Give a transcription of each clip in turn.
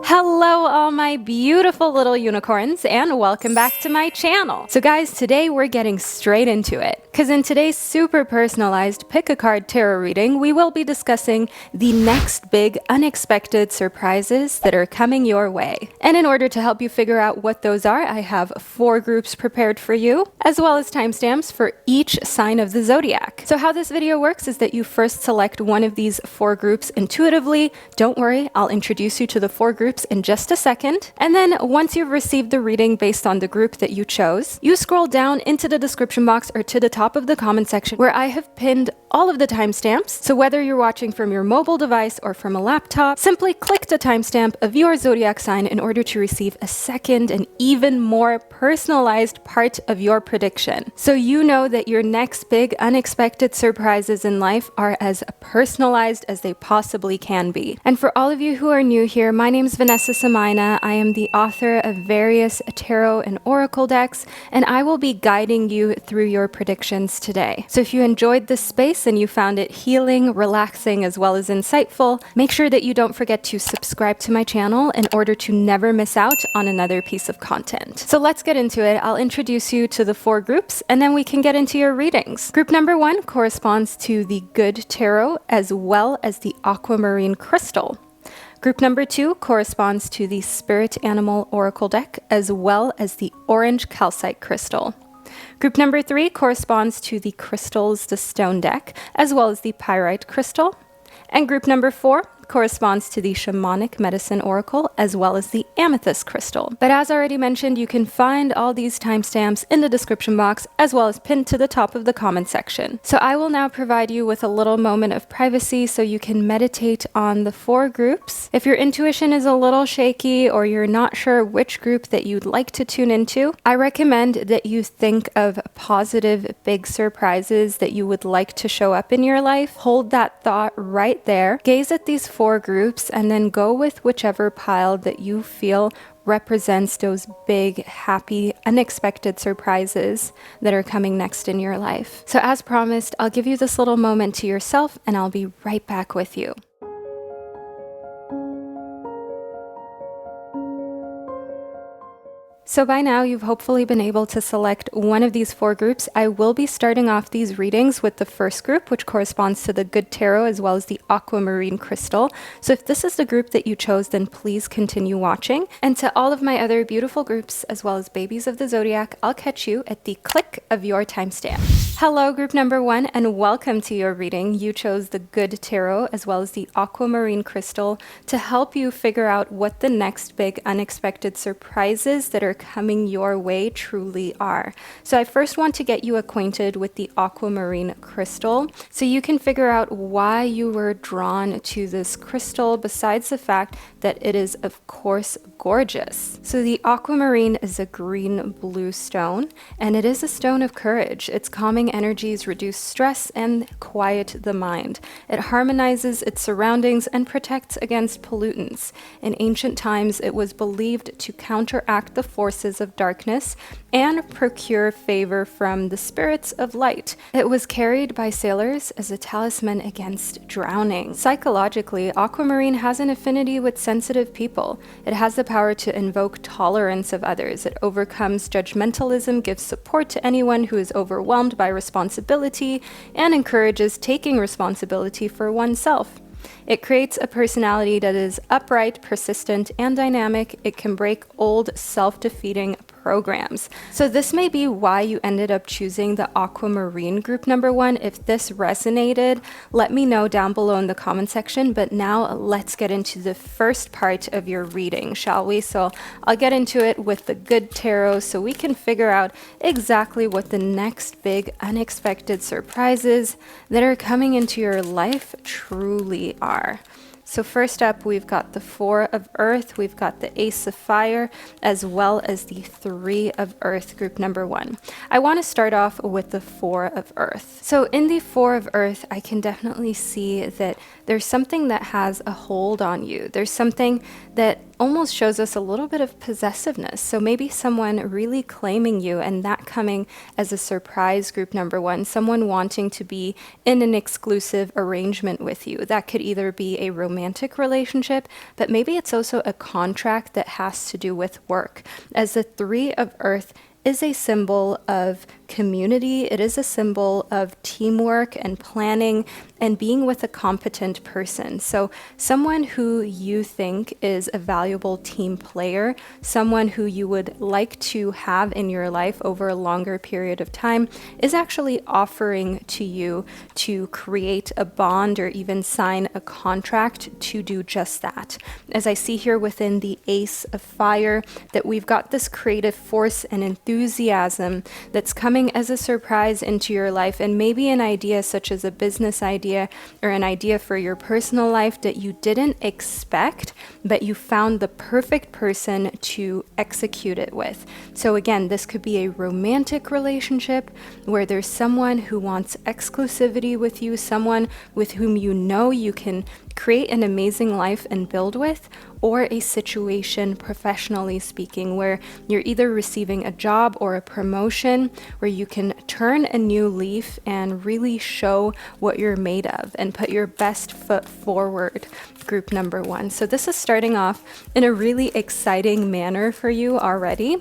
Hello all my beautiful little unicorns and welcome back to my channel. So guys, today we're getting straight into it. Because in today's super personalized pick a card tarot reading, we will be discussing the next big unexpected surprises that are coming your way. And in order to help you figure out what those are, I have 4 groups prepared for you, as well as timestamps for each sign of the zodiac. So how this video works is that you first select one of these 4 groups intuitively. Don't worry, I'll introduce you to the 4 groups in just a second. And then once you've received the reading based on the group that you chose, you scroll down into the description box or to the top of the comment section where I have pinned all of the timestamps. So whether you're watching from your mobile device or from a laptop, simply click the timestamp of your zodiac sign in order to receive a second and even more personalized part of your prediction. So you know that your next big unexpected surprises in life are as personalized as they possibly can be. And for all of you who are new here, my name is Vanessa and I. I am the author of various tarot and oracle decks, and I will be guiding you through your predictions today. So if you enjoyed this space and you found it healing, relaxing, as well as insightful, make sure that you don't forget to subscribe to my channel in order to never miss out on another piece of content. So let's get into it. I'll introduce you to the 4 groups and then we can get into your readings. Group number 1 corresponds to the Good Tarot as well as the Aquamarine Crystal. Group number 2 corresponds to the Spirit Animal Oracle deck as well as the Orange Calcite Crystal. Group number 3 corresponds to the Crystals, the Stone deck, as well as the Pyrite Crystal. And group number 4 corresponds to the Shamanic Medicine Oracle as well as the Amethyst Crystal. But as already mentioned, you can find all these timestamps in the description box as well as pinned to the top of the comment section. So I will now provide you with a little moment of privacy so you can meditate on the 4 groups. If your intuition is a little shaky or you're not sure which group that you'd like to tune into, I recommend that you think of positive big surprises that you would like to show up in your life. Hold that thought right there. Gaze at these 4 groups and then go with whichever pile that you feel represents those big, happy, unexpected surprises that are coming next in your life. So as promised, I'll give you this little moment to yourself and I'll be right back with you. So by now, you've hopefully been able to select one of these 4 groups. I will be starting off these readings with the first group, which corresponds to the Good Tarot as well as the Aquamarine Crystal. So if this is the group that you chose, then please continue watching. And to all of my other beautiful groups, as well as babies of the zodiac, I'll catch you at the click of your timestamp. Hello, group number 1, and welcome to your reading. You chose the Good Tarot as well as the Aquamarine Crystal to help you figure out what the next big unexpected surprises that are coming your way truly are. So I first want to get you acquainted with the Aquamarine Crystal so you can figure out why you were drawn to this crystal besides the fact that it is of course gorgeous. So the Aquamarine is a green-blue stone and it is a stone of courage. Its calming energies reduce stress and quiet the mind. It harmonizes its surroundings and protects against pollutants. In ancient times, it was believed to counteract the forces of darkness and procure favor from the spirits of light. It was carried by sailors as a talisman against drowning. Psychologically, Aquamarine has an affinity with sensitive people. It has the power to invoke tolerance of others. It overcomes judgmentalism, gives support to anyone who is overwhelmed by responsibility, and encourages taking responsibility for oneself. It creates a personality that is upright, persistent, and dynamic. It can break old, self-defeating programs. So this may be why you ended up choosing the Aquamarine group number 1. If this resonated, let me know down below in the comment section. But now let's get into the first part of your reading, shall we? So I'll get into it with the Good Tarot so we can figure out exactly what the next big unexpected surprises that are coming into your life truly are. So first up, we've got the 4 of Earth, we've got the Ace of Fire, as well as the 3 of Earth, group number 1. I want to start off with the 4 of Earth. So in the 4 of Earth, I can definitely see that there's something that has a hold on you. There's something that almost shows us a little bit of possessiveness. So maybe someone really claiming you and that coming as a surprise, group number one, someone wanting to be in an exclusive arrangement with you. That could either be a romantic relationship, but maybe it's also a contract that has to do with work. As the Three of Earth is a symbol of community, it is a symbol of teamwork and planning and being with a competent person. So someone who you think is a valuable team player, someone who you would like to have in your life over a longer period of time, is actually offering to you to create a bond or even sign a contract to do just that. As I see here within the Ace of Fire, that we've got this creative force and enthusiasm that's coming as a surprise into your life, and maybe an idea such as a business idea or an idea for your personal life that you didn't expect, but you found the perfect person to execute it with. So again, this could be a romantic relationship where there's someone who wants exclusivity with you, someone with whom you know you can create an amazing life and build with, or a situation, professionally speaking, where you're either receiving a job or a promotion where you can turn a new leaf and really show what you're made of and put your best foot forward, group number one. So this is starting off in a really exciting manner for you already.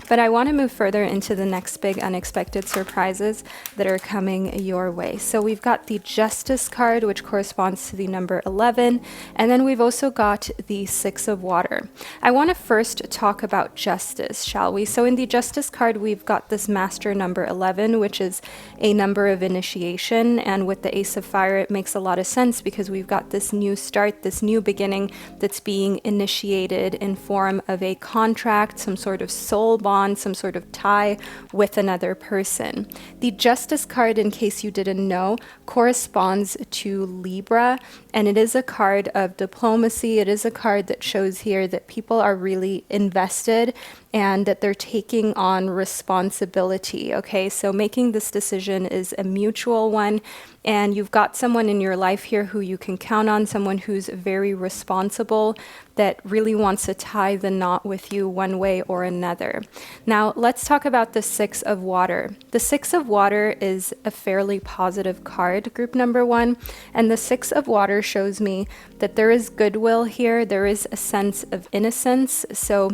But I want to move further into the next big unexpected surprises that are coming your way. So we've got the Justice card, which corresponds to the number 11. And then we've also got the Six of Water. I want to first talk about justice, shall we? So in the Justice card, we've got this Master number 11, which is a number of initiation. And with the Ace of Fire, it makes a lot of sense because we've got this new start, this new beginning that's being initiated in form of a contract, some sort of soul bond, some sort of tie with another person. The Justice card, in case you didn't know, corresponds to Libra, and it is a card of diplomacy. It is a card that shows here that people are really invested and that they're taking on responsibility. Okay, so making this decision is a mutual one, and you've got someone in your life here who you can count on, someone who's very responsible, that really wants to tie the knot with you one way or another. Now, let's talk about the Six of Water. The Six of Water is a fairly positive card, group number one, and the Six of Water shows me that there is goodwill here, there is a sense of innocence. So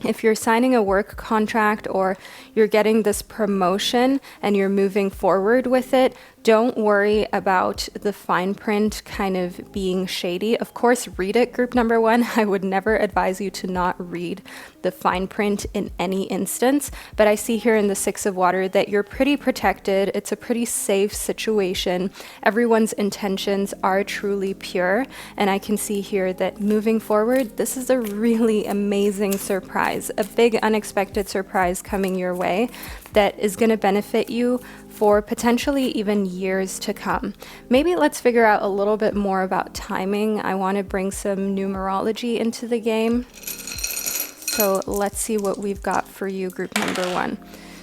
if you're signing a work contract or you're getting this promotion and you're moving forward with it, don't worry about the fine print kind of being shady. Of course, read it, group number one. I would never advise you to not read the fine print in any instance, but I see here in the Six of Water that you're pretty protected. It's a pretty safe situation. Everyone's intentions are truly pure, and I can see here that moving forward, this is a really amazing surprise, a big unexpected surprise coming your way that is going to benefit you for potentially even years to come. Maybe let's figure out a little bit more about timing. I want to bring some numerology into the game. So let's see what we've got for you, group number one.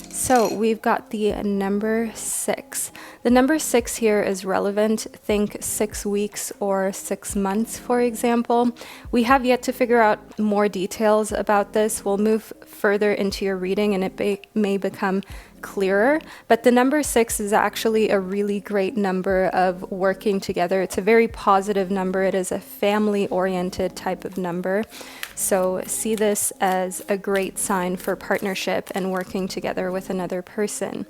So we've got the number 6. The number 6 here is relevant. Think 6 weeks or 6 months, for example. We have yet to figure out more details about this. We'll move further into your reading and it may become clearer, but the number 6 is actually a really great number of working together. It's a very positive number. It is a family-oriented type of number. So see this as a great sign for partnership and working together with another person.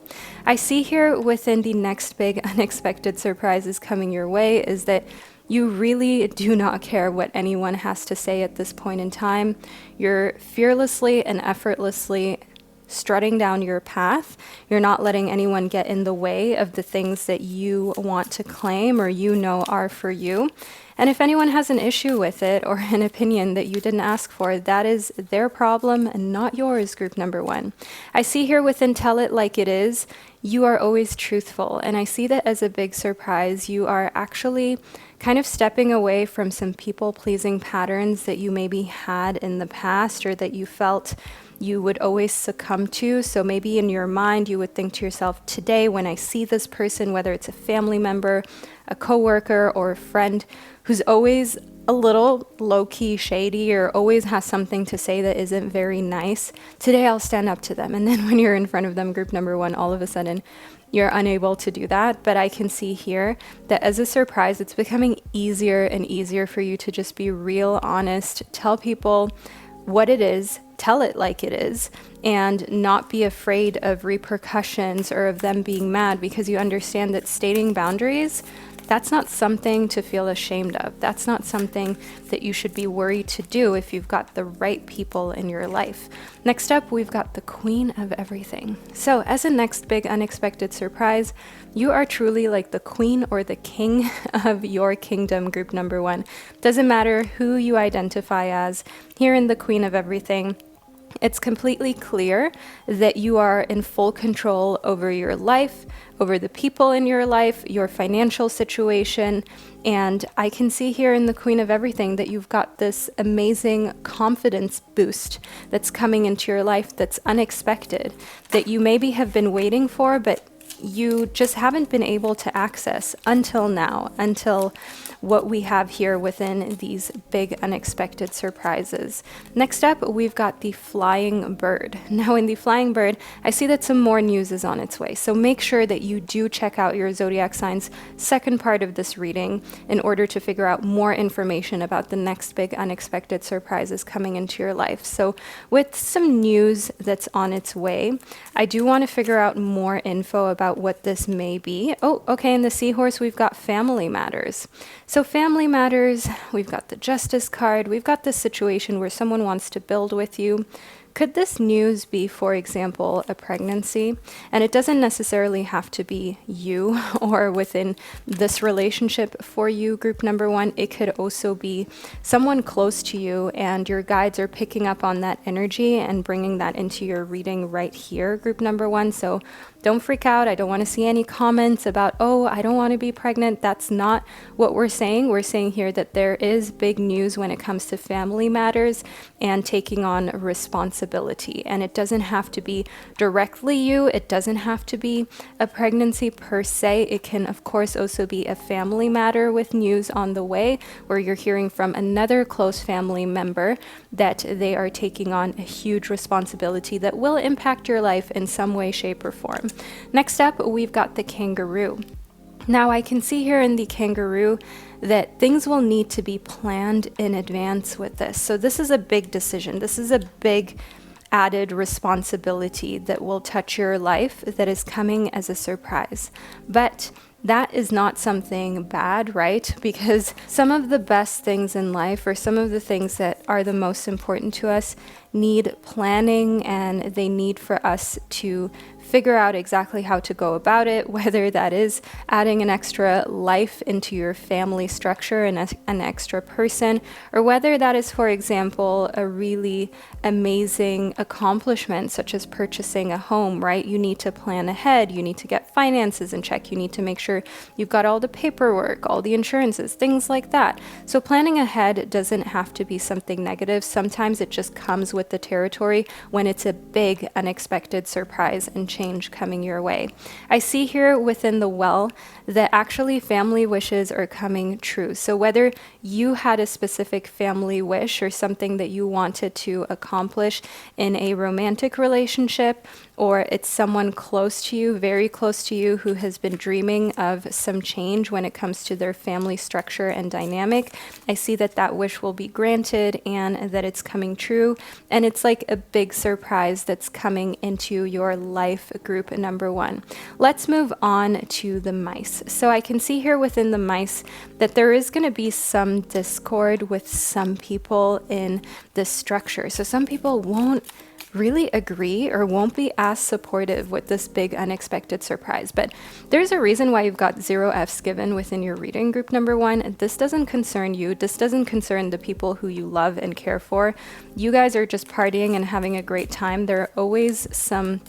I see here within the next big unexpected surprises coming your way is that you really do not care what anyone has to say at this point in time. You're fearlessly and effortlessly strutting down your path. You're not letting anyone get in the way of the things that you want to claim or you know are for you. And if anyone has an issue with it or an opinion that you didn't ask for, that is their problem and not yours, group number one. I see here within Tell It Like It Is, you are always truthful. And I see that as a big surprise. You are actually kind of stepping away from some people-pleasing patterns that you maybe had in the past or that you felt you would always succumb to. So maybe in your mind, you would think to yourself, today when I see this person, whether it's a family member, a coworker, or a friend who's always a little low-key shady or always has something to say that isn't very nice, today I'll stand up to them. And then when you're in front of them, group number one, all of a sudden you're unable to do that. But I can see here that as a surprise, it's becoming easier and easier for you to just be real, honest, tell people what it is, tell it like it is, and not be afraid of repercussions or of them being mad, because you understand that stating boundaries, that's not something to feel ashamed of. That's not something that you should be worried to do if you've got the right people in your life. Next up, we've got the Queen of Everything. So as a next big unexpected surprise, you are truly like the queen or the king of your kingdom, group number one. Doesn't matter who you identify as. Here in the Queen of Everything, it's completely clear that you are in full control over your life, over the people in your life, your financial situation. And I can see here in the Queen of Everything that you've got this amazing confidence boost that's coming into your life that's unexpected, that you maybe have been waiting for, but you just haven't been able to access until now, until what we have here within these big unexpected surprises. Next up, we've got the Flying Bird. Now in the Flying Bird, I see that some more news is on its way. So make sure that you do check out your zodiac sign's second part of this reading in order to figure out more information about the next big unexpected surprises coming into your life. So with some news that's on its way, I do want to figure out more info about what this may be. Oh, okay, in the Seahorse, we've got family matters. So family matters, we've got the Justice card, we've got this situation where someone wants to build with you. Could this news be, for example, a pregnancy? And it doesn't necessarily have to be you or within this relationship for you, group number one. It could also be someone close to you, and your guides are picking up on that energy and bringing that into your reading right here, group number one. So don't freak out. I don't want to see any comments about, oh, I don't want to be pregnant. That's not what we're saying. We're saying here that there is big news when it comes to family matters and taking on responsibility. And it doesn't have to be directly you. It doesn't have to be a pregnancy per se. It can, of course, also be a family matter with news on the way where you're hearing from another close family member that they are taking on a huge responsibility that will impact your life in some way, shape, or form. Next up, we've got the Kangaroo. Now, I can see here in the Kangaroo that things will need to be planned in advance with this. So this is a big decision. This is a big added responsibility that will touch your life that is coming as a surprise. But that is not something bad, right? Because some of the best things in life, or some of the things that are the most important to us, need planning, and they need for us to figure out exactly how to go about it, whether that is adding an extra life into your family structure and an extra person, or whether that is, for example, a really amazing accomplishment such as purchasing a home, right? You need to plan ahead, you need to get finances in check, you need to make sure you've got all the paperwork, all the insurances, things like that. So planning ahead doesn't have to be something negative. Sometimes it just comes with the territory when it's a big unexpected surprise and change coming your way. I see here within the Well that actually family wishes are coming true. So whether you had a specific family wish or something that you wanted to accomplish in a romantic relationship, or it's someone close to you, very close to you, who has been dreaming of some change when it comes to their family structure and dynamic, I see that that wish will be granted and that it's coming true. And it's like a big surprise that's coming into your life, group number one. Let's move on to the Mice. So I can see here within the Mice that there is going to be some discord with some people in this structure. So some people won't really agree or won't be as supportive with this big unexpected surprise. But there's a reason why you've got 0 Fs given within your reading, group number one. This doesn't concern you. This doesn't concern the people who you love and care for. You guys are just partying and having a great time. There are always some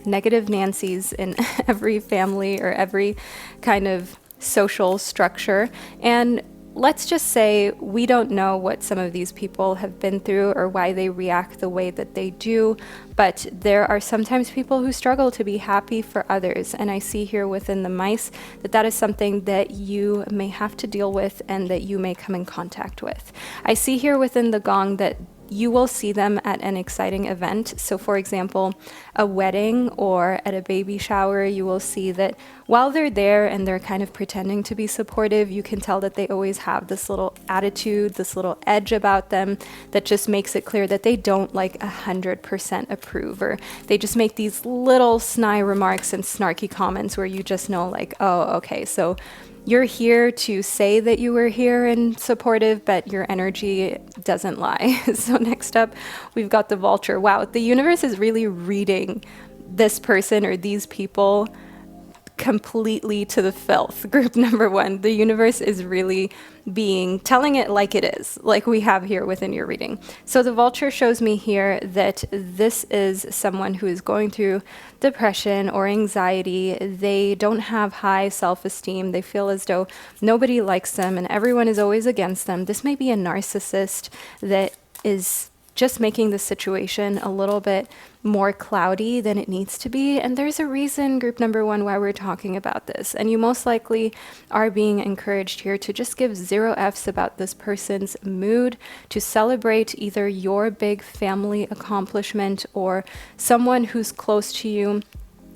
negative Nancys in every family or every kind of social structure. And let's just say we don't know what some of these people have been through or why they react the way that they do, but there are sometimes people who struggle to be happy for others. And I see here within the mice that that is something that you may have to deal with and that you may come in contact with. I see here within the gong that you will see them at an exciting event. So for example, a wedding or at a baby shower, you will see that while they're there and they're kind of pretending to be supportive, you can tell that they always have this little attitude, this little edge about them that just makes it clear that they don't like 100% approve, or they just make these little snide remarks and snarky comments where you just know like, oh, okay, so you're here to say that you were here and supportive, but your energy doesn't lie. So next up, we've got the vulture. Wow, the universe is really reading this person or these people completely to the filth. Group number one, the universe is really telling it like it is, like we have here within your reading. So the vulture shows me here that this is someone who is going through depression or anxiety. They don't have high self-esteem. They feel as though nobody likes them and everyone is always against them. This may be a narcissist that is just making the situation a little bit more cloudy than it needs to be. And there's a reason, group number one, why we're talking about this. And you most likely are being encouraged here to just give 0 Fs about this person's mood, to celebrate either your big family accomplishment or someone who's close to you,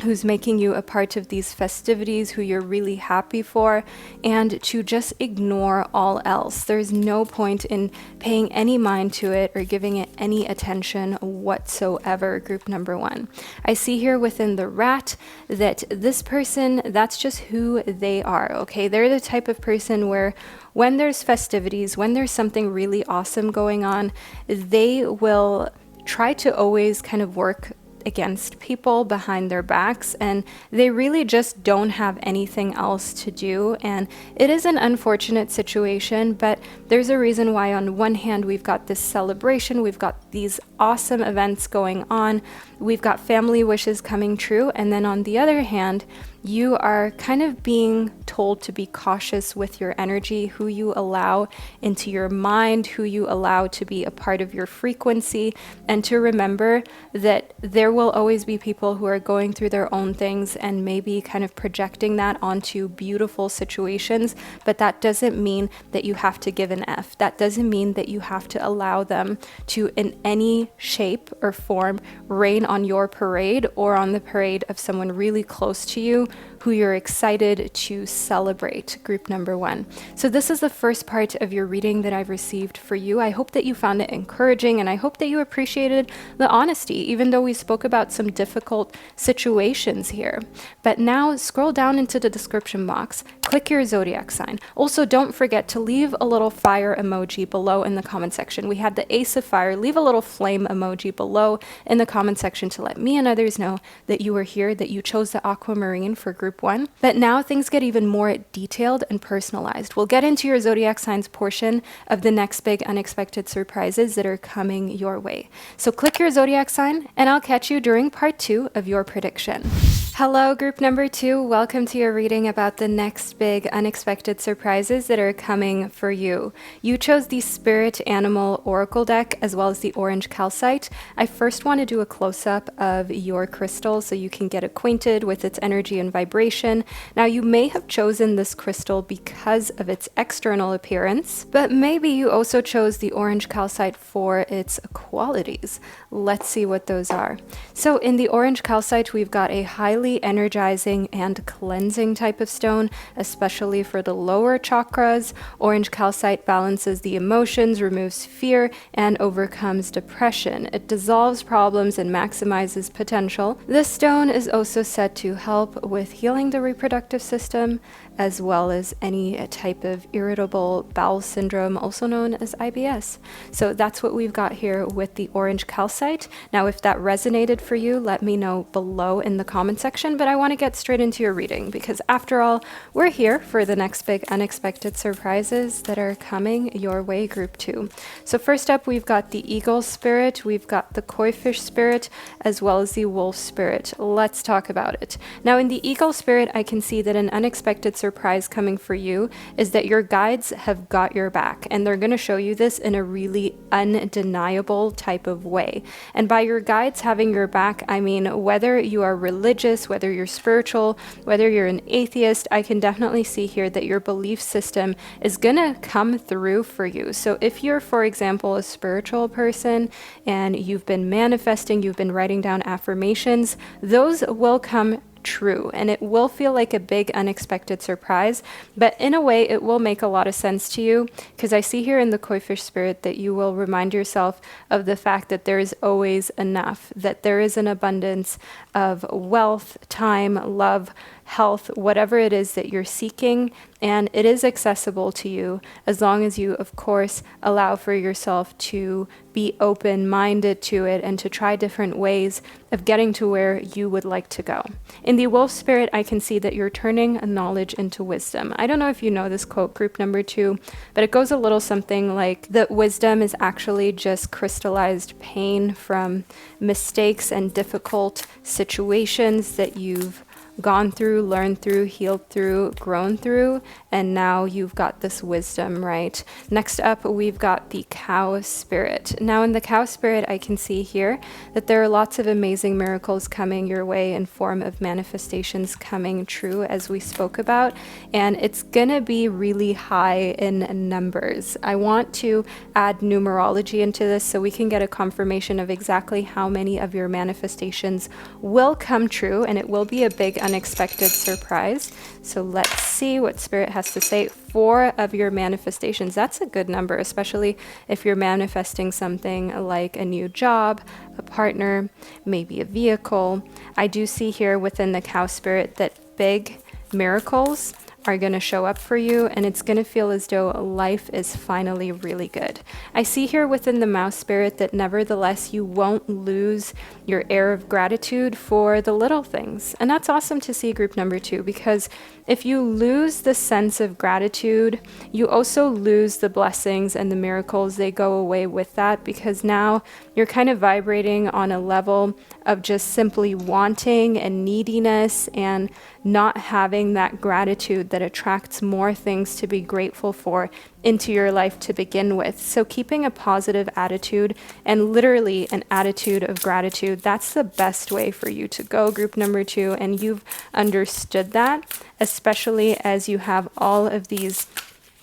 who's making you a part of these festivities, who you're really happy for, and to just ignore all else. There's no point in paying any mind to it or giving it any attention whatsoever, group number one. I see here within the rat that this person, that's just who they are, okay? They're the type of person where when there's festivities, when there's something really awesome going on, they will try to always kind of work against people behind their backs, and they really just don't have anything else to do. And it is an unfortunate situation, but there's a reason why on one hand we've got this celebration, we've got these awesome events going on, we've got family wishes coming true, and then on the other hand you are kind of being told to be cautious with your energy, who you allow into your mind, who you allow to be a part of your frequency, and to remember that there will always be people who are going through their own things and maybe kind of projecting that onto beautiful situations, but that doesn't mean that you have to give an F. That doesn't mean that you have to allow them to, in any shape or form, rain on your parade or on the parade of someone really close to you who you're excited to celebrate, group number one. So this is the first part of your reading that I've received for you. I hope that you found it encouraging, and I hope that you appreciated the honesty, even though we spoke about some difficult situations here. But now scroll down into the description box, click your zodiac sign. Also, don't forget to leave a little fire emoji below in the comment section. We had the Ace of Fire. Leave a little flame emoji below in the comment section to let me and others know that you were here, that you chose the Aquamarine for group one. But now things get even more detailed and personalized. We'll get into your zodiac signs portion of the next big unexpected surprises that are coming your way. So click your zodiac sign and I'll catch you during part 2 of your prediction. Hello, group number 2. Welcome to your reading about the next big unexpected surprises that are coming for you. You chose the Spirit Animal Oracle deck as well as the Orange Calcite. I first want to do a close-up of your crystal so you can get acquainted with its energy and vibration. Now, you may have chosen this crystal because of its external appearance, but maybe you also chose the Orange Calcite for its qualities. Let's see what those are. So in the Orange Calcite, we've got a highly energizing and cleansing type of stone, especially for the lower chakras. Orange Calcite balances the emotions, removes fear, and overcomes depression. It dissolves problems and maximizes potential. This stone is also said to help with healing the reproductive system, as well as any type of irritable bowel syndrome, also known as IBS. So that's what we've got here with the Orange Calcite. Now, if that resonated for you, let me know below in the comment section, but I want to get straight into your reading because after all, we're here for the next big unexpected surprises that are coming your way, group 2. So first up, we've got the Eagle Spirit, we've got the Koi Fish Spirit, as well as the Wolf Spirit. Let's talk about it. Now, in the Eagle Spirit, I can see that an unexpected surprise coming for you is that your guides have got your back, and they're going to show you this in a really undeniable type of way. And by your guides having your back, I mean whether you are religious, whether you're spiritual, whether you're an atheist, I can definitely see here that your belief system is going to come through for you. So if you're, for example, a spiritual person and you've been manifesting, you've been writing down affirmations, those will come true, and it will feel like a big unexpected surprise, but in a way it will make a lot of sense to you, because I see here in the koi fish spirit that you will remind yourself of the fact that there is always enough, that there is an abundance of wealth, time, love, health, whatever it is that you're seeking, and it is accessible to you as long as you, of course, allow for yourself to be open-minded to it and to try different ways of getting to where you would like to go. In the wolf spirit, I can see that you're turning knowledge into wisdom. I don't know if you know this quote, group number 2, but it goes a little something like that wisdom is actually just crystallized pain from mistakes and difficult situations that you've gone through, learned through, healed through, grown through, and now you've got this wisdom, right? Next up, we've got the cow spirit. Now in the cow spirit, I can see here that there are lots of amazing miracles coming your way in form of manifestations coming true, as we spoke about, and it's gonna be really high in numbers. I want to add numerology into this so we can get a confirmation of exactly how many of your manifestations will come true, and it will be a big unexpected surprise. So let's see what spirit has to say. 4 of your manifestations. That's a good number, especially if you're manifesting something like a new job, a partner, maybe a vehicle. I do see here within the cow spirit that big miracles are going to show up for you, and it's going to feel as though life is finally really good. I see here within the mouse spirit that nevertheless you won't lose your air of gratitude for the little things. And that's awesome to see, group number 2, because if you lose the sense of gratitude, you also lose the blessings and the miracles. They go away with that, because now you're kind of vibrating on a level of just simply wanting and neediness and not having that gratitude that attracts more things to be grateful for into your life to begin with. So keeping a positive attitude, and literally an attitude of gratitude, that's the best way for you to go, group number 2, and you've understood that, especially as you have all of these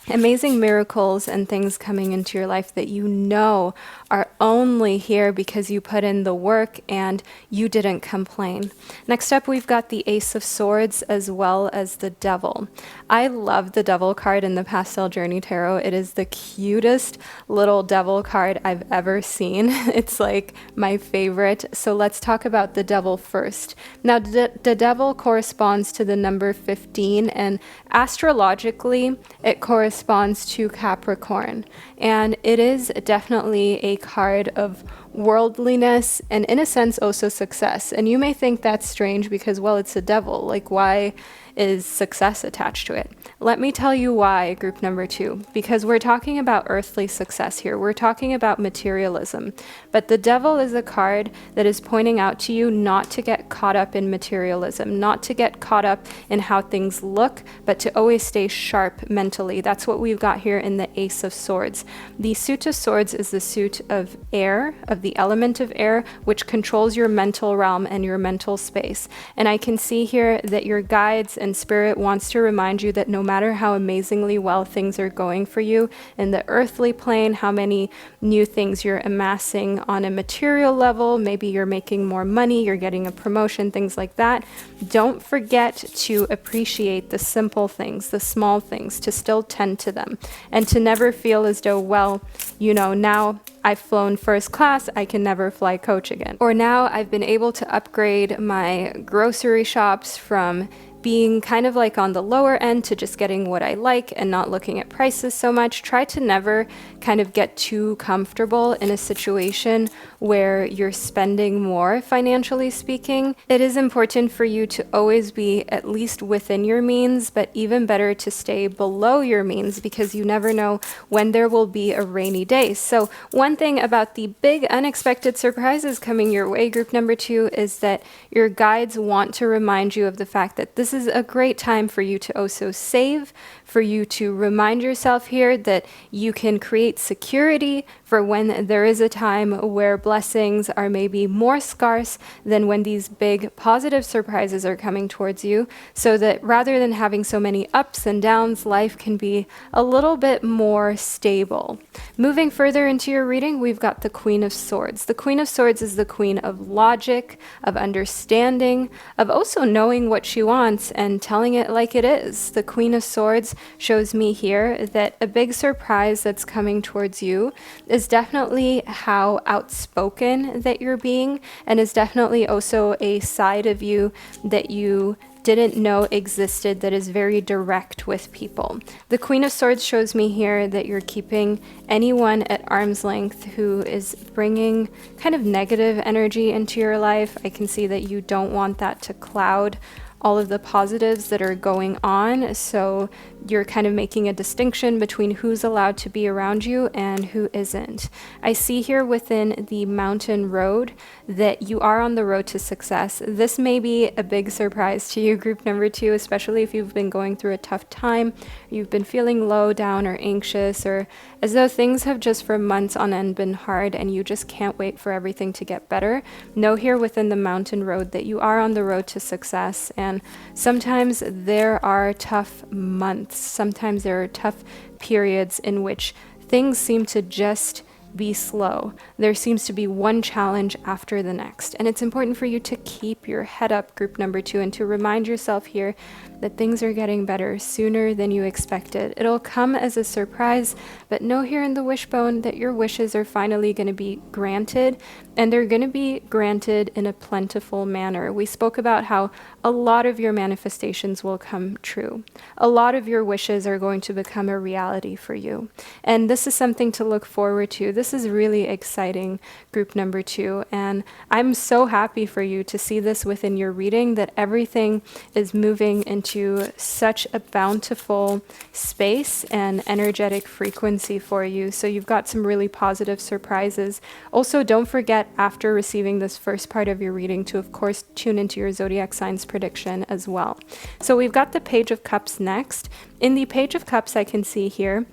amazing miracles and things coming into your life that you know are only here because you put in the work and you didn't complain. Next up, we've got the Ace of Swords as well as the Devil. I love the Devil card in the Pastel Journey Tarot. It is the cutest little devil card I've ever seen. It's like my favorite. So let's talk about the Devil first. Now, the Devil corresponds to the number 15, and astrologically, it corresponds to Capricorn. And it is definitely a card of worldliness and, in a sense, also success. And you may think that's strange because, well, it's a devil. Like, why is success attached to it? Let me tell you why, group number 2, because we're talking about earthly success here. We're talking about materialism. But the Devil is a card that is pointing out to you not to get caught up in materialism, not to get caught up in how things look, but to always stay sharp mentally. That's what we've got here in the Ace of Swords. The suit of swords is the suit of air, of the element of air, which controls your mental realm and your mental space. And I can see here that your guides and spirit wants to remind you that no matter how amazingly well things are going for you in the earthly plane, how many new things you're amassing on a material level, maybe you're making more money, you're getting a promotion, things like that, don't forget to appreciate the simple things, the small things, to still tend to them, and to never feel as though, well, you know, now I've flown first class, I can never fly coach again. Or now I've been able to upgrade my grocery shops from being kind of like on the lower end to just getting what I like and not looking at prices so much. Try to never kind of get too comfortable in a situation where you're spending more, financially speaking. It is important for you to always be at least within your means, but even better to stay below your means, because you never know when there will be a rainy day. So one thing about the big unexpected surprises coming your way, group number 2, is that your guides want to remind you of the fact that this This is a great time for you to also save, for you to remind yourself here that you can create security for when there is a time where blessings are maybe more scarce than when these big positive surprises are coming towards you, so that rather than having so many ups and downs, life can be a little bit more stable. Moving further into your reading, we've got the Queen of Swords. The Queen of Swords is the queen of logic, of understanding, of also knowing what she wants and telling it like it is. The Queen of Swords shows me here that a big surprise that's coming towards you is definitely how outspoken that you're being, and is definitely also a side of you that you didn't know existed that is very direct with people. The Queen of Swords shows me here that you're keeping anyone at arm's length who is bringing kind of negative energy into your life. I can see that you don't want that to cloud all of the positives that are going on. So you're kind of making a distinction between who's allowed to be around you and who isn't. I see here within the mountain road that you are on the road to success. This may be a big surprise to you, group number 2, especially if you've been going through a tough time, you've been feeling low down or anxious, or as though things have just for months on end been hard and you just can't wait for everything to get better. Know here within the mountain road that you are on the road to success, and sometimes there are tough months. Sometimes there are tough periods in which things seem to just be slow. There seems to be one challenge after the next. And it's important for you to keep your head up, group number 2, and to remind yourself here that things are getting better sooner than you expected. It'll come as a surprise, but know here in the wishbone that your wishes are finally going to be granted, and they're going to be granted in a plentiful manner. We spoke about how a lot of your manifestations will come true. A lot of your wishes are going to become a reality for you. And this is something to look forward to. This is really exciting, group number 2. And I'm so happy for you to see this within your reading, that everything is moving into such a bountiful space and energetic frequency for you. So you've got some really positive surprises. Also, don't forget, after receiving this first part of your reading, to of course tune into your zodiac signs prediction as well. So we've got the Page of Cups next. In the Page of Cups, I can see here,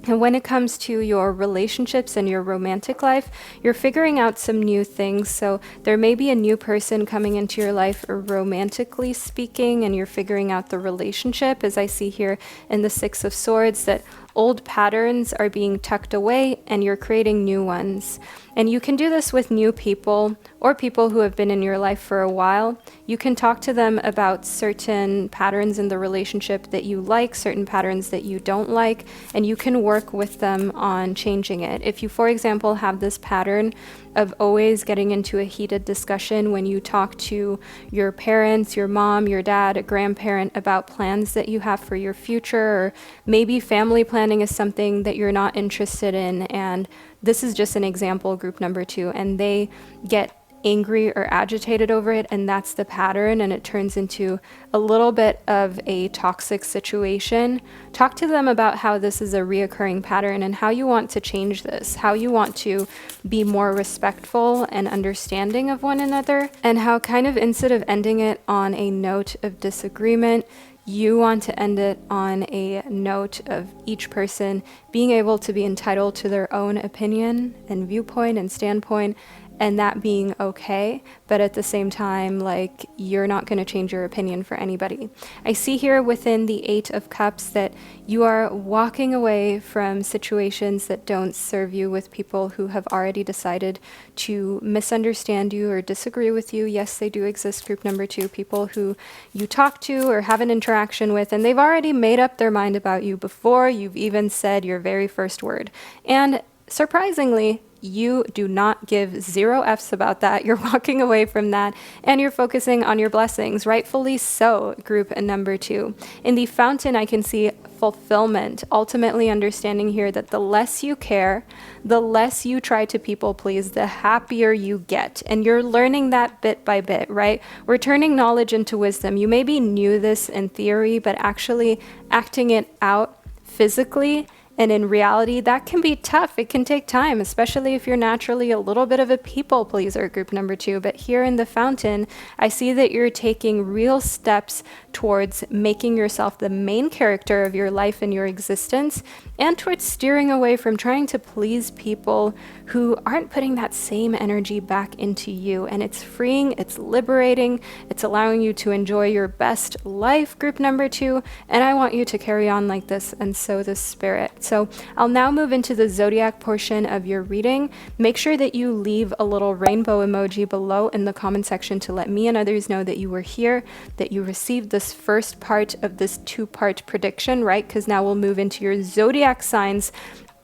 and when it comes to your relationships and your romantic life, you're figuring out some new things. So there may be a new person coming into your life, romantically speaking, and you're figuring out the relationship, as I see here in the Six of Swords, that old patterns are being tucked away and you're creating new ones. And you can do this with new people or people who have been in your life for a while. You can talk to them about certain patterns in the relationship that you like, certain patterns that you don't like, and you can work with them on changing it. If you, for example, have this pattern of always getting into a heated discussion when you talk to your parents, your mom, your dad, a grandparent, about plans that you have for your future, or maybe family planning is something that you're not interested in, and this is just an example, group number 2, and they get angry or agitated over it, and that's the pattern, and it turns into a little bit of a toxic situation. Talk to them about how this is a reoccurring pattern and how you want to change this, how you want to be more respectful and understanding of one another, and how kind of instead of ending it on a note of disagreement, you want to end it on a note of each person being able to be entitled to their own opinion and viewpoint and standpoint, and that being okay, but at the same time, like, you're not going to change your opinion for anybody. I see here within the Eight of Cups that you are walking away from situations that don't serve you, with people who have already decided to misunderstand you or disagree with you. Yes, they do exist, group number 2, people who you talk to or have an interaction with, and they've already made up their mind about you before you've even said your very first word. And surprisingly, you do not give 0 Fs about that. You're walking away from that and you're focusing on your blessings. Rightfully so, group number 2. In the Fountain, I can see fulfillment, ultimately understanding here that the less you care, the less you try to people please, the happier you get. And you're learning that bit by bit, right? We're turning knowledge into wisdom. You maybe knew this in theory, but actually acting it out physically And in reality, that can be tough. It can take time, especially if you're naturally a little bit of a people pleaser, group number 2. But here in the fountain, I see that you're taking real steps towards making yourself the main character of your life and your existence, and towards steering away from trying to please people who aren't putting that same energy back into you. And it's freeing, it's liberating, it's allowing you to enjoy your best life, group number 2. And I want you to carry on like this and sow the spirit. So I'll now move into the zodiac portion of your reading. Make sure that you leave a little rainbow emoji below in the comment section to let me and others know that you were here, that you received this first part of this 2-part prediction, right? Because now we'll move into your zodiac signs,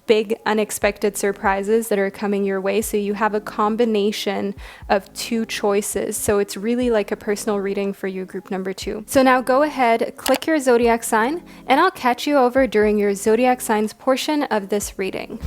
big unexpected surprises that are coming your way. So you have a combination of 2 choices. So it's really like a personal reading for you, group number 2. So now go ahead, click your zodiac sign, and I'll catch you over during your zodiac signs portion of this reading.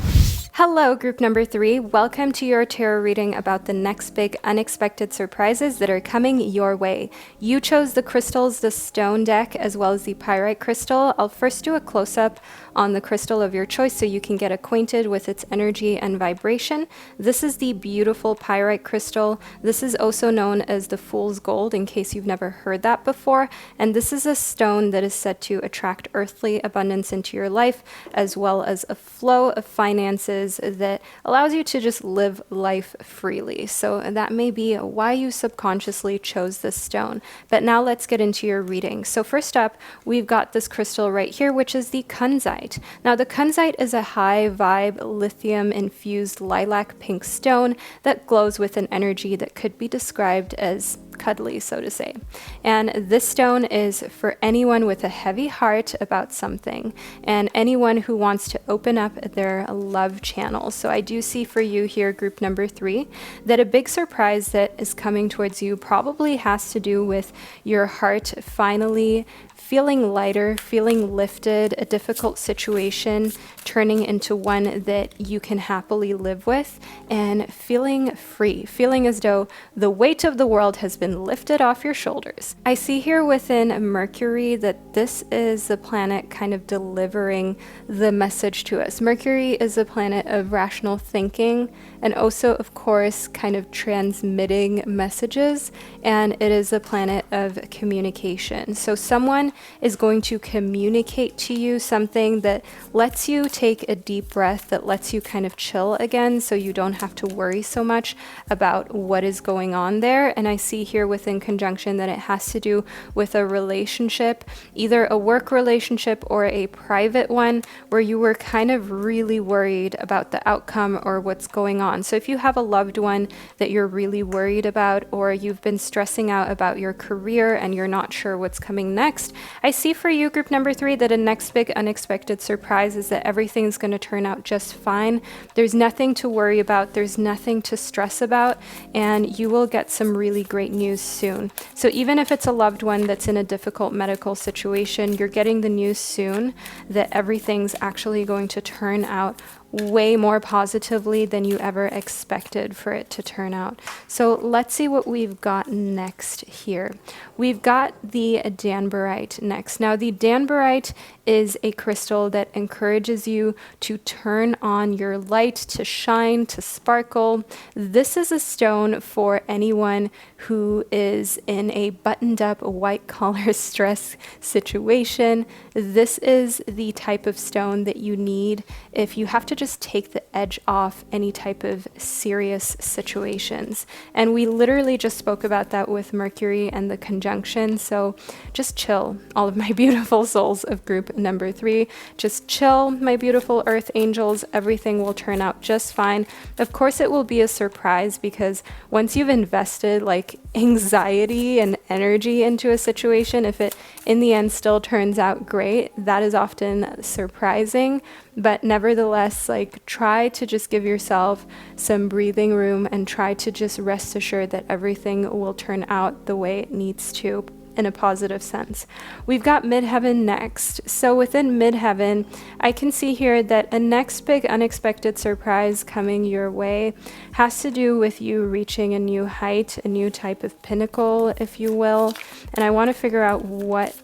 Hello, group number 3. Welcome to your tarot reading about the next big unexpected surprises that are coming your way. You chose the crystals, the stone deck, as well as the pyrite crystal. I'll first do a close-up on the crystal of your choice so you can get acquainted with its energy and vibration. This is the beautiful pyrite crystal. This is also known as the fool's gold, in case you've never heard that before. And this is a stone that is said to attract earthly abundance into your life, as well as a flow of finances that allows you to just live life freely. So that may be why you subconsciously chose this stone. But now let's get into your reading. So first up, we've got this crystal right here, which is the Calcite. Now the Calcite is a high vibe lithium infused lilac pink stone that glows with an energy that could be described as cuddly, so to say. And this stone is for anyone with a heavy heart about something, and anyone who wants to open up their love channel. So I do see for you here, group number 3, that a big surprise that is coming towards you probably has to do with your heart finally feeling lighter, feeling lifted, a difficult situation turning into one that you can happily live with, and feeling free, feeling as though the weight of the world has been lifted off your shoulders. I see here within Mercury that this is the planet kind of delivering the message to us. Mercury is a planet of rational thinking and also, of course, kind of transmitting messages, and it is a planet of communication. So someone is going to communicate to you something that lets you take a deep breath, that lets you kind of chill again so you don't have to worry so much about what is going on there. And I see here within conjunction that it has to do with a relationship, either a work relationship or a private one, where you were kind of really worried about the outcome or what's going on. So if you have a loved one that you're really worried about, or you've been stressing out about your career and you're not sure what's coming next, I see for you, group number 3, that a next big unexpected surprise is that everything's going to turn out just fine. There's nothing to worry about. There's nothing to stress about, and you will get some really great news soon. So even if it's a loved one that's in a difficult medical situation, you're getting the news soon that everything's actually going to turn out way more positively than you ever expected for it to turn out. So let's see what we've got next here. We've got the danbarite next. Now the danbarite is a crystal that encourages you to turn on your light, to shine, to sparkle. This is a stone for anyone who is in a buttoned up white collar stress situation. This is the type of stone that you need if you have to just take the edge off any type of serious situations. And we literally just spoke about that with Mercury and the conjunction. So just chill, all of my beautiful souls of group number 3. Just chill, my beautiful earth angels. Everything will turn out just fine. Of course, it will be a surprise, because once you've invested like anxiety and energy into a situation, if it in the end still turns out great, that is often surprising. But nevertheless, like, try to just give yourself some breathing room and try to just rest assured that everything will turn out the way it needs to, in a positive sense. We've got midheaven next. So within midheaven, I can see here that a next big unexpected surprise coming your way has to do with you reaching a new height, a new type of pinnacle, if you will. And I want to figure out what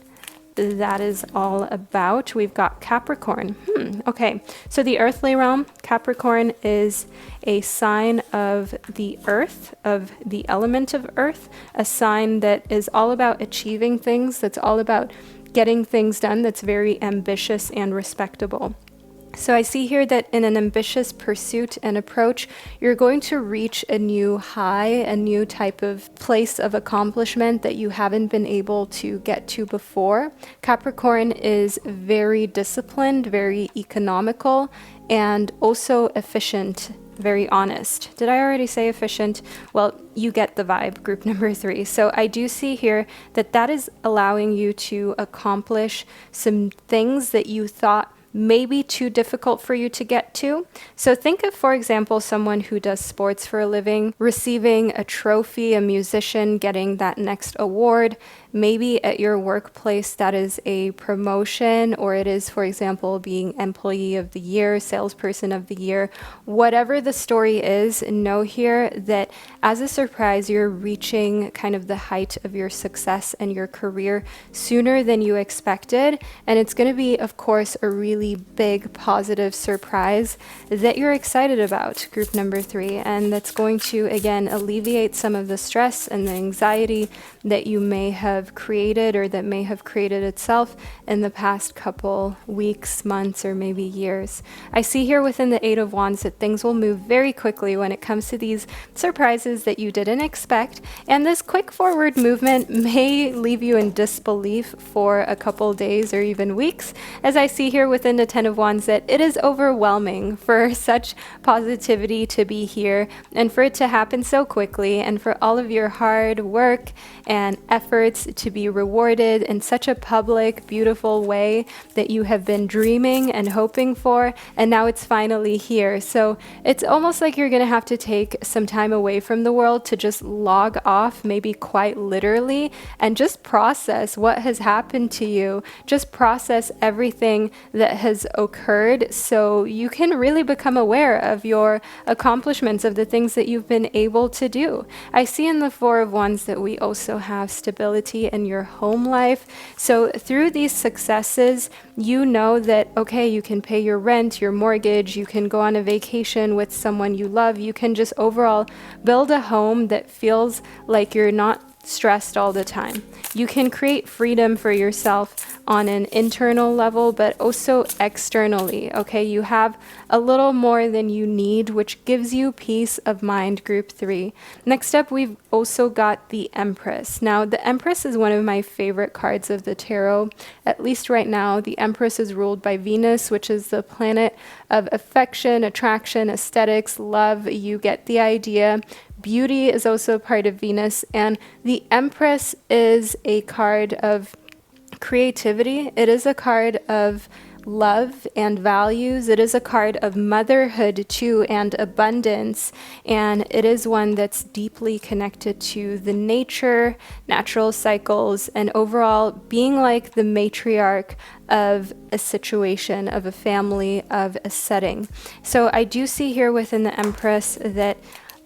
that is all about. We've got Capricorn. Okay, so the earthly realm, Capricorn is a sign of the earth, of the element of earth, a sign that is all about achieving things, that's all about getting things done, that's very ambitious and respectable. So I see here that in an ambitious pursuit and approach, you're going to reach a new high, a new type of place of accomplishment that you haven't been able to get to before. Capricorn is very disciplined, very economical, and also efficient, very honest. Did I already say efficient? Well, you get the vibe, group number 3. So I do see here that that is allowing you to accomplish some things that you thought maybe too difficult for you to get to. So think of, for example, someone who does sports for a living, receiving a trophy, a musician getting that next award. Maybe at your workplace that is a promotion, or it is, for example, being employee of the year, salesperson of the year. Whatever the story is, know here that as a surprise, you're reaching kind of the height of your success and your career sooner than you expected. And it's going to be, of course, a really big positive surprise that you're excited about, group number 3. And that's going to, again, alleviate some of the stress and the anxiety that you may have created, or that may have created itself in the past couple weeks, months, or maybe years. I see here within the 8 of Wands that things will move very quickly when it comes to these surprises that you didn't expect, and this quick forward movement may leave you in disbelief for a couple days or even weeks, as I see here within the 10 of Wands that it is overwhelming for such positivity to be here and for it to happen so quickly, and for all of your hard work and efforts to be rewarded in such a public, beautiful way that you have been dreaming and hoping for, and now it's finally here. So it's almost like you're going to have to take some time away from the world to just log off, maybe quite literally, and just process what has happened to you. Just process everything that has occurred so you can really become aware of your accomplishments, of the things that you've been able to do. I see in the 4 of Wands that we also have stability in your home life. So through these successes, you know that, okay, you can pay your rent, your mortgage, you can go on a vacation with someone you love, you can just overall build a home that feels like you're not stressed all the time. You can create freedom for yourself on an internal level, but also externally. Okay, you have a little more than you need, which gives you peace of mind, group 3. Next up, we've also got the Empress. Now, the Empress is one of my favorite cards of the tarot, at least right now. The Empress is ruled by Venus, which is the planet of affection, attraction, aesthetics, love. You get the idea. Beauty is also part of Venus, and the Empress is a card of creativity. It is a card of love and values. It is a card of motherhood too, and abundance, and it is one that's deeply connected to the nature, natural cycles, and overall being like the matriarch of a situation, of a family, of a setting. So I do see here within the Empress that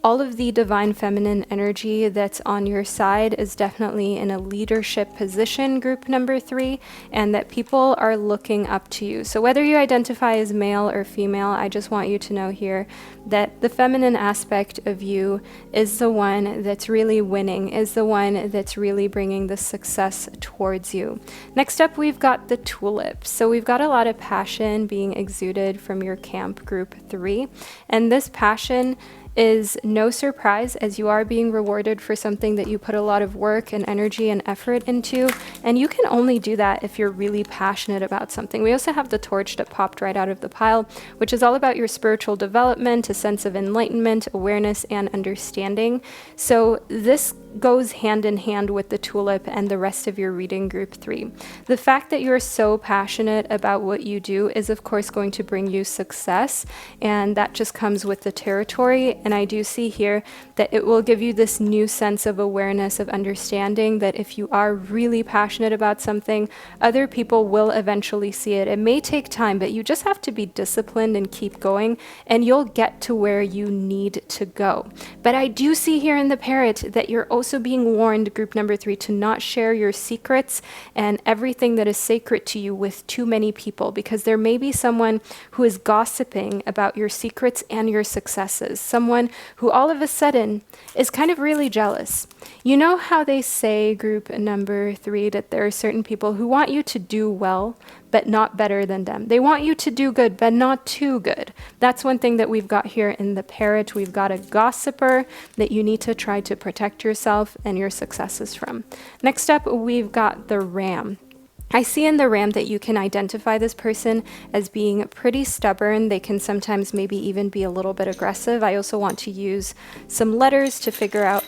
all of the divine feminine energy that's on your side is definitely in a leadership position, group number 3, and that people are looking up to you. So whether you identify as male or female, I just want you to know here that the feminine aspect of you is the one that's really winning, is the one that's really bringing the success towards you. Next up, we've got the Tulip. So we've got a lot of passion being exuded from your camp, group 3, and this passion is no surprise, as you are being rewarded for something that you put a lot of work and energy and effort into, and you can only do that if you're really passionate about something. We also have the Torch that popped right out of the pile, which is all about your spiritual development, a sense of enlightenment, awareness, and understanding. So this goes hand in hand with the Tulip and the rest of your reading, group 3. The fact that you're so passionate about what you do is of course going to bring you success, and that just comes with the territory. And I do see here that it will give you this new sense of awareness, of understanding that if you are really passionate about something, other people will eventually see it. It may take time, but you just have to be disciplined and keep going, and you'll get to where you need to go. But I do see here in the Parrot that you're also also being warned, group number 3, to not share your secrets and everything that is sacred to you with too many people, because there may be someone who is gossiping about your secrets and your successes. Someone who all of a sudden is kind of really jealous. You know how they say, group number 3, that there are certain people who want you to do well, but not better than them. They want you to do good, but not too good. That's one thing that we've got here in the parrot. We've got a gossiper that you need to try to protect yourself and your successes from. Next up, we've got the ram. I see in the ram that you can identify this person as being pretty stubborn. They can sometimes maybe even be a little bit aggressive. I also want to use some letters to figure out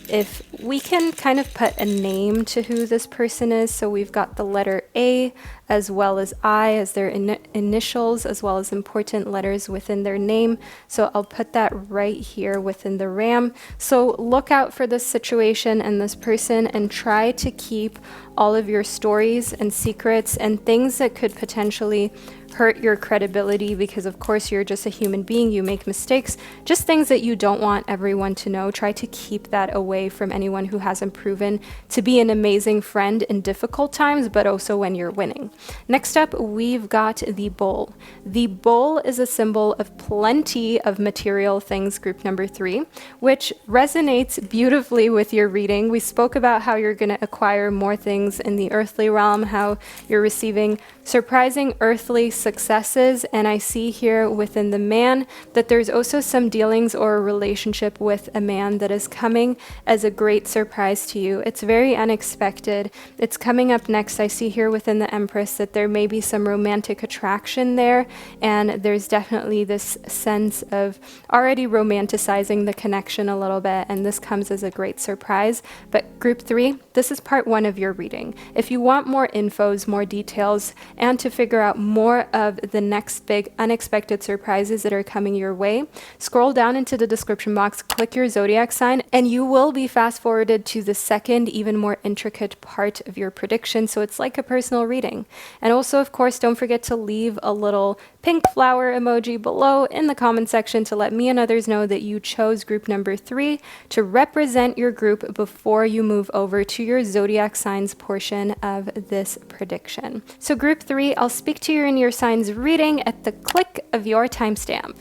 if we can kind of put a name to who this person is. So we've got the letter A as well as I as their initials, as well as important letters within their name. So I'll put that right here within the ram. So look out for this situation and this person, and try to keep all of your stories and secrets and things that could potentially hurt your credibility, because of course you're just a human being, you make mistakes, just things that you don't want everyone to know. Try to keep that away from anyone who hasn't proven to be an amazing friend in difficult times, but also when you're winning. Next up, we've got the bull. The bull is a symbol of plenty of material things, group number 3, which resonates beautifully with your reading. We spoke about how you're going to acquire more things in the earthly realm, how you're receiving surprising earthly successes, and I see here within the man that there's also some dealings or a relationship with a man that is coming as a great surprise to you. It's very unexpected. It's coming up next. I see here within the Empress that there may be some romantic attraction there, and there's definitely this sense of already romanticizing the connection a little bit, and this comes as a great surprise. But group 3, this is part 1 of your reading. If you want more infos, more details, and to figure out more of the next big unexpected surprises that are coming your way, scroll down into the description box, click your zodiac sign, and you will be fast forwarded to the second, even more intricate part of your prediction. So it's like a personal reading. And also, of course, don't forget to leave a little pink flower emoji below in the comment section to let me and others know that you chose group number 3 to represent your group before you move over to your zodiac signs portion of this prediction. So group 3, I'll speak to you in your signs reading at the click of your timestamp.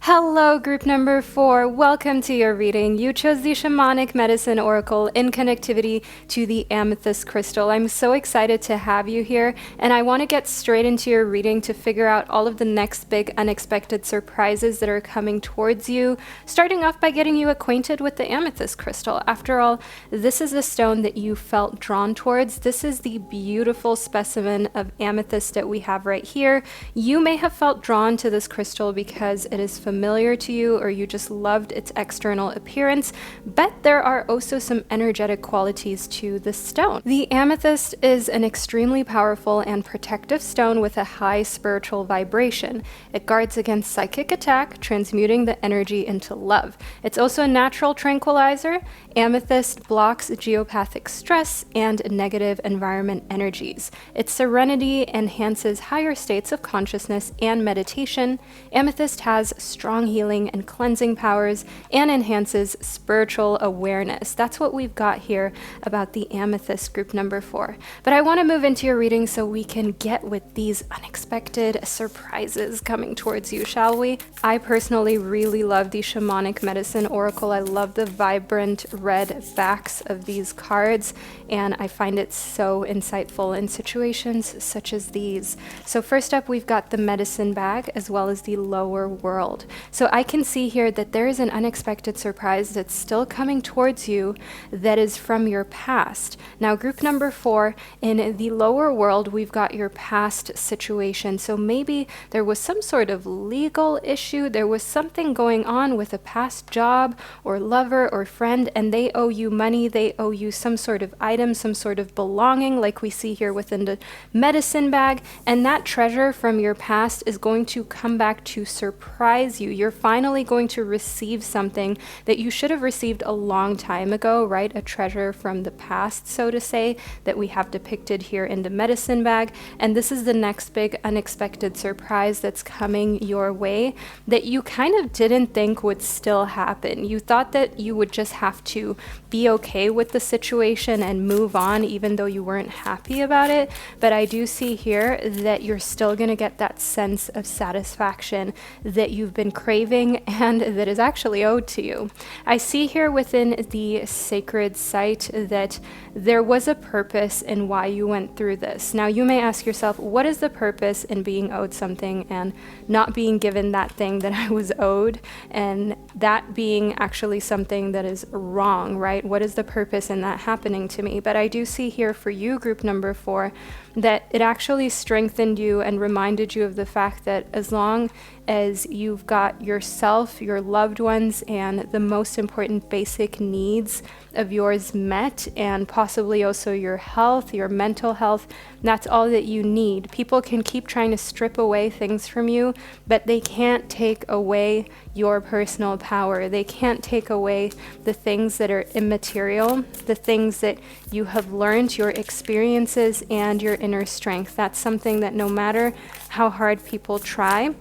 Hello, group number 4. Welcome to your reading. You chose the Shamanic Medicine Oracle in connectivity to the Amethyst crystal. I'm so excited to have you here, and I want to get straight into your reading to figure out all of the next big unexpected surprises that are coming towards you, starting off by getting you acquainted with the Amethyst crystal. After all, this is a stone that you felt drawn towards. This is the beautiful specimen of amethyst that we have right here. You may have felt drawn to this crystal because it is familiar to you, or you just loved its external appearance, but there are also some energetic qualities to the stone. The amethyst is an extremely powerful and protective stone with a high spiritual vibration. It guards against psychic attack, transmuting the energy into love. It's also a natural tranquilizer. Amethyst blocks geopathic stress and negative environment energies. Its serenity enhances higher states of consciousness and meditation. Amethyst has strong healing and cleansing powers and enhances spiritual awareness. That's what we've got here about the Amethyst, group number 4. But I want to move into your reading so we can get with these unexpected surprises coming towards you, shall we? I personally really love the Shamanic Medicine Oracle. I love the vibrant red backs of these cards, and I find it so insightful in situations such as these. So first up, we've got the medicine bag as well as the lower world. So I can see here that there is an unexpected surprise that's still coming towards you that is from your past. Now, group number 4, in the lower world, we've got your past situation. So maybe there was some sort of legal issue, there was something going on with a past job or lover or friend, and they owe you money, they owe you some sort of item, some sort of belonging, like we see here within the medicine bag, and that treasure from your past is going to come back to surprise towards you. You're finally going to receive something that you should have received a long time ago, right? A treasure from the past, so to say, that we have depicted here in the medicine bag. And this is the next big unexpected surprise that's coming your way that you kind of didn't think would still happen. You thought that you would just have to be okay with the situation and move on, even though you weren't happy about it. But I do see here that you're still going to get that sense of satisfaction that you've been craving and that is actually owed to you. I see here within the sacred site that there was a purpose in why you went through this. Now you may ask yourself, what is the purpose in being owed something and not being given that thing that I was owed, and that being actually something that is wrong, right? What is the purpose in that happening to me? But I do see here for you, group number 4, that it actually strengthened you and reminded you of the fact that as long as you've got yourself, your loved ones, and the most important basic needs of yours met, and possibly also your health, your mental health, that's all that you need. People can keep trying to strip away things from you, but they can't take away your personal power. They can't take away the things that are immaterial, the things that you have learned, your experiences, and your inner strength. That's something that no matter how hard people try,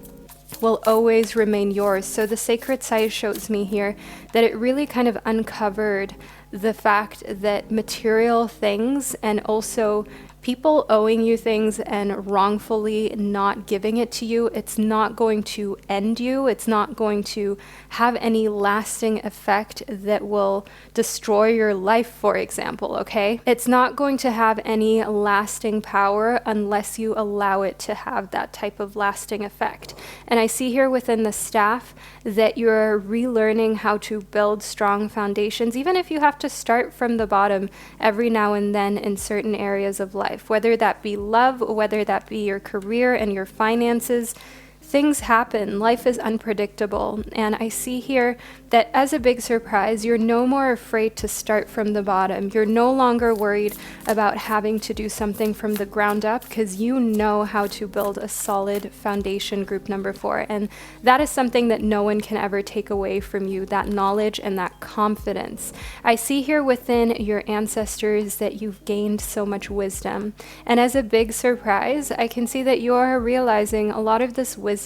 will always remain yours. So the sacred site shows me here that it really kind of uncovered the fact that material things and also people owing you things and wrongfully not giving it to you, it's not going to end you. It's not going to have any lasting effect that will destroy your life, for example, okay? It's not going to have any lasting power unless you allow it to have that type of lasting effect. And I see here within the staff that you're relearning how to build strong foundations, even if you have to start from the bottom every now and then in certain areas of life, whether that be love, whether that be your career and your finances. Things happen. Life is unpredictable. And I see here that as a big surprise, you're no more afraid to start from the bottom. You're no longer worried about having to do something from the ground up because you know how to build a solid foundation, group number 4. And that is something that no one can ever take away from you, that knowledge and that confidence. I see here within your ancestors that you've gained so much wisdom. And as a big surprise, I can see that you're realizing a lot of this wisdom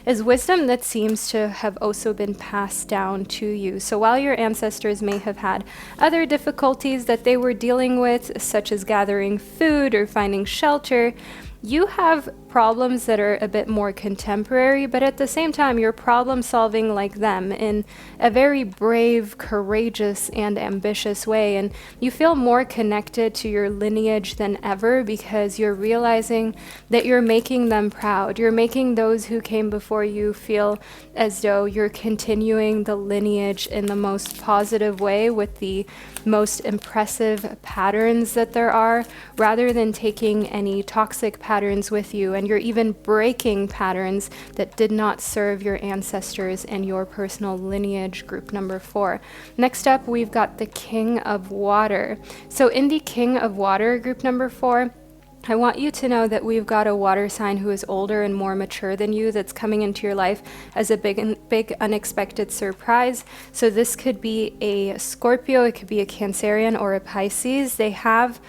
is wisdom that seems to have also been passed down to you. So while your ancestors may have had other difficulties that they were dealing with, such as gathering food or finding shelter, you have problems that are a bit more contemporary, but at the same time, you're problem solving like them in a very brave, courageous, and ambitious way. And you feel more connected to your lineage than ever because you're realizing that you're making them proud. You're making those who came before you feel as though you're continuing the lineage in the most positive way with the most impressive patterns that there are, rather than taking any toxic patterns with you. And you're even breaking patterns that did not serve your ancestors and your personal lineage, group number 4. Next up, we've got the King of Water. So in the King of Water, group number 4, I want you to know that we've got a water sign who is older and more mature than you that's coming into your life as a big unexpected surprise. So this could be a Scorpio, it could be a Cancerian or a Pisces. They have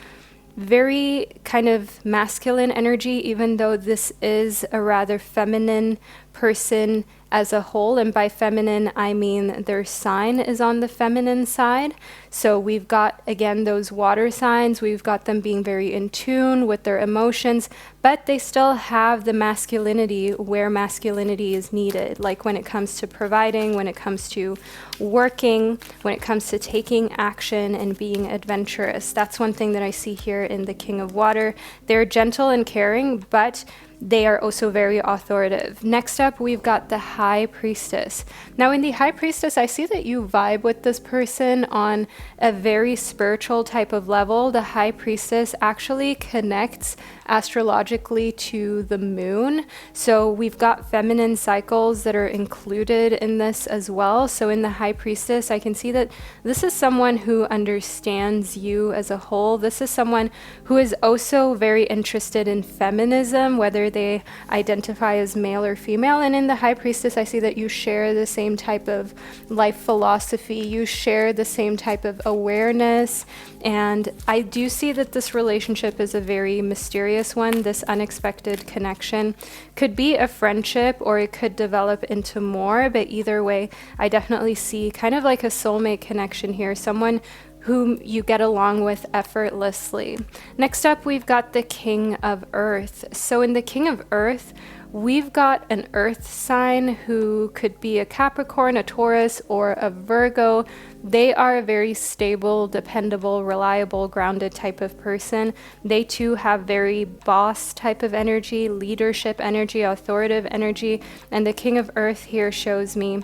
very kind of masculine energy, even though this is a rather feminine person as a whole. And by feminine, I mean their sign is on the feminine side. So we've got, again, those water signs. We've got them being very in tune with their emotions, but they still have the masculinity where masculinity is needed, like when it comes to providing, when it comes to working, when it comes to taking action and being adventurous. That's one thing that I see here in the King of Water. They're gentle and caring, but they are also very authoritative. Next up, we've got the High Priestess. Now in the High Priestess, I see that you vibe with this person on a very spiritual type of level. The High Priestess actually connects astrologically to the moon. So we've got feminine cycles that are included in this as well. So in the High Priestess, I can see that this is someone who understands you as a whole. This is someone who is also very interested in feminism, whether they identify as male or female. And in the High Priestess, I see that you share the same type of life philosophy, you share the same type of awareness, and I do see that this relationship is a very mysterious one. This unexpected connection could be a friendship, or it could develop into more, but either way, I definitely see kind of like a soulmate connection here, someone whom you get along with effortlessly. Next up, we've got the King of Earth. So in the King of Earth, we've got an earth sign who could be a Capricorn, a Taurus, or a Virgo. They are a very stable, dependable, reliable, grounded type of person. They too have very boss type of energy, leadership energy, authoritative energy, and the King of Earth here shows me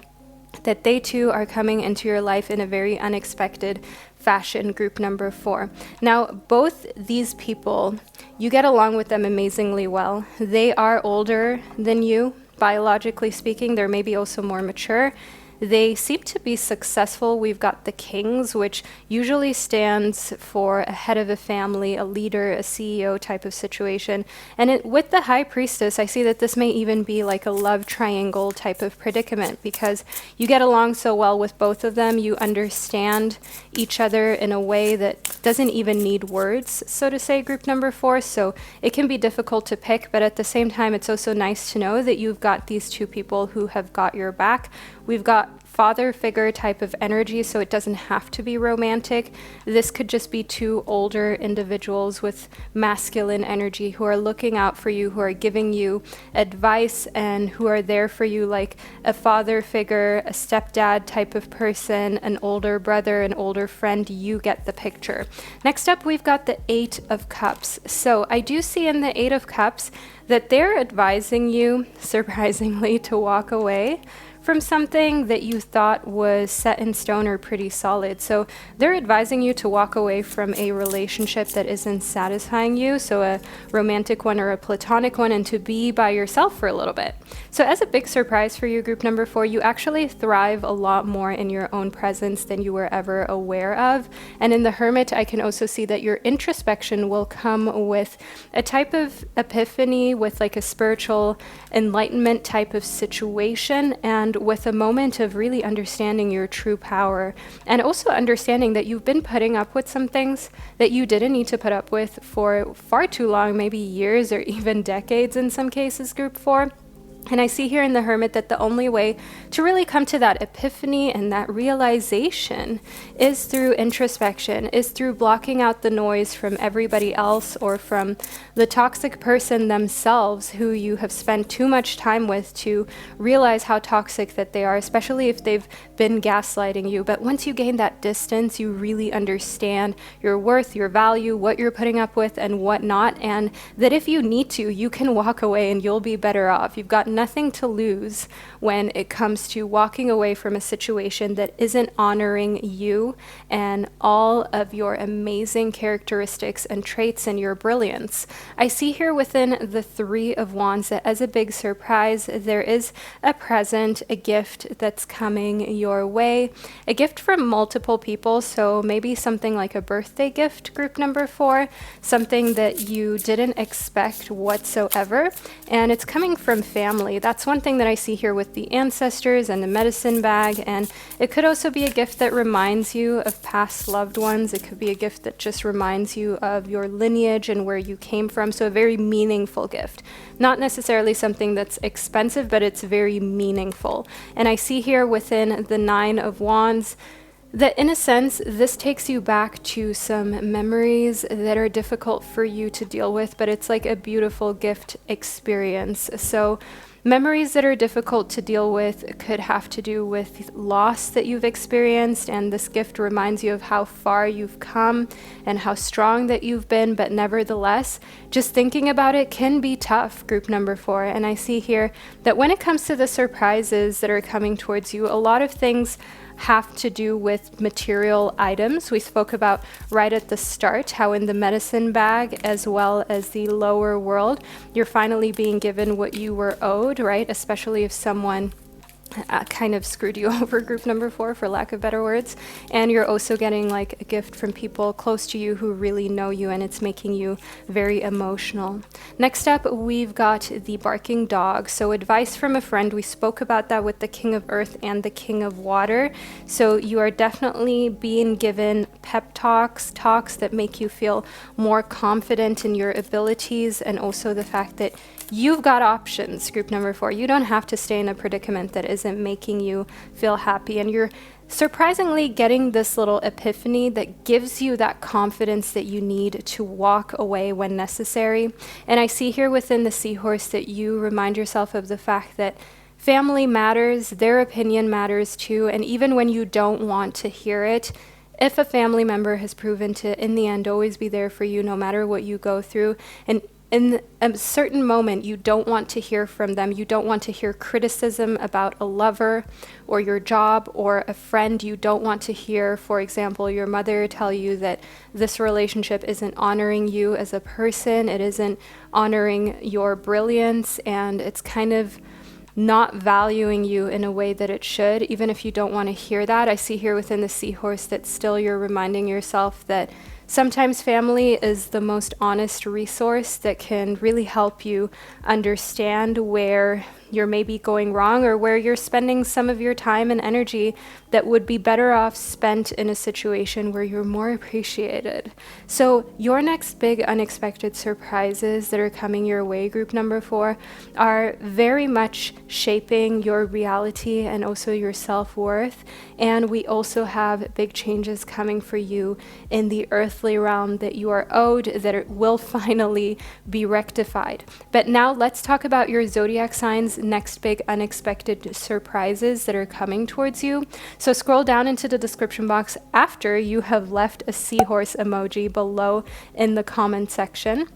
that they too are coming into your life in a very unexpected fashion. Group number 4. Now, both these people, you get along with them amazingly well. They are older than you, biologically speaking. They're maybe also more mature. They seem to be successful. We've got the Kings, which usually stands for a head of a family, a leader, a CEO type of situation. And with the High Priestess, I see that this may even be like a love triangle type of predicament, because you get along so well with both of them. You understand each other in a way that doesn't even need words, so to say, group number 4. So it can be difficult to pick, but at the same time, it's also nice to know that you've got these two people who have got your back. We've got father figure type of energy, so it doesn't have to be romantic. This could just be two older individuals with masculine energy who are looking out for you, who are giving you advice, and who are there for you like a father figure, a stepdad type of person, an older brother, an older friend. You get the picture. Next up, we've got the 8 of Cups. So I do see in the 8 of Cups that they're advising you, surprisingly, to walk away from something that you thought was set in stone or pretty solid. So they're advising you to walk away from a relationship that isn't satisfying you, so a romantic one or a platonic one, and to be by yourself for a little bit. So as a big surprise for you, group number 4, you actually thrive a lot more in your own presence than you were ever aware of. And in the Hermit, I can also see that your introspection will come with a type of epiphany, with like a spiritual enlightenment type of situation, and with a moment of really understanding your true power, and also understanding that you've been putting up with some things that you didn't need to put up with for far too long, maybe years or even decades in some cases, group 4. And I see here in the Hermit that the only way to really come to that epiphany and that realization is through introspection, is through blocking out the noise from everybody else or from the toxic person themselves who you have spent too much time with to realize how toxic that they are, especially if they've been gaslighting you. But once you gain that distance, you really understand your worth, your value, what you're putting up with and what not, and that if you need to, you can walk away and you'll be better off. You've got nothing to lose when it comes to walking away from a situation that isn't honoring you and all of your amazing characteristics and traits and your brilliance. I see here within the 3 of Wands that as a big surprise, there is a present, a gift that's coming your way, a gift from multiple people. So maybe something like a birthday gift, group number 4, something that you didn't expect whatsoever, and it's coming from family. That's one thing that I see here with the ancestors and the medicine bag, and it could also be a gift that reminds you of past loved ones. It could be a gift that just reminds you of your lineage and where you came from. So a very meaningful gift, not necessarily something that's expensive, but it's very meaningful. And I see here within the 9 of Wands that in a sense, this takes you back to some memories that are difficult for you to deal with, but it's like a beautiful gift experience. So Memories that are difficult to deal with could have to do with loss that you've experienced, and this gift reminds you of how far you've come and how strong that you've been, but nevertheless, just thinking about it can be tough, group number 4. And I see here that when it comes to the surprises that are coming towards you, a lot of things have to do with material items. We spoke about right at the start how in the medicine bag as well as the lower world, you're finally being given what you were owed, right? Especially if someone kind of screwed you over, group number 4, for lack of better words. And you're also getting like a gift from people close to you who really know you, and it's making you very emotional. Next up, we've got the barking dog. So advice from a friend. We spoke about that with the King of Earth and the King of Water. So you are definitely being given pep talks that make you feel more confident in your abilities, and also the fact that you've got options, group number 4. You don't have to stay in a predicament that isn't making you feel happy. And you're surprisingly getting this little epiphany that gives you that confidence that you need to walk away when necessary. And I see here within the seahorse that you remind yourself of the fact that family matters, their opinion matters too. And even when you don't want to hear it, if a family member has proven to, in the end, always be there for you no matter what you go through, and in a certain moment, you don't want to hear from them. You don't want to hear criticism about a lover or your job or a friend. You don't want to hear, for example, your mother tell you that this relationship isn't honoring you as a person. It isn't honoring your brilliance, and it's kind of not valuing you in a way that it should. Even if you don't want to hear that, I see here within the seahorse that still you're reminding yourself that sometimes family is the most honest resource that can really help you understand where you're maybe going wrong, or where you're spending some of your time and energy that would be better off spent in a situation where you're more appreciated. So your next big unexpected surprises that are coming your way, group number 4, are very much shaping your reality and also your self-worth. And we also have big changes coming for you in the earthly realm that you are owed, that it will finally be rectified. But now let's talk about your zodiac signs' next big unexpected surprises that are coming towards you. So scroll down into the description box after you have left a seahorse emoji below in the comment section.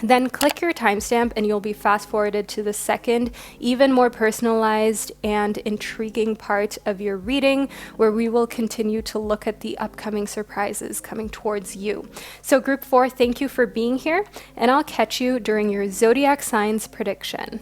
Then click your timestamp and you'll be fast forwarded to the second, even more personalized and intriguing part of your reading, where we will continue to look at the upcoming surprises coming towards you. So group 4, thank you for being here, and I'll catch you during your zodiac signs prediction.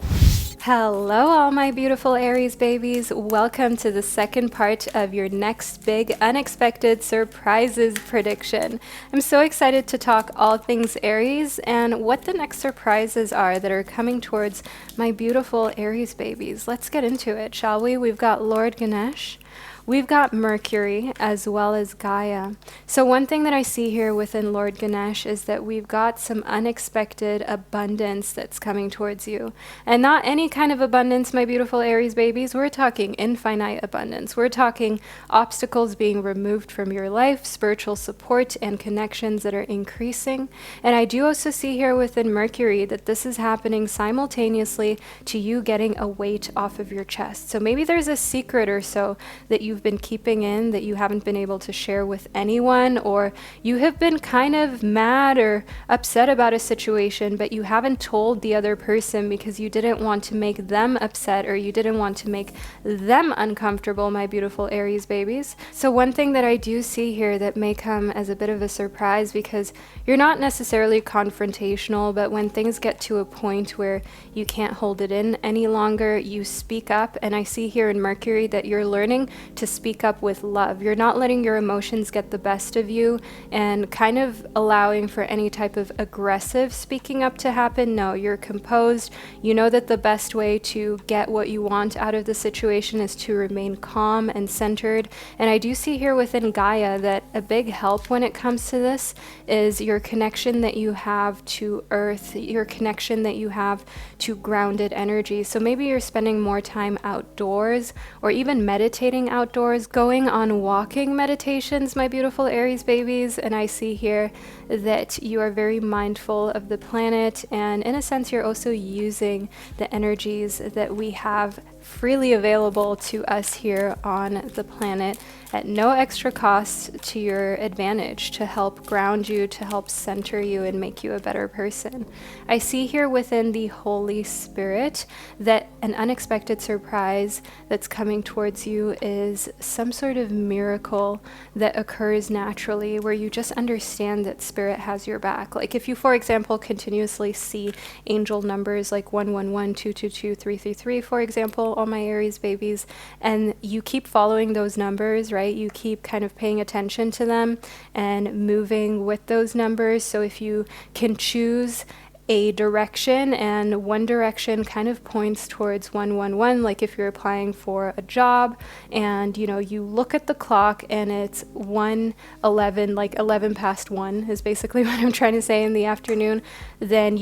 Hello, all my beautiful Aries babies. Welcome to the second part of your next big unexpected surprises prediction. I'm so excited to talk all things Aries and what the next surprises are that are coming towards my beautiful Aries babies. Let's get into it, shall we? We've got Lord Ganesh. We've got Mercury as well as Gaia. So one thing that I see here within Lord Ganesh is that we've got some unexpected abundance that's coming towards you. And not any kind of abundance, my beautiful Aries babies. We're talking infinite abundance. We're talking obstacles being removed from your life, spiritual support and connections that are increasing. And I do also see here within Mercury that this is happening simultaneously to you getting a weight off of your chest. So maybe there's a secret or so that you've been keeping in that you haven't been able to share with anyone, or you have been kind of mad or upset about a situation, but you haven't told the other person because you didn't want to make them upset, or you didn't want to make them uncomfortable, my beautiful Aries babies. So one thing that I do see here that may come as a bit of a surprise, because you're not necessarily confrontational, but when things get to a point where you can't hold it in any longer, you speak up. And I see here in Mercury that you're learning to speak up with love. You're not letting your emotions get the best of you and kind of allowing for any type of aggressive speaking up to happen. No, you're composed. You know that the best way to get what you want out of the situation is to remain calm and centered. And I do see here within Gaia that a big help when it comes to this is your connection that you have to Earth, your connection that you have to grounded energy. So maybe you're spending more time outdoors or even meditating outdoors outdoors, going on walking meditations, my beautiful Aries babies. And I see here that you are very mindful of the planet, and in a sense you're also using the energies that we have freely available to us here on the planet at no extra cost, to your advantage, to help ground you, to help center you and make you a better person. I see here within the Holy Spirit that an unexpected surprise that's coming towards you is some sort of miracle that occurs naturally, where you just understand that Spirit has your back. Like if you, for example, continuously see angel numbers like 111, 222, 333, for example, all my Aries babies, and you keep following those numbers, right? You keep kind of paying attention to them and moving with those numbers. So if you can choose a direction, and one direction kind of points towards 111, like if you're applying for a job and you look at the clock and it's 1:11, like 11 past 1 is basically what I'm trying to say, in the afternoon, then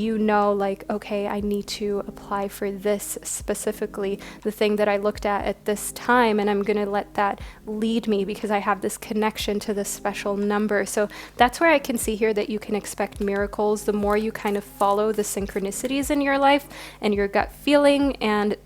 like, okay, I need to apply for this specifically, the thing that I looked at this time, and I'm going to let that lead me because I have this connection to this special number. So that's where I can see here that you can expect miracles the more you kind of follow the synchronicities in your life and your gut feeling, and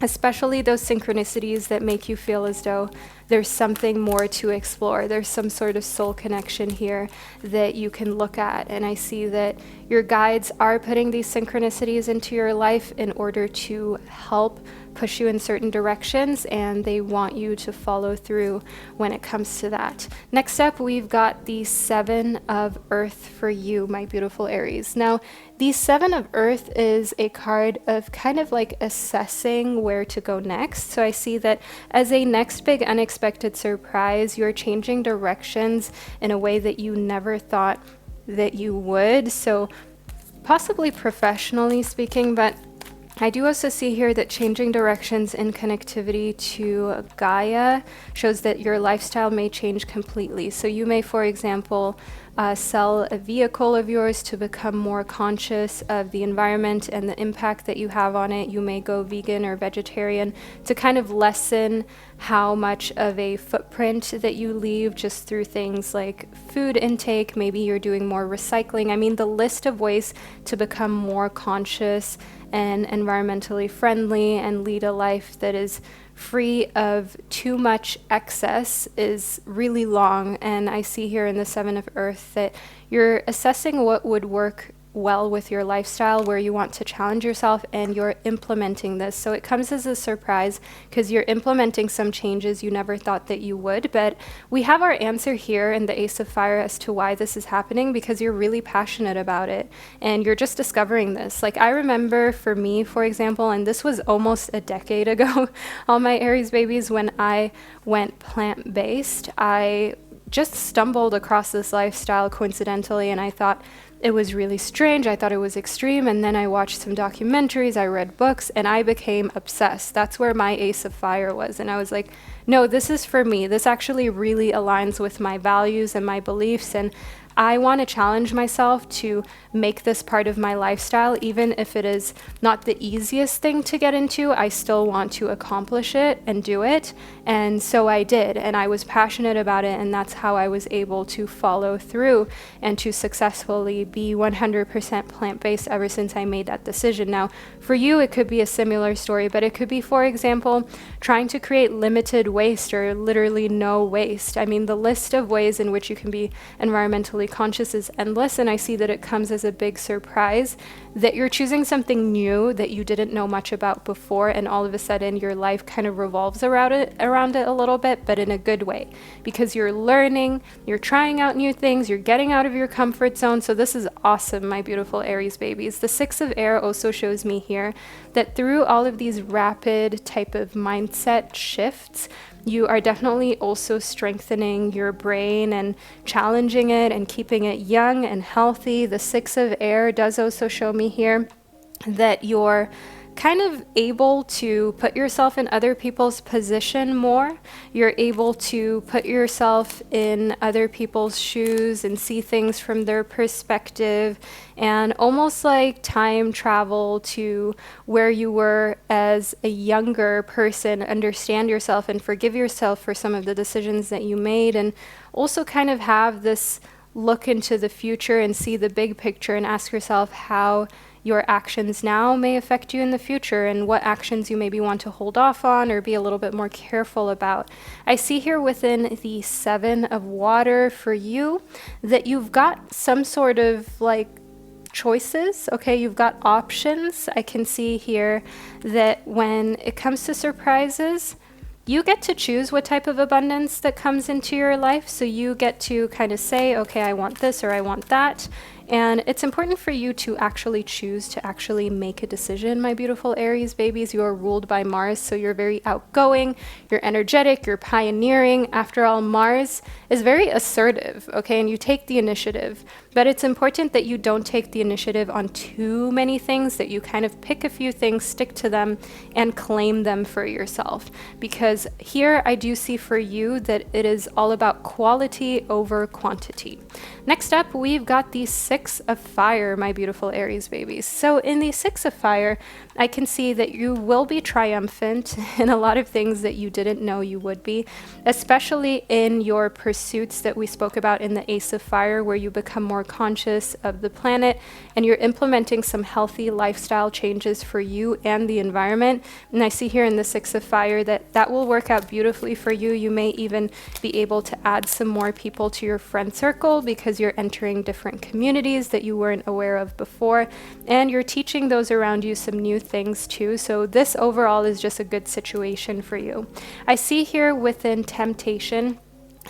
especially those synchronicities that make you feel as though there's something more to explore. There's some sort of soul connection here that you can look at. And I see that your guides are putting these synchronicities into your life in order to help push you in certain directions, and they want you to follow through when it comes to that. Next up, we've got the Seven of Earth for you, my beautiful Aries. Now, the Seven of Earth is a card of kind of like assessing where to go next. So I see that as a next big unexpected surprise, you're changing directions in a way that you never thought that you would. So possibly professionally speaking, but I do also see here that changing directions in connectivity to Gaia shows that your lifestyle may change completely. So you may, for example, sell a vehicle of yours to become more conscious of the environment and the impact that you have on it. You may go vegan or vegetarian to kind of lessen how much of a footprint that you leave just through things like food intake. Maybe you're doing more recycling. I mean, the list of ways to become more conscious and environmentally friendly and lead a life that is free of too much excess is really long. And I see here in the Seven of Earth that you're assessing what would work well with your lifestyle, where you want to challenge yourself, and you're implementing this. So it comes as a surprise because you're implementing some changes you never thought that you would. But we have our answer here in the Ace of Fire as to why this is happening, because you're really passionate about it and you're just discovering this. Like I remember for me, for example, and this was almost a decade ago, all my Aries babies, when I went plant-based, I just stumbled across this lifestyle coincidentally, and I thought it was really strange. I thought it was extreme, and then I watched some documentaries, I read books, and I became obsessed. That's where my Ace of Fire was, and I was like, no, this is for me. This actually really aligns with my values and my beliefs, and I want to challenge myself to make this part of my lifestyle. Even if it is not the easiest thing to get into, I still want to accomplish it and do it. And so I did, and I was passionate about it, and that's how I was able to follow through and to successfully be 100% plant-based ever since I made that decision. Now, for you, it could be a similar story, but it could be, for example, trying to create limited waste or literally no waste. I mean, the list of ways in which you can be environmentally conscious is endless, and I see that it comes as a big surprise that you're choosing something new that you didn't know much about before, and all of a sudden your life kind of revolves around it a little bit, but in a good way, because you're learning, you're trying out new things, you're getting out of your comfort zone. So this is awesome, my beautiful Aries babies. The Six of Air also shows me here that through all of these rapid type of mindset shifts, you are definitely also strengthening your brain and challenging it and keeping it young and healthy. The Six of Air does also show me here that you're kind of able to put yourself in other people's position more. You're able to put yourself in other people's shoes and see things from their perspective, and almost like time travel to where you were as a younger person, understand yourself and forgive yourself for some of the decisions that you made, and also kind of have this look into the future and see the big picture and ask yourself how your actions now may affect you in the future and what actions you maybe want to hold off on or be a little bit more careful about. I see here within the Seven of Water for you that you've got some sort of like choices. Okay, you've got options. I can see here that when it comes to surprises, you get to choose what type of abundance that comes into your life. So you get to kind of say, okay, I want this or I want that. And it's important for you to actually choose to actually make a decision, my beautiful Aries babies. You are ruled by Mars, so you're very outgoing, you're energetic, you're pioneering. After all, Mars is very assertive, okay, and you take the initiative. But it's important that you don't take the initiative on too many things, that you kind of pick a few things, stick to them, and claim them for yourself. Because here I do see for you that it is all about quality over quantity. Next up, we've got the Six of Fire, my beautiful Aries babies. So in the Six of Fire, I can see that you will be triumphant in a lot of things that you didn't know you would be, especially in your pursuits that we spoke about in the Ace of Fire, where you become more conscious of the planet and you're implementing some healthy lifestyle changes for you and the environment. And I see here in the Six of Fire that that will work out beautifully for you. You may even be able to add some more people to your friend circle because you're entering different communities that you weren't aware of before, and you're teaching those around you some new things too. So this overall is just a good situation for you. I see here within temptation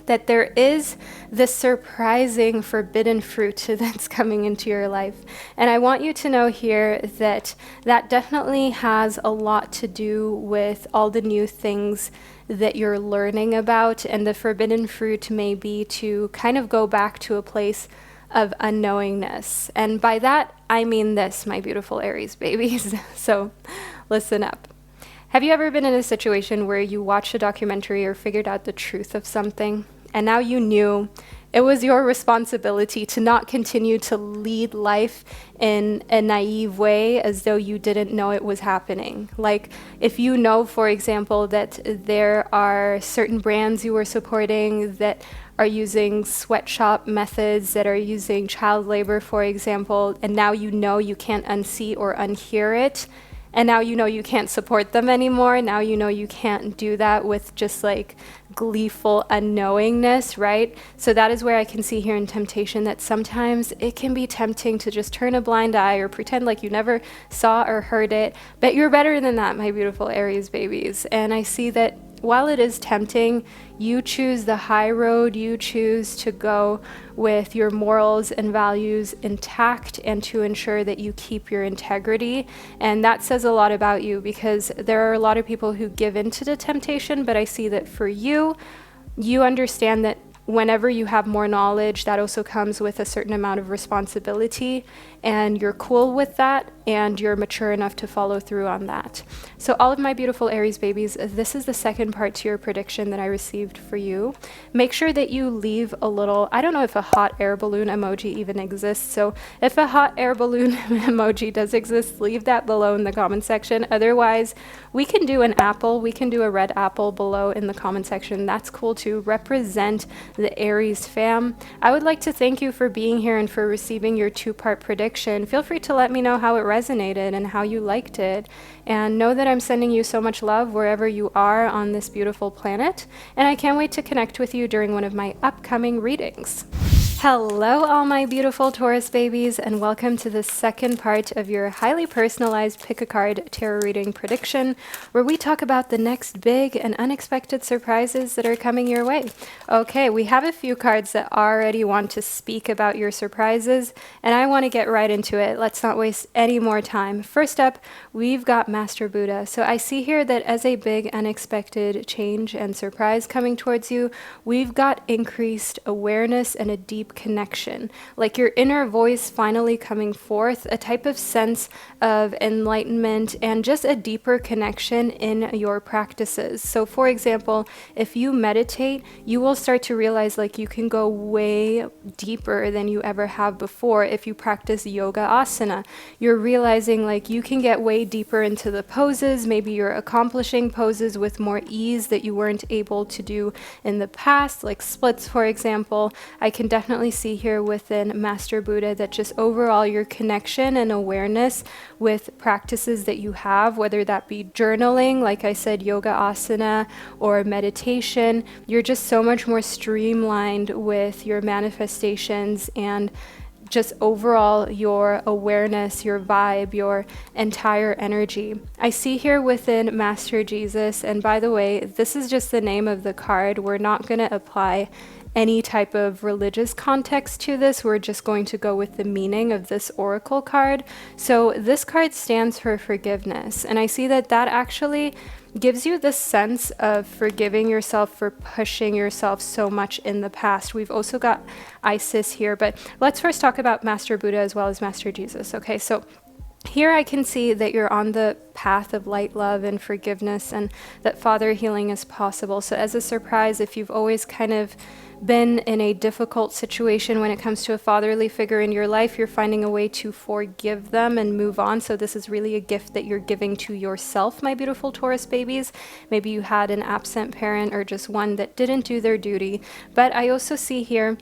that there is this surprising forbidden fruit that's coming into your life. And I want you to know here that that definitely has a lot to do with all the new things that you're learning about. And the forbidden fruit may be to kind of go back to a place of unknowingness. And by that, I mean this, my beautiful Aries babies. So listen up. Have you ever been in a situation where you watched a documentary or figured out the truth of something, and now you knew it was your responsibility to not continue to lead life in a naive way as though you didn't know it was happening? Like if you know, for example, that there are certain brands you were supporting that are using sweatshop methods, that are using child labor, for example, and now you know you can't unsee or unhear it. And now you know you can't support them anymore. Now you know you can't do that with just like gleeful unknowingness, right? So that is where I can see here in temptation that sometimes it can be tempting to just turn a blind eye or pretend like you never saw or heard it. But you're better than that, my beautiful Aries babies. And I see that while it is tempting, you choose the high road. You choose to go with your morals and values intact and to ensure that you keep your integrity. And that says a lot about you, because there are a lot of people who give into the temptation, but I see that for you, you understand that whenever you have more knowledge, that also comes with a certain amount of responsibility, and you're cool with that, and you're mature enough to follow through on that. So all of my beautiful Aries babies, this is the second part to your prediction that I received for you. Make sure that you leave a little, I don't know if a hot air balloon emoji even exists, so if a hot air balloon emoji does exist, leave that below in the comment section. Otherwise, we can do an apple, we can do a red apple below in the comment section. That's cool to represent the Aries fam. I would like to thank you for being here and for receiving your two-part prediction. Feel free to let me know how it resonated and how you liked it. And know that I'm sending you so much love wherever you are on this beautiful planet. And I can't wait to connect with you during one of my upcoming readings. Hello, all my beautiful Taurus babies, and welcome to the second part of your highly personalized pick a card tarot reading prediction, where we talk about the next big and unexpected surprises that are coming your way. Okay, we have a few cards that already want to speak about your surprises, and I want to get right into it. Let's not waste any more time. First up, we've got Master Buddha. So I see here that as a big unexpected change and surprise coming towards you, we've got increased awareness and a deep deep connection, like your inner voice finally coming forth, a type of sense of enlightenment and just a deeper connection in your practices. So for example, if you meditate, you will start to realize like you can go way deeper than you ever have before. If you practice yoga asana, you're realizing like you can get way deeper into the poses. Maybe you're accomplishing poses with more ease that you weren't able to do in the past, like splits, for example. I can definitely see here within Master Buddha that just overall your connection and awareness with practices that you have, whether that be journaling, like I said, yoga asana, or meditation, you're just so much more streamlined with your manifestations and just overall your awareness, your vibe, your entire energy. I see here within Master Jesus, and by the way, this is just the name of the card. We're not going to apply any type of religious context to this. We're just going to go with the meaning of this oracle card. So this card stands for forgiveness, and I see that that actually gives you this sense of forgiving yourself for pushing yourself so much in the past. We've also got Isis here, but let's first talk about Master Buddha as well as Master Jesus. Okay, so here I can see that you're on the path of light, love, and forgiveness, and that father healing is possible. So as a surprise, if you've always kind of been in a difficult situation when it comes to a fatherly figure in your life, you're finding a way to forgive them and move on. So this is really a gift that you're giving to yourself, my beautiful Taurus babies. Maybe you had an absent parent or just one that didn't do their duty. But I also see here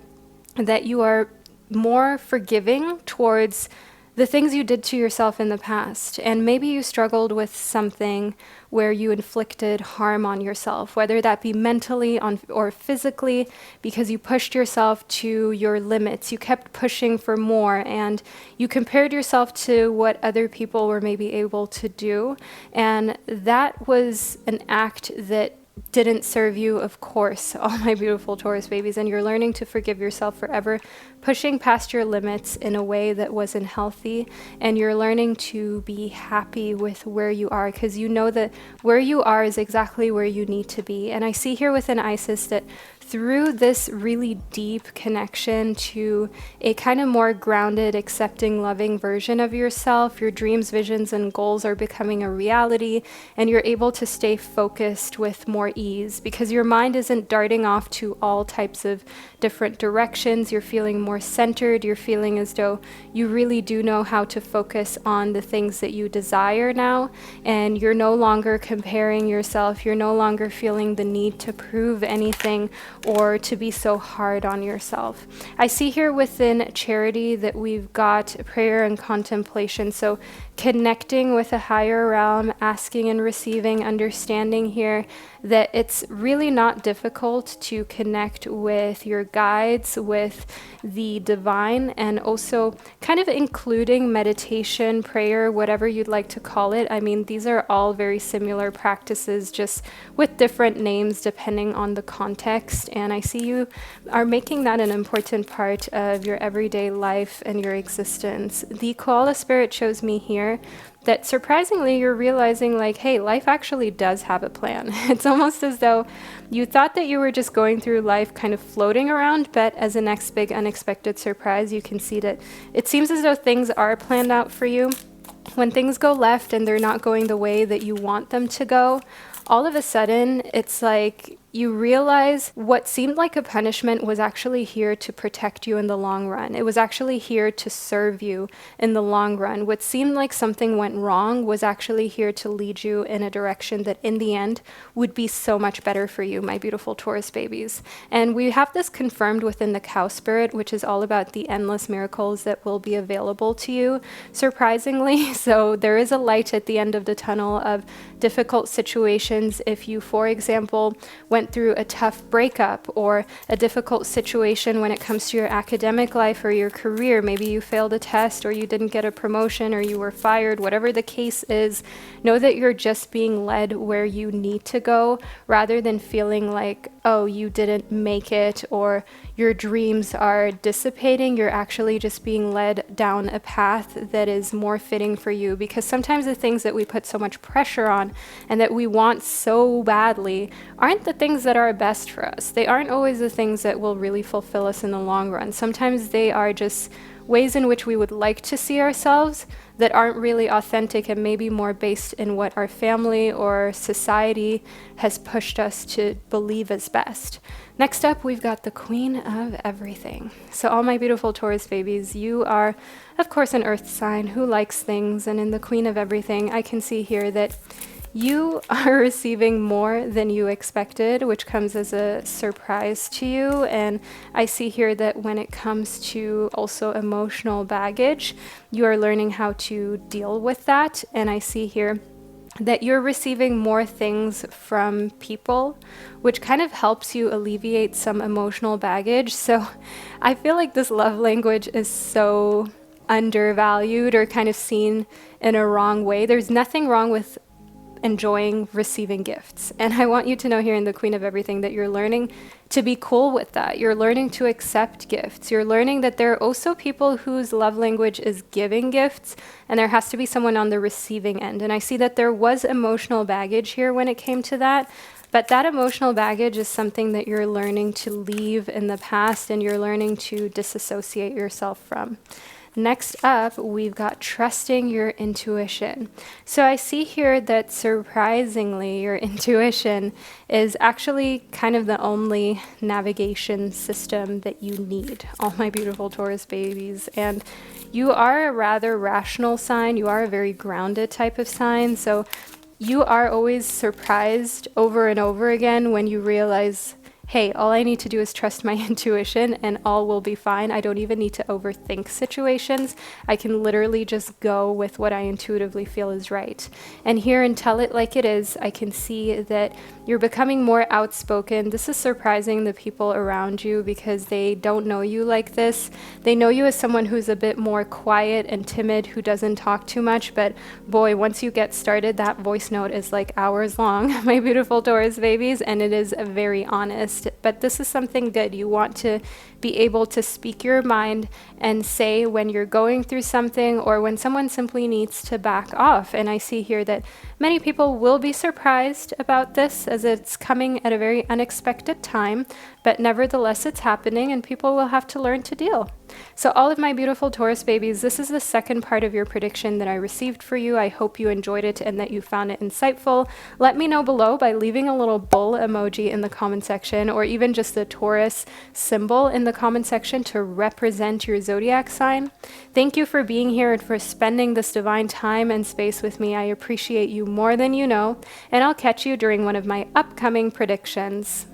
that you are more forgiving towards the things you did to yourself in the past. And maybe you struggled with something where you inflicted harm on yourself, whether that be mentally or physically, because you pushed yourself to your limits. You kept pushing for more, and you compared yourself to what other people were maybe able to do. And that was an act that didn't serve you, of course, all my beautiful Taurus babies, and you're learning to forgive yourself forever pushing past your limits in a way that wasn't healthy, and you're learning to be happy with where you are, because you know that where you are is exactly where you need to be. And I see here within Isis that through this really deep connection to a kind of more grounded, accepting, loving version of yourself, your dreams, visions, and goals are becoming a reality, and you're able to stay focused with more ease because your mind isn't darting off to all types of different directions. You're feeling more centered. You're feeling as though you really do know how to focus on the things that you desire now, and you're no longer comparing yourself. You're no longer feeling the need to prove anything or to be so hard on yourself. I see here within Charity that we've got prayer and contemplation. So connecting with a higher realm, asking and receiving, understanding here that it's really not difficult to connect with your guides, with the divine, and also kind of including meditation, prayer, whatever you'd like to call it. I mean, these are all very similar practices, just with different names depending on the context. And I see you are making that an important part of your everyday life and your existence. The koala spirit shows me here that surprisingly you're realizing like, hey, life actually does have a plan. It's almost as though you thought that you were just going through life kind of floating around, but as a next big unexpected surprise, you can see that it seems as though things are planned out for you. When things go left and they're not going the way that you want them to go, all of a sudden it's like you realize what seemed like a punishment was actually here to protect you in the long run. It was actually here to serve you in the long run. What seemed like something went wrong was actually here to lead you in a direction that in the end would be so much better for you, my beautiful Taurus babies. And we have this confirmed within the cow spirit, which is all about the endless miracles that will be available to you, surprisingly. So there is a light at the end of the tunnel of difficult situations. If you, for example, went through a tough breakup or a difficult situation when it comes to your academic life or your career, maybe you failed a test or you didn't get a promotion or you were fired, whatever the case is, know that you're just being led where you need to go rather than feeling like, oh, you didn't make it or your dreams are dissipating. You're actually just being led down a path that is more fitting for you, because sometimes the things that we put so much pressure on and that we want so badly aren't the things things that are best for us. They aren't always the things that will really fulfill us in the long run. Sometimes they are just ways in which we would like to see ourselves that aren't really authentic and maybe more based in what our family or society has pushed us to believe is best. Next up, we've got the Queen of Everything. So all my beautiful Taurus babies, you are, of course, an earth sign who likes things. And in the Queen of Everything, I can see here that you are receiving more than you expected, which comes as a surprise to you. And I see here that when it comes to also emotional baggage, you are learning how to deal with that. And I see here that you're receiving more things from people, which kind of helps you alleviate some emotional baggage. So I feel like this love language is so undervalued or kind of seen in a wrong way. There's nothing wrong with enjoying receiving gifts. And I want you to know here in the Queen of Everything that you're learning to be cool with that. You're learning to accept gifts. You're learning that there are also people whose love language is giving gifts, and there has to be someone on the receiving end. And I see that there was emotional baggage here when it came to that. But that emotional baggage is something that you're learning to leave in the past, and you're learning to disassociate yourself from. Next up, we've got trusting your intuition. So I see here that surprisingly, your intuition is actually kind of the only navigation system that you need, all my beautiful Taurus babies. And you are a rather rational sign. You are a very grounded type of sign. So you are always surprised over and over again when you realize, hey, all I need to do is trust my intuition and all will be fine. I don't even need to overthink situations. I can literally just go with what I intuitively feel is right. And here in Tell It Like It Is, I can see that you're becoming more outspoken. This is surprising the people around you because they don't know you like this. They know you as someone who's a bit more quiet and timid, who doesn't talk too much. But boy, once you get started, that voice note is like hours long, my beautiful Taurus babies, and it is very honest. But this is something good. You want to be able to speak your mind and say when you're going through something or when someone simply needs to back off. And I see here that many people will be surprised about this as it's coming at a very unexpected time, but nevertheless it's happening and people will have to learn to deal. So all of my beautiful Taurus babies, this is the second part of your prediction that I received for you. I hope you enjoyed it and that you found it insightful. Let me know below by leaving a little bull emoji in the comment section, or even just the Taurus symbol in the comment section to represent your zodiac sign. Thank you for being here and for spending this divine time and space with me. I appreciate you more than you know, and I'll catch you during one of my upcoming predictions.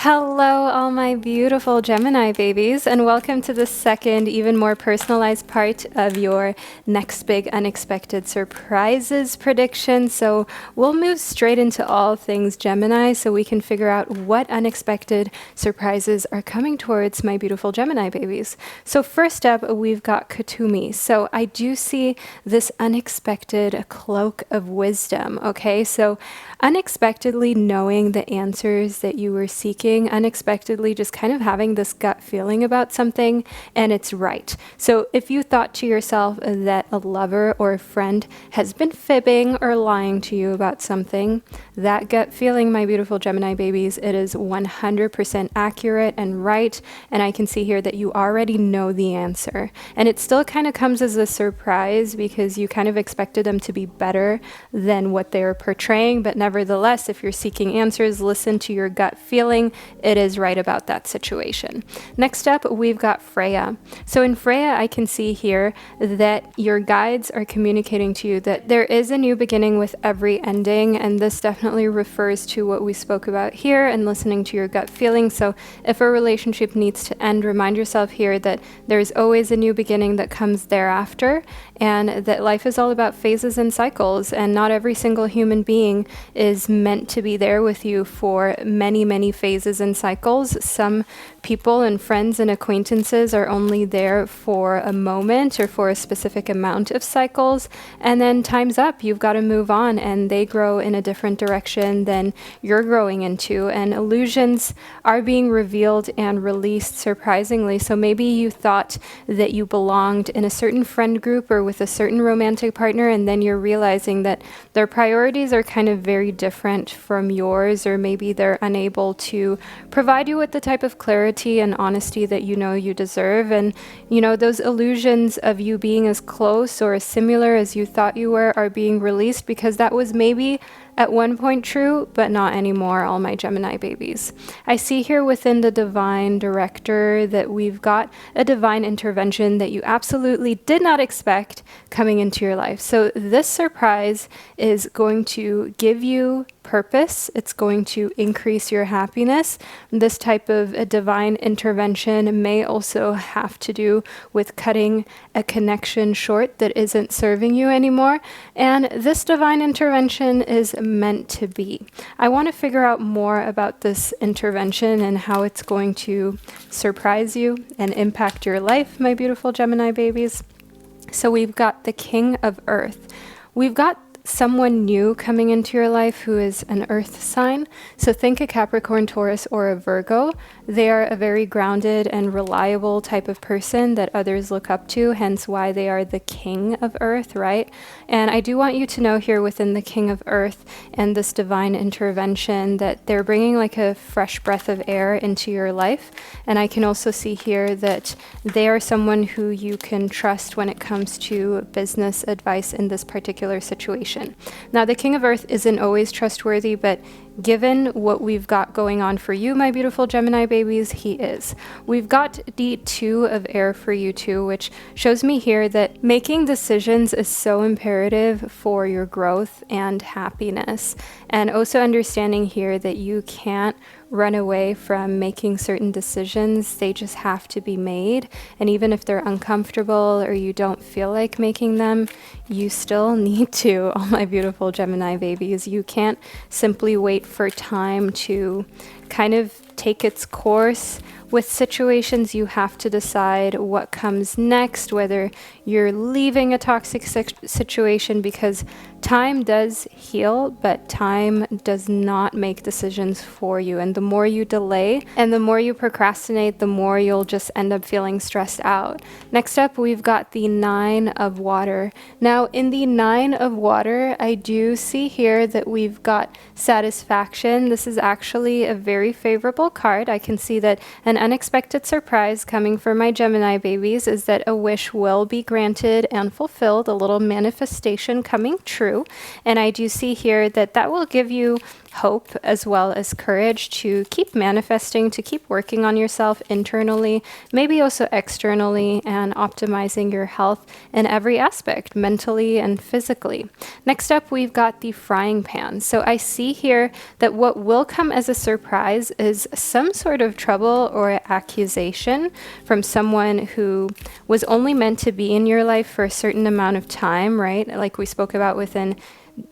Hello, all my beautiful Gemini babies, and welcome to the second, even more personalized part of your next big unexpected surprises prediction. So we'll move straight into all things Gemini so we can figure out what unexpected surprises are coming towards my beautiful Gemini babies. So first up, we've got Katumi. So I do see this unexpected cloak of wisdom, okay? So unexpectedly knowing the answers that you were seeking, unexpectedly just kind of having this gut feeling about something and it's right. So if you thought to yourself that a lover or a friend has been fibbing or lying to you about something, that gut feeling, my beautiful Gemini babies, it is 100% accurate and right. And I can see here that you already know the answer. And it still kind of comes as a surprise because you kind of expected them to be better than what they're portraying. But nevertheless, if you're seeking answers, listen to your gut feeling. It is right about that situation. Next up, we've got Freya. So in Freya, I can see here that your guides are communicating to you that there is a new beginning with every ending, and this definitely refers to what we spoke about here and listening to your gut feeling. So if a relationship needs to end, remind yourself here that there's always a new beginning that comes thereafter, and that life is all about phases and cycles, and not every single human being is meant to be there with you for many, many phases phases and cycles. Some people and friends and acquaintances are only there for a moment or for a specific amount of cycles, and then time's up. You've got to move on, and they grow in a different direction than you're growing into, and illusions are being revealed and released surprisingly. So maybe you thought that you belonged in a certain friend group or with a certain romantic partner, and then you're realizing that their priorities are kind of very different from yours, or maybe they're unable to provide you with the type of clarity and honesty that you know you deserve. And those illusions of you being as close or as similar as you thought you were are being released, because that was maybe at one point true, but not anymore, all my Gemini babies. I see here within the divine director that we've got a divine intervention that you absolutely did not expect coming into your life. So this surprise is going to give you purpose. It's going to increase your happiness. This type of a divine intervention may also have to do with cutting a connection short that isn't serving you anymore. And this divine intervention is meant to be. I want to figure out more about this intervention and how it's going to surprise you and impact your life, my beautiful Gemini babies. So we've got the King of Earth. We've got someone new coming into your life who is an earth sign. So think a Capricorn, Taurus, or a Virgo. They are a very grounded and reliable type of person that others look up to, hence why they are the king of earth, right? And I do want you to know here within the King of Earth and this divine intervention that they're bringing like a fresh breath of air into your life. And I can also see here that they are someone who you can trust when it comes to business advice in this particular situation. Now, the King of Earth isn't always trustworthy, but given what we've got going on for you, my beautiful Gemini babies, he is. We've got the Two of Air for you too, which shows me here that making decisions is so imperative for your growth and happiness. And also understanding here that you can't run away from making certain decisions. They just have to be made. And even if they're uncomfortable or you don't feel like making them, you still need to, all my beautiful Gemini babies. You can't simply wait for time to kind of take its course. With situations, you have to decide what comes next, whether you're leaving a toxic situation, because time does heal, but time does not make decisions for you. And the more you delay and the more you procrastinate, the more you'll just end up feeling stressed out. Next up, we've got the Nine of Water. Now, in the Nine of Water, I do see here that we've got satisfaction. This is actually a very favorable card. I can see that an unexpected surprise coming for my Gemini babies is that a wish will be granted and fulfilled, a little manifestation coming true. And I do see here that that will give you hope as well as courage to keep manifesting, to keep working on yourself internally, maybe also externally, and optimizing your health in every aspect, mentally and physically. Next up, we've got the Frying Pan. So I see here that what will come as a surprise is some sort of trouble or accusation from someone who was only meant to be in your life for a certain amount of time, right? Like we spoke about within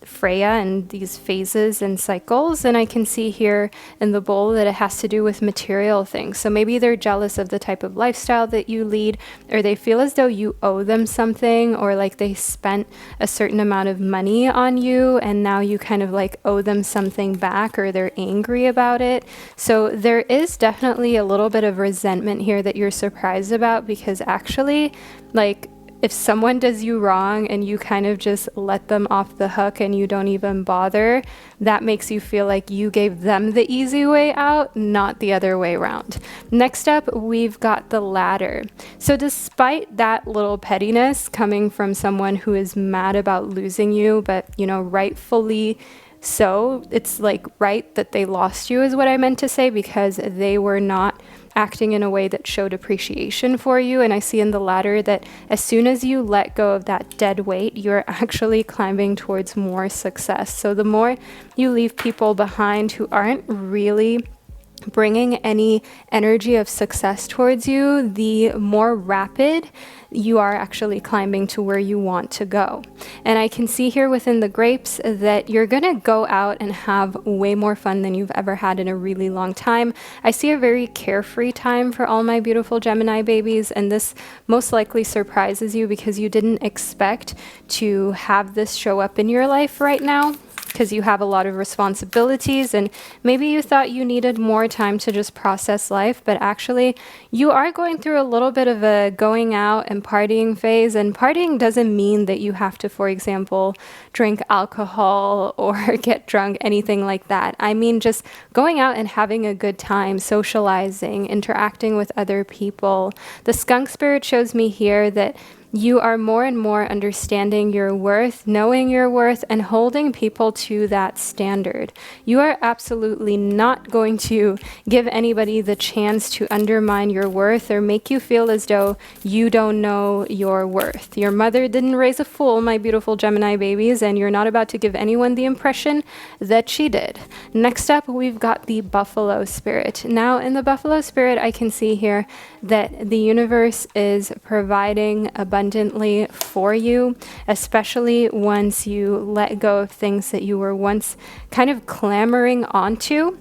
Freya and these phases and cycles. And I can see here in the bowl that it has to do with material things. So maybe they're jealous of the type of lifestyle that you lead, or they feel as though you owe them something, or like they spent a certain amount of money on you and now you kind of like owe them something back, or they're angry about it. So there is definitely a little bit of resentment here that you're surprised about, because actually, like, if someone does you wrong and you kind of just let them off the hook and you don't even bother, that makes you feel like you gave them the easy way out, not the other way around. Next up, we've got the Ladder. So despite that little pettiness coming from someone who is mad about losing you, but, rightfully so, it's like right that they lost you is what I meant to say, because they were not acting in a way that showed appreciation for you. And I see in the Ladder that as soon as you let go of that dead weight, you're actually climbing towards more success. So the more you leave people behind who aren't really bringing any energy of success towards you, the more rapid you are actually climbing to where you want to go. And I can see here within the grapes that you're gonna go out and have way more fun than you've ever had in a really long time. I see a very carefree time for all my beautiful Gemini babies, and this most likely surprises you because you didn't expect to have this show up in your life right now, because you have a lot of responsibilities and maybe you thought you needed more time to just process life, but actually you are going through a little bit of a going out and partying phase. And partying doesn't mean that you have to, for example, drink alcohol or get drunk, anything like that. I mean just going out and having a good time, socializing, interacting with other people. The skunk spirit shows me here that you are more and more understanding your worth, knowing your worth, and holding people to that standard. You are absolutely not going to give anybody the chance to undermine your worth or make you feel as though you don't know your worth. Your mother didn't raise a fool, my beautiful Gemini babies, and you're not about to give anyone the impression that she did. Next up, we've got the buffalo spirit. Now, in the buffalo spirit, I can see here that the universe is providing abundantly for you, especially once you let go of things that you were once kind of clamoring onto.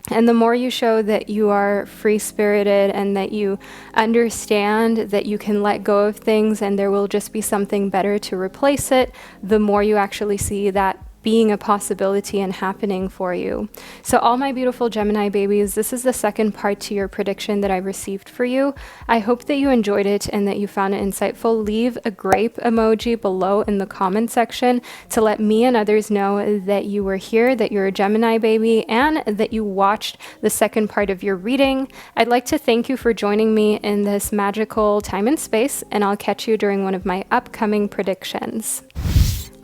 And the more you show that you are free-spirited and that you understand that you can let go of things and there will just be something better to replace it, the more you actually see that being a possibility and happening for you. So all my beautiful Gemini babies, this is the second part to your prediction that I received for you. I hope that you enjoyed it and that you found it insightful. Leave a grape emoji below in the comment section to let me and others know that you were here, that you're a Gemini baby, and that you watched the second part of your reading. I'd like to thank you for joining me in this magical time and space, and I'll catch you during one of my upcoming predictions.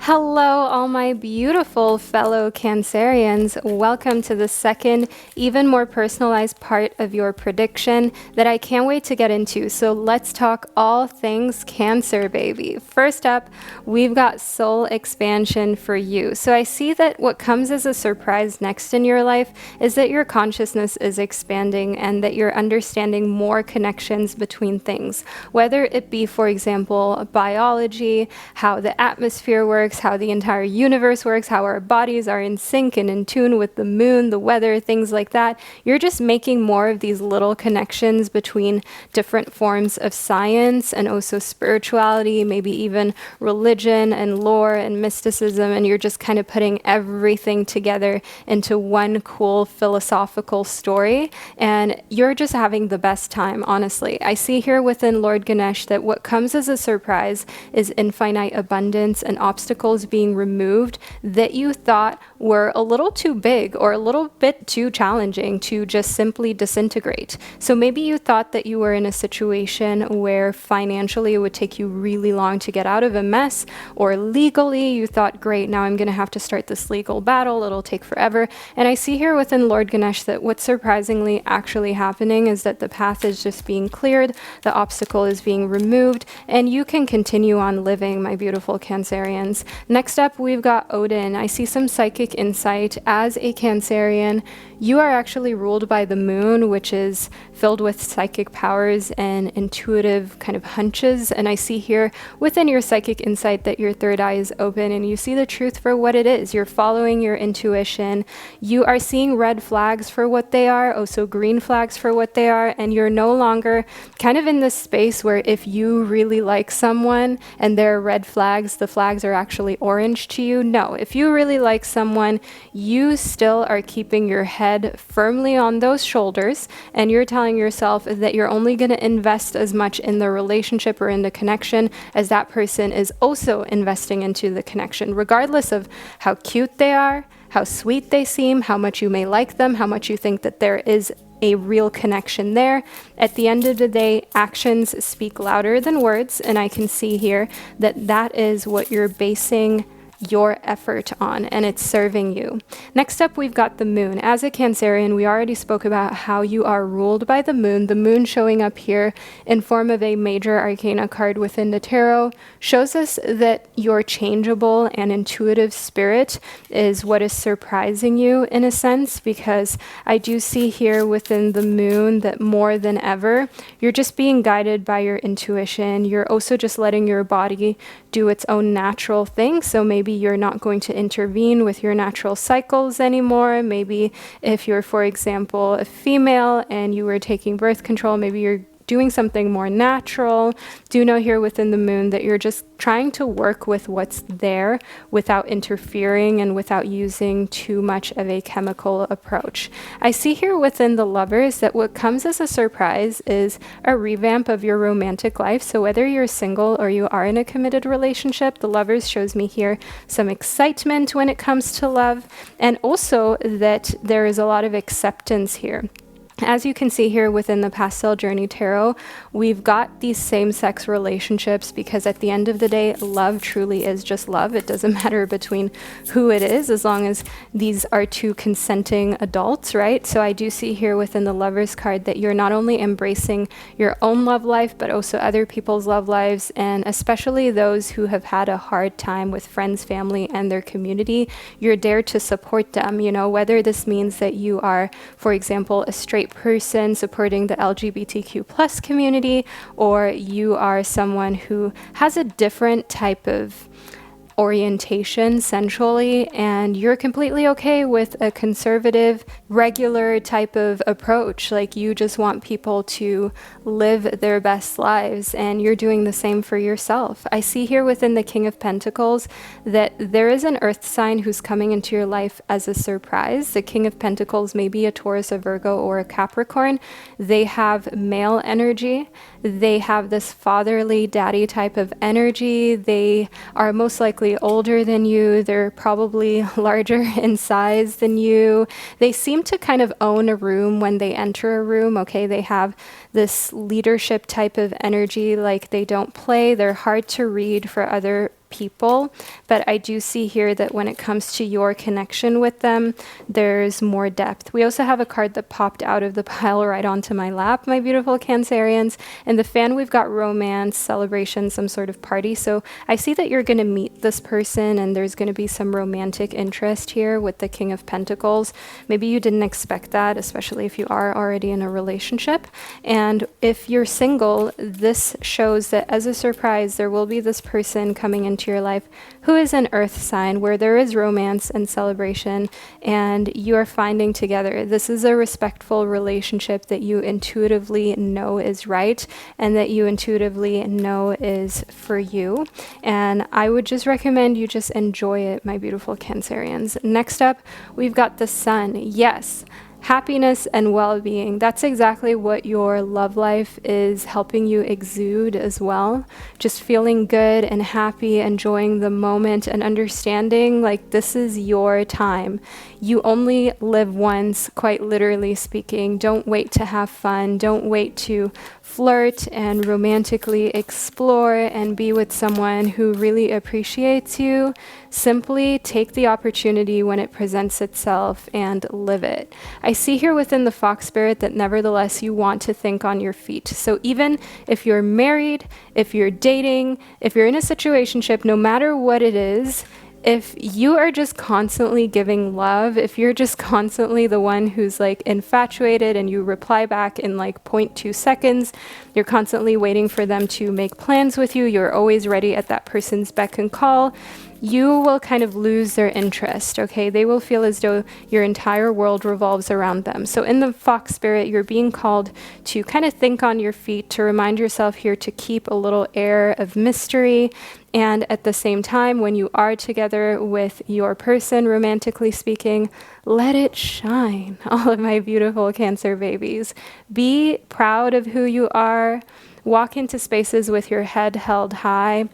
Hello, all my beautiful fellow Cancerians. Welcome to the second, even more personalized part of your prediction that I can't wait to get into. So let's talk all things Cancer, baby. First up, we've got soul expansion for you. So I see that what comes as a surprise next in your life is that your consciousness is expanding and that you're understanding more connections between things, whether it be, for example, biology, how the atmosphere works, how the entire universe works, how our bodies are in sync and in tune with the moon, the weather, things like that. You're just making more of these little connections between different forms of science and also spirituality, maybe even religion and lore and mysticism, and you're just kind of putting everything together into one cool philosophical story, and you're just having the best time, honestly. I see here within Lord Ganesh that what comes as a surprise is infinite abundance and obstacles being removed that you thought were a little too big or a little bit too challenging to just simply disintegrate. So maybe you thought that you were in a situation where financially it would take you really long to get out of a mess, or legally you thought, great, now I'm going to have to start this legal battle, it'll take forever. And I see here within Lord Ganesh that what's surprisingly actually happening is that the path is just being cleared, the obstacle is being removed, and you can continue on living, my beautiful Cancerians. Next up, we've got Odin. I see some psychic insight. As a Cancerian, you are actually ruled by the moon, which is filled with psychic powers and intuitive kind of hunches. And I see here within your psychic insight that your third eye is open and you see the truth for what it is. You're following your intuition. You are seeing red flags for what they are, also green flags for what they are. And you're no longer kind of in this space where if you really like someone and there are red flags, the flags are actually orange to you. No, if you really like someone, you still are keeping your head firmly on those shoulders, and you're telling yourself that you're only going to invest as much in the relationship or in the connection as that person is also investing into the connection, regardless of how cute they are, how sweet they seem, how much you may like them, how much you think that there is a real connection there. At the end of the day, actions speak louder than words, and I can see here that that is what you're basing your effort on, and it's serving you. Next up, we've got the moon. As a Cancerian, we already spoke about how you are ruled by the moon showing up here in form of a major arcana card within the tarot shows us that your changeable and intuitive spirit is what is surprising you in a sense, because I do see here within the moon that more than ever, you're just being guided by your intuition. You're also just letting your body do its own natural thing. So maybe you're not going to intervene with your natural cycles anymore. Maybe if you're, for example, a female and you were taking birth control, maybe you're doing something more natural. Do know here within the moon that you're just trying to work with what's there without interfering and without using too much of a chemical approach. I see here within the lovers that what comes as a surprise is a revamp of your romantic life. So whether you're single or you are in a committed relationship, the lovers shows me here some excitement when it comes to love, and also that there is a lot of acceptance here. As you can see here within the Pastel Journey Tarot, we've got these same-sex relationships because at the end of the day, love truly is just love. It doesn't matter between who it is, as long as these are two consenting adults, right? So I do see here within the Lovers card that you're not only embracing your own love life, but also other people's love lives, and especially those who have had a hard time with friends, family, and their community. You're there to support them, you know, whether this means that you are, for example, a straight person supporting the LGBTQ plus community, or you are someone who has a different type of orientation sensually, and you're completely okay with a conservative, regular type of approach. Like, you just want people to live their best lives, and you're doing the same for yourself. I see here within the King of Pentacles that there is an earth sign who's coming into your life as a surprise. The King of Pentacles may be a Taurus, a Virgo, or a Capricorn. They have male energy. They have this fatherly daddy type of energy. They are most likely older than you. They're probably larger in size than you. They seem to kind of own a room when they enter a room, okay? They have this leadership type of energy, like they don't play. They're hard to read for other people, but I do see here that when it comes to your connection with them, there's more depth. We also have a card that popped out of the pile right onto my lap, my beautiful Cancerians. In the fan, we've got romance, celebration, some sort of party. So I see that you're going to meet this person and there's going to be some romantic interest here with the King of Pentacles. Maybe you didn't expect that, especially if you are already in a relationship. And if you're single, this shows that as a surprise, there will be this person coming into your life who is an earth sign, where there is romance and celebration and you are finding together. This is a respectful relationship that you intuitively know is right and that you intuitively know is for you. And I would just recommend you just enjoy it, my beautiful Cancerians. Next up, we've got the Sun. Yes, happiness and well-being. That's exactly what your love life is helping you exude as well. Just feeling good and happy, enjoying the moment, and understanding like this is your time. You only live once, quite literally speaking. Don't wait to have fun. Don't wait to flirt and romantically explore and be with someone who really appreciates you. Simply take the opportunity when it presents itself and live it. I see here within the Fox Spirit that nevertheless you want to think on your feet. So even if you're married, if you're dating, if you're in a situationship, no matter what it is, if you are just constantly giving love, if you're just constantly the one who's like infatuated and you reply back in like 0.2 seconds, you're constantly waiting for them to make plans with you, you're always ready at that person's beck and call, you will kind of lose their interest, okay? They will feel as though your entire world revolves around them. So in the Fox Spirit, you're being called to kind of think on your feet, to remind yourself here to keep a little air of mystery. And at the same time, when you are together with your person, romantically speaking, let it shine, all of my beautiful Cancer babies. Be proud of who you are. Walk into spaces with your head held high.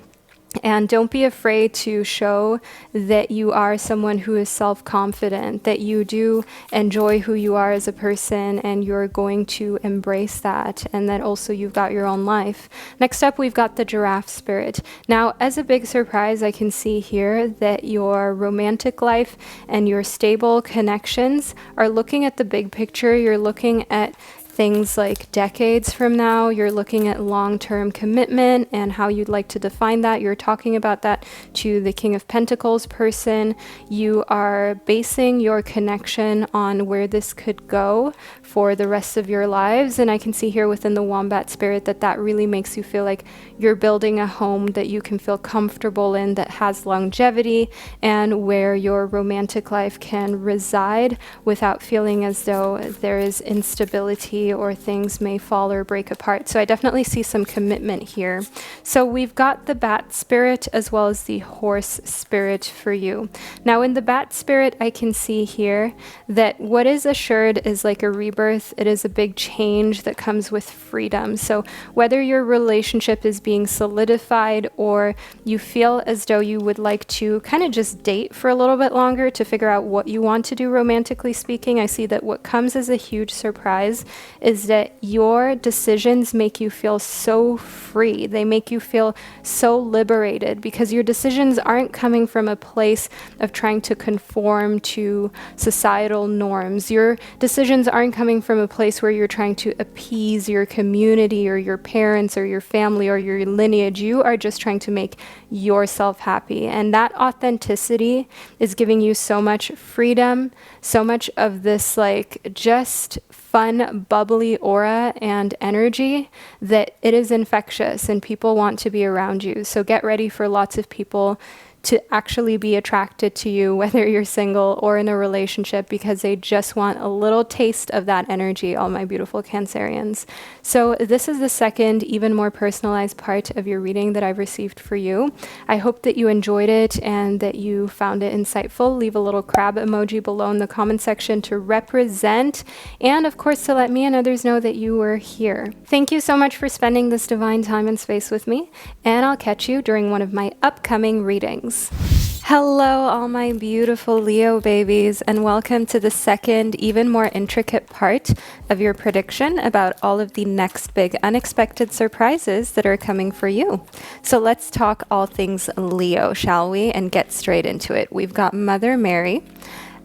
And don't be afraid to show that you are someone who is self-confident, that you do enjoy who you are as a person, and you're going to embrace that, and that also you've got your own life. Next up, we've got the giraffe spirit. Now, as a big surprise, I can see here that your romantic life and your stable connections are looking at the big picture. You're looking at things like decades from now. You're looking at long-term commitment and how you'd like to define that. You're talking about that to the King of Pentacles person. You are basing your connection on where this could go for the rest of your lives. And I can see here within the wombat spirit that that really makes you feel like you're building a home that you can feel comfortable in, that has longevity, and where your romantic life can reside without feeling as though there is instability or things may fall or break apart. So I definitely see some commitment here. So we've got the bat spirit as well as the horse spirit for you. Now in the bat spirit, I can see here that what is assured is like a rebirth. It is a big change that comes with freedom. So whether your relationship is being solidified or you feel as though you would like to kind of just date for a little bit longer to figure out what you want to do romantically speaking, I see that what comes as a huge surprise is that your decisions make you feel so free. They make you feel so liberated because your decisions aren't coming from a place of trying to conform to societal norms. Your decisions aren't coming from a place where you're trying to appease your community or your parents or your family or your lineage. You are just trying to make yourself happy. And that authenticity is giving you so much freedom, so much of this like just fun, bubbly aura and energy that it is infectious and people want to be around you. So get ready for lots of people to actually be attracted to you, whether you're single or in a relationship, because they just want a little taste of that energy, all my beautiful Cancerians. So this is the second, even more personalized part of your reading that I've received for you. I hope that you enjoyed it and that you found it insightful. Leave a little crab emoji below in the comment section to represent, and of course to let me and others know that you were here. Thank you so much for spending this divine time and space with me, and I'll catch you during one of my upcoming readings. Hello, all my beautiful Leo babies, and welcome to the second, even more intricate part of your prediction about all of the next big unexpected surprises that are coming for you. So let's talk all things Leo, shall we? And get straight into it. We've got Mother Mary,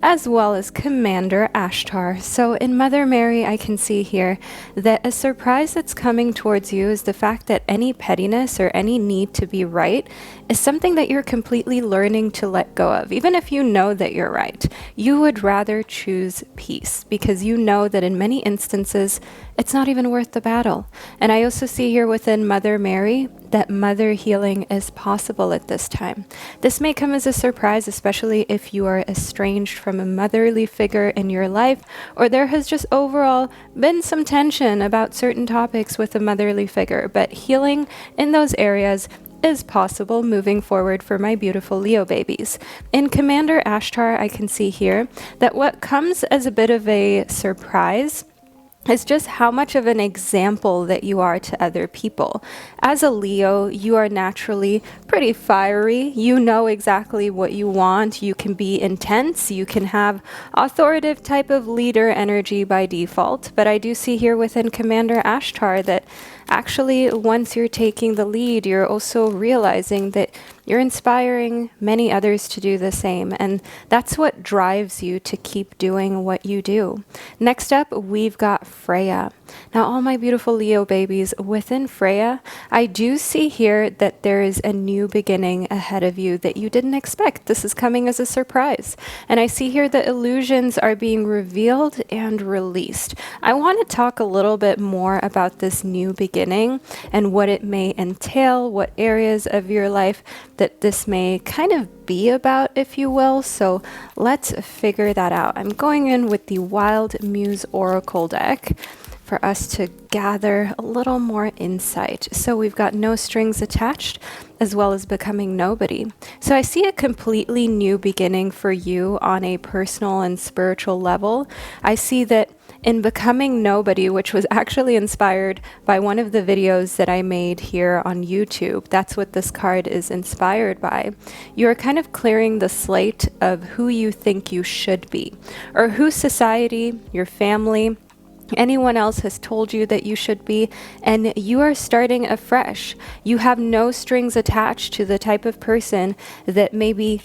as well as Commander Ashtar. So in Mother Mary, I can see here that a surprise that's coming towards you is the fact that any pettiness or any need to be right is something that you're completely learning to let go of. Even if you know that you're right, you would rather choose peace because you know that in many instances, it's not even worth the battle. And I also see here within Mother Mary that mother healing is possible at this time. This may come as a surprise, especially if you are estranged from a motherly figure in your life, or there has just overall been some tension about certain topics with a motherly figure. But healing in those areas is possible moving forward for my beautiful Leo babies. In Commander Ashtar, I can see here that what comes as a bit of a surprise is just how much of an example that you are to other people. As a Leo, you are naturally pretty fiery. You know exactly what you want. You can be intense. You can have authoritative type of leader energy by default. But I do see here within Commander Ashtar that actually once you're taking the lead, you're also realizing that you're inspiring many others to do the same, and that's what drives you to keep doing what you do. Next up, we've got Freya. Now, all my beautiful Leo babies, within Freya, I do see here that there is a new beginning ahead of you that you didn't expect. This is coming as a surprise. And I see here that illusions are being revealed and released. I want to talk a little bit more about this new beginning and what it may entail, what areas of your life that this may kind of be about, if you will. So let's figure that out. I'm going in with the Wild Muse Oracle deck for us to gather a little more insight. So we've got No Strings Attached, as well as Becoming Nobody. So I see a completely new beginning for you on a personal and spiritual level. I see that in becoming nobody, which was actually inspired by one of the videos that I made here on YouTube. That's what this card is inspired by. You're kind of clearing the slate of who you think you should be, or who society, your family, anyone else has told you that you should be, and you are starting afresh. You have no strings attached to the type of person that maybe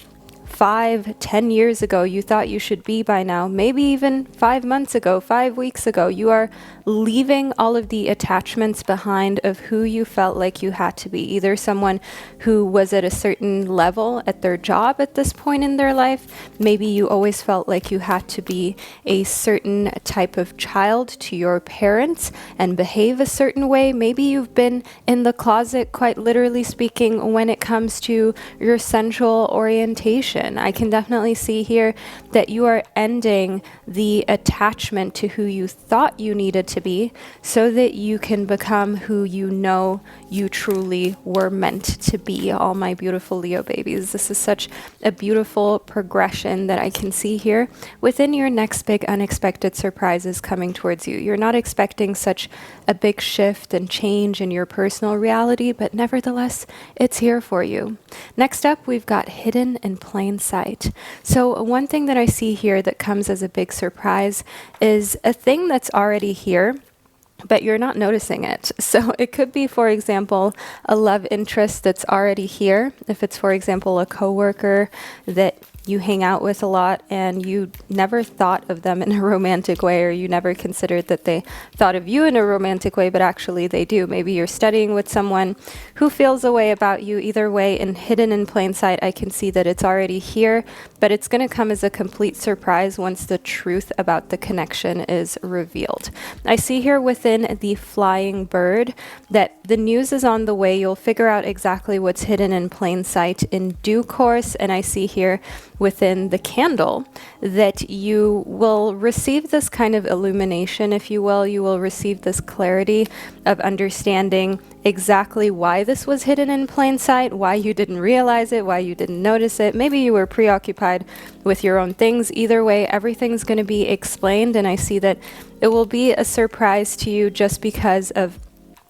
5-10 years ago you thought you should be by now, maybe even 5 months ago, 5 weeks ago. You are leaving all of the attachments behind of who you felt like you had to be, either someone who was at a certain level at their job at this point in their life. Maybe you always felt like you had to be a certain type of child to your parents and behave a certain way. Maybe you've been in the closet, quite literally speaking, when it comes to your sensual orientation. I can definitely see here that you are ending the attachment to who you thought you needed to be so that you can become who you know you truly were meant to be. All my beautiful Leo babies, this is such a beautiful progression that I can see here within your next big unexpected surprises coming towards you. You're not expecting such a big shift and change in your personal reality, but nevertheless, it's here for you. Next up, we've got hidden in plain sight. So one thing that I see here that comes as a big surprise is a thing that's already here, but you're not noticing it. So it could be, for example, a love interest that's already here. If it's, for example, a coworker that you hang out with a lot and you never thought of them in a romantic way, or you never considered that they thought of you in a romantic way, but actually they do. Maybe you're studying with someone who feels a way about you. Either way, and hidden in plain sight, I can see that it's already here, but it's going to come as a complete surprise once the truth about the connection is revealed. I see here within the flying bird that the news is on the way. You'll figure out exactly what's hidden in plain sight in due course, and I see here within the candle that you will receive this kind of illumination, if you will. You will receive this clarity of understanding exactly why this was hidden in plain sight, why you didn't realize it, why you didn't notice it. Maybe you were preoccupied with your own things. Either way, everything's going to be explained, and I see that it will be a surprise to you just because of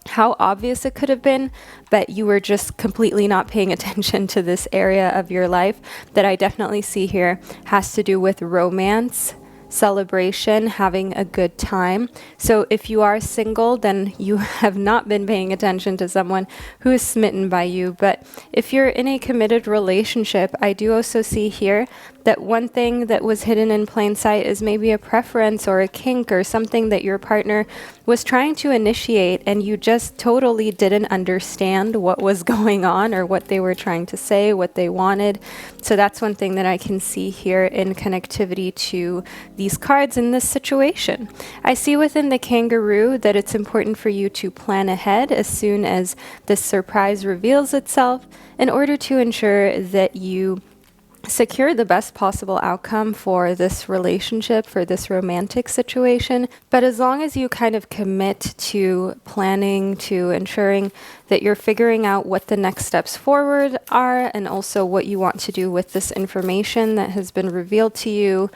how obvious it could have been, but you were just completely not paying attention to this area of your life that I definitely see here has to do with romance, celebration, having a good time. So if you are single, then you have not been paying attention to someone who is smitten by you. But if you're in a committed relationship, I do also see here that one thing that was hidden in plain sight is maybe a preference or a kink or something that your partner was trying to initiate, and you just totally didn't understand what was going on or what they were trying to say, what they wanted. So that's one thing that I can see here in connectivity to these cards in this situation. I see within the kangaroo that it's important for you to plan ahead as soon as this surprise reveals itself in order to ensure that you secure the best possible outcome for this relationship, for this romantic situation. But as long as you kind of commit to planning, to ensuring that you're figuring out what the next steps forward are, and also what you want to do with this information that has been revealed to you,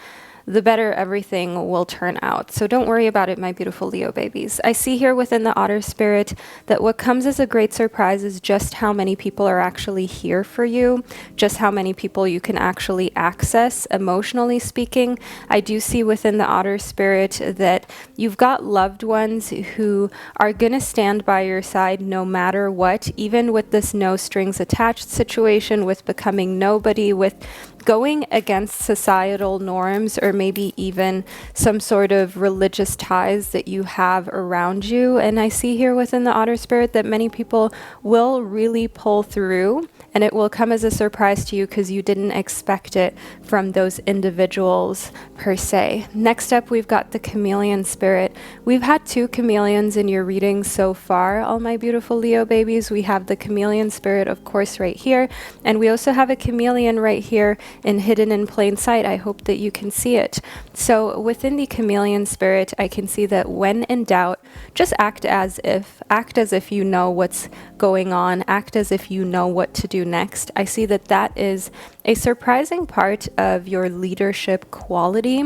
the better everything will turn out. So don't worry about it, my beautiful Leo babies. I see here within the otter spirit that what comes as a great surprise is just how many people are actually here for you, just how many people you can actually access, emotionally speaking. I do see within the otter spirit that you've got loved ones who are going to stand by your side no matter what, even with this no strings attached situation, with becoming nobody, with going against societal norms, or maybe even some sort of religious ties that you have around you. And I see here within the otter spirit that many people will really pull through, and it will come as a surprise to you because you didn't expect it from those individuals per se. Next up, we've got the chameleon spirit. We've had 2 chameleons in your reading so far, all my beautiful Leo babies. We have the chameleon spirit, of course, right here, and we also have a chameleon right here and hidden in plain sight. I hope that you can see it. So within the chameleon spirit, I can see that when in doubt, just act as if you know what's going on, act as if you know what to do next. I see that that is a surprising part of your leadership quality,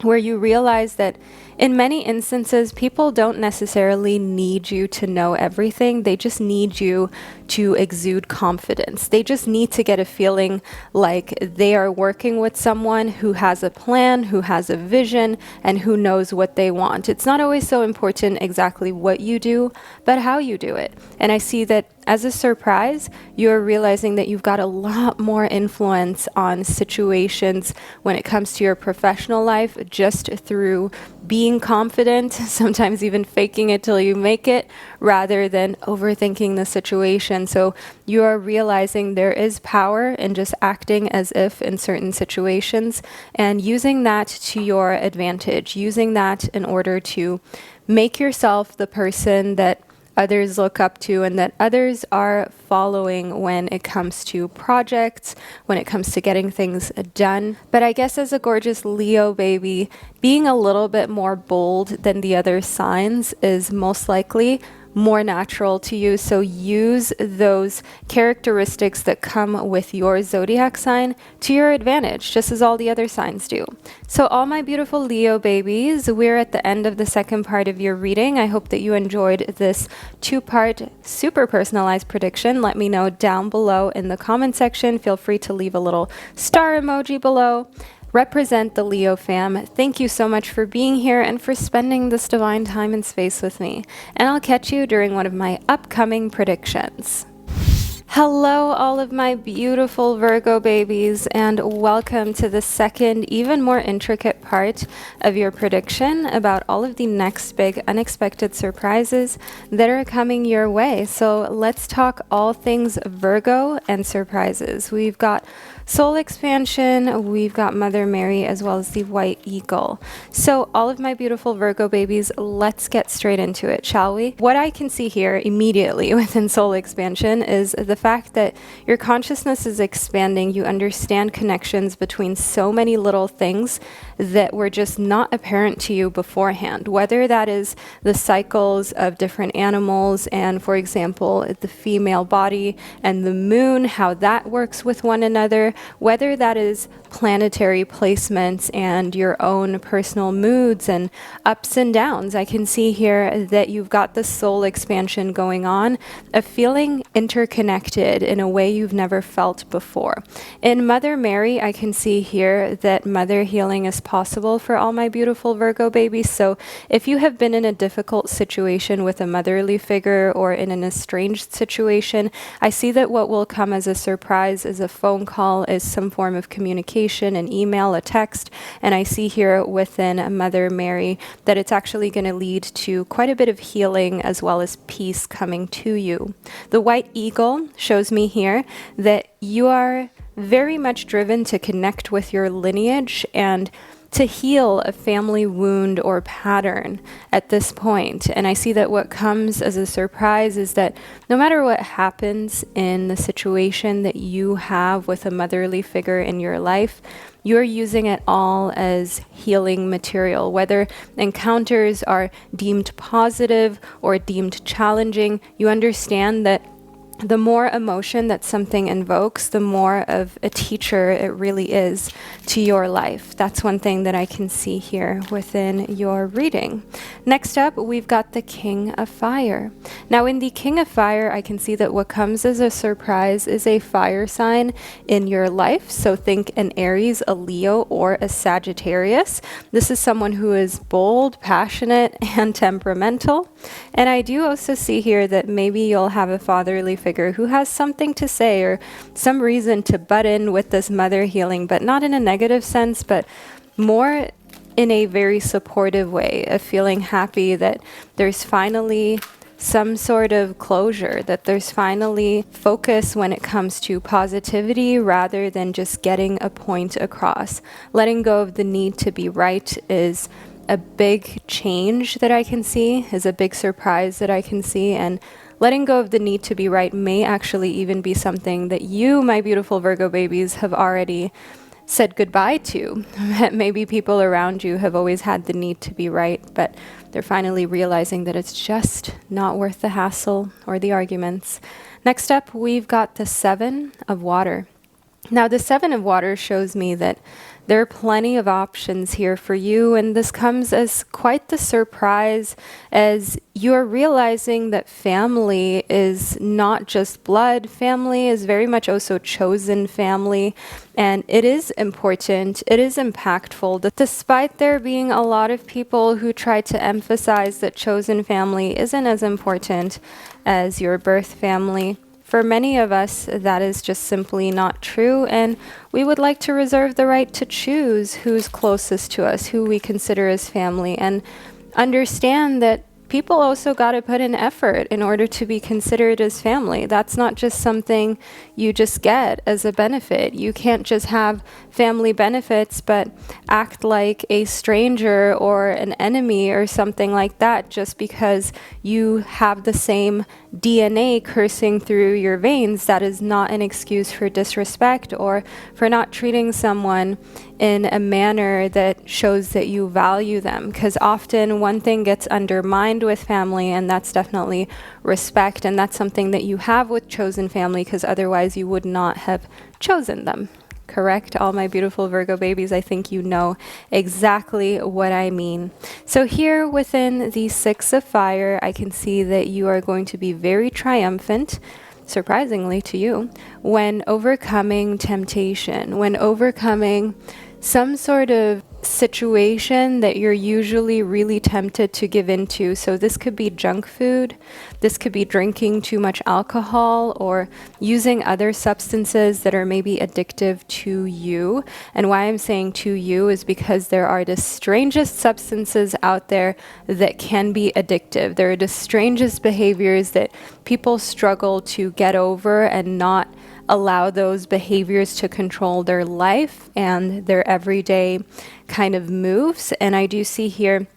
where you realize that In many instances, people don't necessarily need you to know everything. They just need you to exude confidence. They just need to get a feeling like they are working with someone who has a plan, who has a vision, and who knows what they want. It's not always so important exactly what you do, but how you do it. And I see that as a surprise, you're realizing that you've got a lot more influence on situations when it comes to your professional life just through being confident, sometimes even faking it till you make it, rather than overthinking the situation. So you are realizing there is power in just acting as if in certain situations and using that to your advantage, using that in order to make yourself the person that others look up to and that others are following when it comes to projects, when it comes to getting things done. But I guess as a gorgeous Leo baby, being a little bit more bold than the other signs is most likely more natural to you. So use those characteristics that come with your zodiac sign to your advantage, just as all the other signs do. So all my beautiful Leo babies, we're at the end of the second part of your reading. I hope that you enjoyed this two-part super personalized prediction. Let me know down below in the comment section. Feel free to leave a little star emoji below. Represent the Leo fam. Thank you so much for being here and for spending this divine time and space with me. And I'll catch you during one of my upcoming predictions. Hello, all of my beautiful Virgo babies, and welcome to the second, even more intricate part of your prediction about all of the next big unexpected surprises that are coming your way. So let's talk all things Virgo and surprises. We've got soul expansion, we've got Mother Mary, as well as the white eagle. So all of my beautiful Virgo babies, let's get straight into it, shall we? What I can see here immediately within soul expansion is the fact that your consciousness is expanding. You understand connections between so many little things that were just not apparent to you beforehand, whether that is the cycles of different animals and, for example, the female body and the moon, how that works with one another, whether that is planetary placements and your own personal moods and ups and downs. I can see here that you've got the soul expansion going on, of feeling interconnected in a way you've never felt before. In Mother Mary, I can see here that mother healing is possible for all my beautiful Virgo babies. So if you have been in a difficult situation with a motherly figure or in an estranged situation, I see that what will come as a surprise is a phone call, is some form of communication, an email, a text. And I see here within Mother Mary that it's actually going to lead to quite a bit of healing as well as peace coming to you. The white eagle shows me here that you are very much driven to connect with your lineage and to heal a family wound or pattern at this point. And I see that what comes as a surprise is that no matter what happens in the situation that you have with a motherly figure in your life, you're using it all as healing material. Whether encounters are deemed positive or deemed challenging, you understand that the more emotion that something invokes, the more of a teacher it really is to your life. That's one thing that I can see here within your reading. Next up, we've got the King of Fire. Now, in the King of Fire, I can see that what comes as a surprise is a fire sign in your life. So think an Aries, a Leo, or a Sagittarius. This is someone who is bold, passionate, and temperamental. And I do also see here that maybe you'll have a fatherly figure who has something to say or some reason to butt in with this mother healing, but not in a negative sense, but more in a very supportive way, of feeling happy that there's finally some sort of closure, that there's finally focus when it comes to positivity rather than just getting a point across. Letting go of the need to be right is a big change that I can see, is a big surprise that I can see, and letting go of the need to be right may actually even be something that you, my beautiful Virgo babies, have already said goodbye to. Maybe people around you have always had the need to be right, but they're finally realizing that it's just not worth the hassle or the arguments. Next up, we've got the Seven of Water. Now, the Seven of Water shows me that there are plenty of options here for you, and this comes as quite the surprise as you're realizing that family is not just blood. Family is very much also chosen family, and it is important, it is impactful. Despite there being a lot of people who try to emphasize that chosen family isn't as important as your birth family, for many of us, that is just simply not true, and we would like to reserve the right to choose who's closest to us, who we consider as family, and understand that people also got to put in effort in order to be considered as family. That's not just something you just get as a benefit. You can't just have family benefits but act like a stranger or an enemy or something like that just because you have the same DNA coursing through your veins. That is not an excuse for disrespect or for not treating someone in a manner that shows that you value them, because often one thing gets undermined with family, and that's definitely respect, and that's something that you have with chosen family, because otherwise you would not have chosen them. Correct? All my beautiful Virgo babies, I think you know exactly what I mean. So here within the Six of Fire, I can see that you are going to be very triumphant, surprisingly to you, when overcoming temptation, when overcoming some sort of situation that you're usually really tempted to give into. So this could be junk food, this could be drinking too much alcohol, or using other substances that are maybe addictive to you. And why I'm saying to you is because there are the strangest substances out there that can be addictive. There are the strangest behaviors that people struggle to get over and not allow those behaviors to control their life and their everyday kind of moves. And I do see here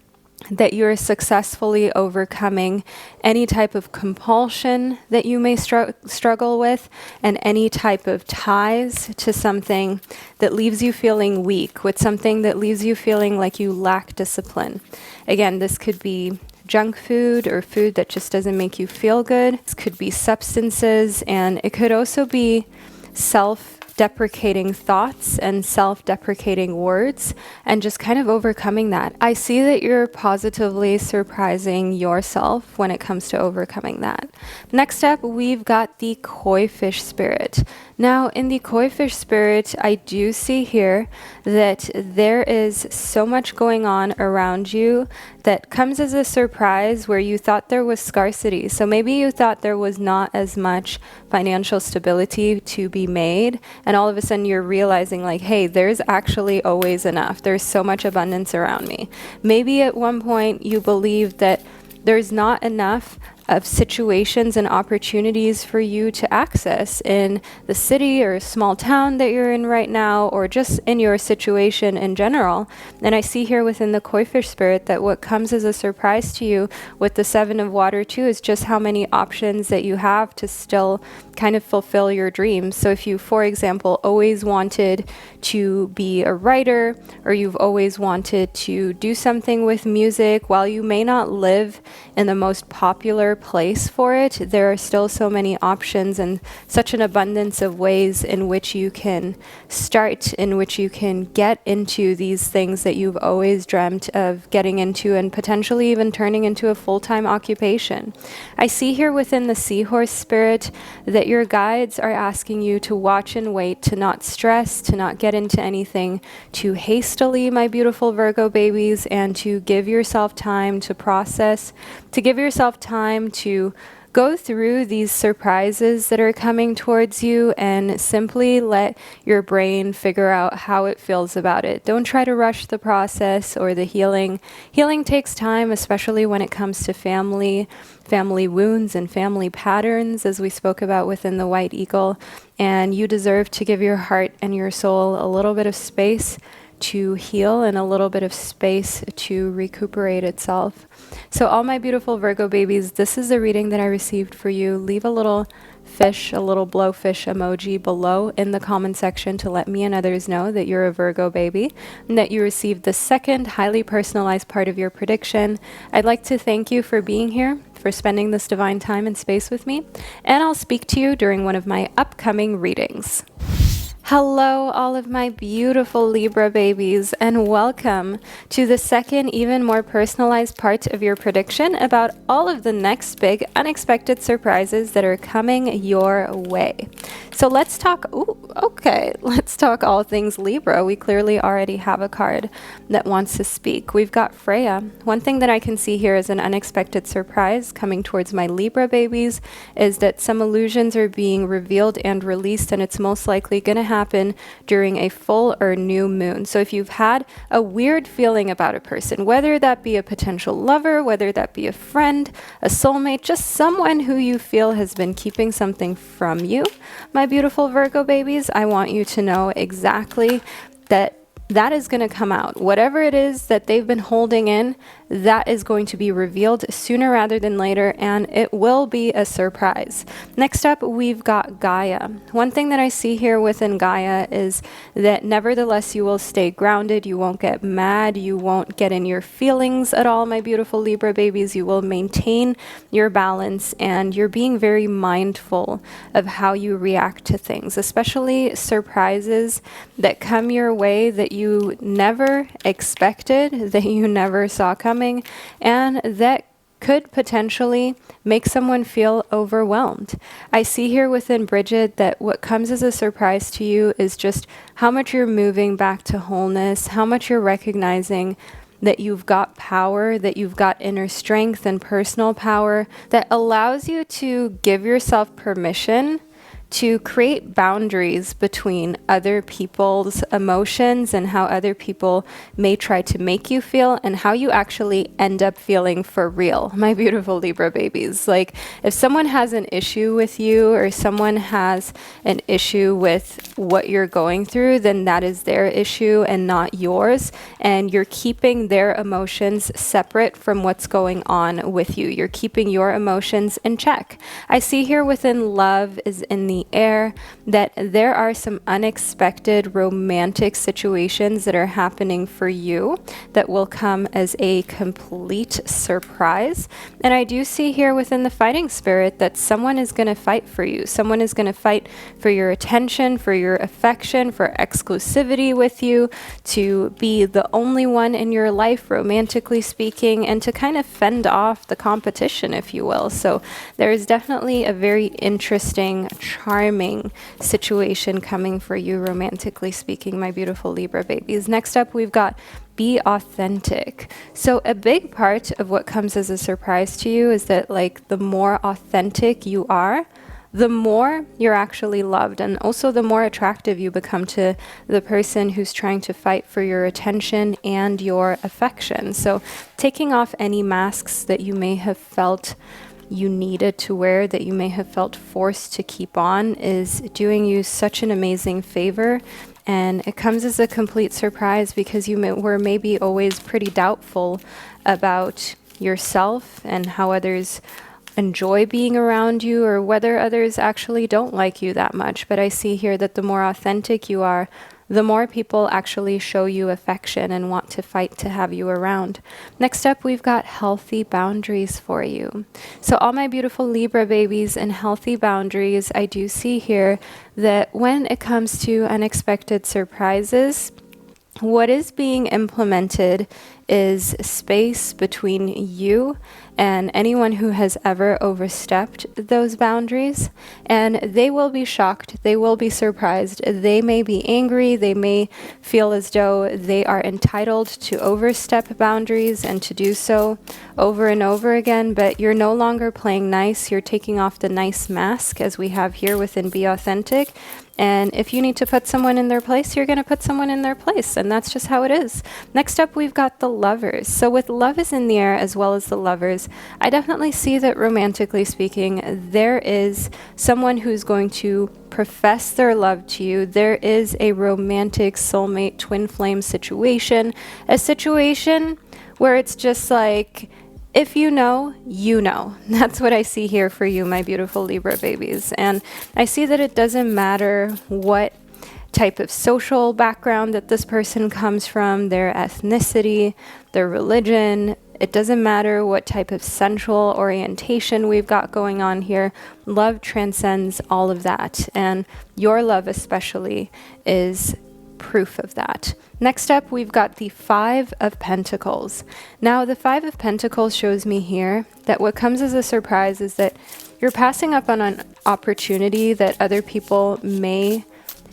that you're successfully overcoming any type of compulsion that you may struggle with, and any type of ties to something that leaves you feeling weak, with something that leaves you feeling like you lack discipline. Again, this could be junk food or food that just doesn't make you feel good. This could be substances, and it could also be self-deprecating thoughts and self-deprecating words, and just kind of overcoming that. I see that you're positively surprising yourself when it comes to overcoming that. Next up, we've got the koi fish spirit. Now, in the koi fish spirit, I do see here that there is so much going on around you that comes as a surprise, where you thought there was scarcity. So maybe you thought there was not as much financial stability to be made, and all of a sudden you're realizing like, hey, there's actually always enough. There's so much abundance around me. Maybe at one point you believed that there's not enough of situations and opportunities for you to access in the city or small town that you're in right now, or just in your situation in general. And I see here within the koi fish spirit that what comes as a surprise to you with the Seven of Water too is just how many options that you have to still kind of fulfill your dreams. So if you, for example, always wanted to be a writer, or you've always wanted to do something with music, while you may not live in the most popular place for it, there are still so many options and such an abundance of ways in which you can start, in which you can get into these things that you've always dreamt of getting into, and potentially even turning into a full-time occupation. I see here within the seahorse spirit that your guides are asking you to watch and wait, to not stress, to not get into anything too hastily, my beautiful Virgo babies, and to give yourself time to process, to give yourself time to go through these surprises that are coming towards you, and simply let your brain figure out how it feels about it. Don't try to rush the process or the healing. Healing takes time, especially when it comes to family wounds and family patterns, as we spoke about within the White Eagle. And you deserve to give your heart and your soul a little bit of space to heal and a little bit of space to recuperate itself. So all my beautiful Virgo babies, this is the reading that I received for you. Leave a little fish, a little blowfish emoji below in the comment section to let me and others know that you're a Virgo baby and that you received the second highly personalized part of your prediction. I'd like to thank you for being here, for spending this divine time and space with me, and I'll speak to you during one of my upcoming readings. Hello, all of my beautiful Libra babies, and welcome to the second, even more personalized part of your prediction about all of the next big unexpected surprises that are coming your way. So let's talk, let's talk all things Libra. We clearly already have a card that wants to speak. We've got Freya. One thing that I can see here as an unexpected surprise coming towards my Libra babies is that some illusions are being revealed and released, and it's most likely going to happen during a full or new moon. So if you've had a weird feeling about a person, whether that be a potential lover, whether that be a friend, a soulmate, just someone who you feel has been keeping something from you, my beautiful Virgo babies, I want you to know exactly that is going to come out. Whatever it is that they've been holding in, that is going to be revealed sooner rather than later, and it will be a surprise. Next up, we've got Gaia. One thing that I see here within Gaia is that nevertheless you will stay grounded, you won't get mad, you won't get in your feelings at all, my beautiful Libra babies. You will maintain your balance, and you're being very mindful of how you react to things, especially surprises that come your way that you never expected, that you never saw coming, and that could potentially make someone feel overwhelmed. I see here within Bridget that what comes as a surprise to you is just how much you're moving back to wholeness, how much you're recognizing that you've got power, that you've got inner strength and personal power that allows you to give yourself permission to create boundaries between other people's emotions and how other people may try to make you feel and how you actually end up feeling for real, my beautiful Libra babies. Like, if someone has an issue with you or someone has an issue with what you're going through, then that is their issue and not yours. And you're keeping their emotions separate from what's going on with you. You're keeping your emotions in check. I see here within love is in the air that there are some unexpected romantic situations that are happening for you that will come as a complete surprise. And I do see here within the fighting spirit that someone is going to fight for you. Someone is going to fight for your attention, for your affection, for exclusivity with you, to be the only one in your life, romantically speaking, and to kind of fend off the competition, if you will. So there is definitely a very interesting, charming situation coming for you, romantically speaking, my beautiful Libra babies. Next up, we've got be authentic. So a big part of what comes as a surprise to you is that, like, the more authentic you are, the more you're actually loved, and also the more attractive you become to the person who's trying to fight for your attention and your affection. So taking off any masks that you may have felt you needed to wear, that you may have felt forced to keep on, is doing you such an amazing favor. And it comes as a complete surprise because you were maybe always pretty doubtful about yourself and how others enjoy being around you, or whether others actually don't like you that much. But I see here that the more authentic you are, the more people actually show you affection and want to fight to have you around. Next up, we've got healthy boundaries for you. So all my beautiful Libra babies and healthy boundaries, I do see here that when it comes to unexpected surprises, what is being implemented is space between you and anyone who has ever overstepped those boundaries. And they will be shocked. They will be surprised. They may be angry. They may feel as though they are entitled to overstep boundaries and to do so over and over again. But you're no longer playing nice. You're taking off the nice mask, as we have here within Be Authentic. And if you need to put someone in their place, you're going to put someone in their place. And that's just how it is. Next up, we've got the lovers. So with love is in the air as well as the lovers, I definitely see that romantically speaking, there is someone who's going to profess their love to you. There is a romantic soulmate twin flame situation, a situation where it's just like, if you know, you know. That's what I see here for you, my beautiful Libra babies. And I see that it doesn't matter what type of social background that this person comes from, their ethnicity, their religion. It doesn't matter what type of sensual orientation we've got going on here. Love transcends all of that, and your love especially is proof of that. Next up, we've got the Five of Pentacles. Now, the Five of Pentacles shows me here that what comes as a surprise is that you're passing up on an opportunity that other people may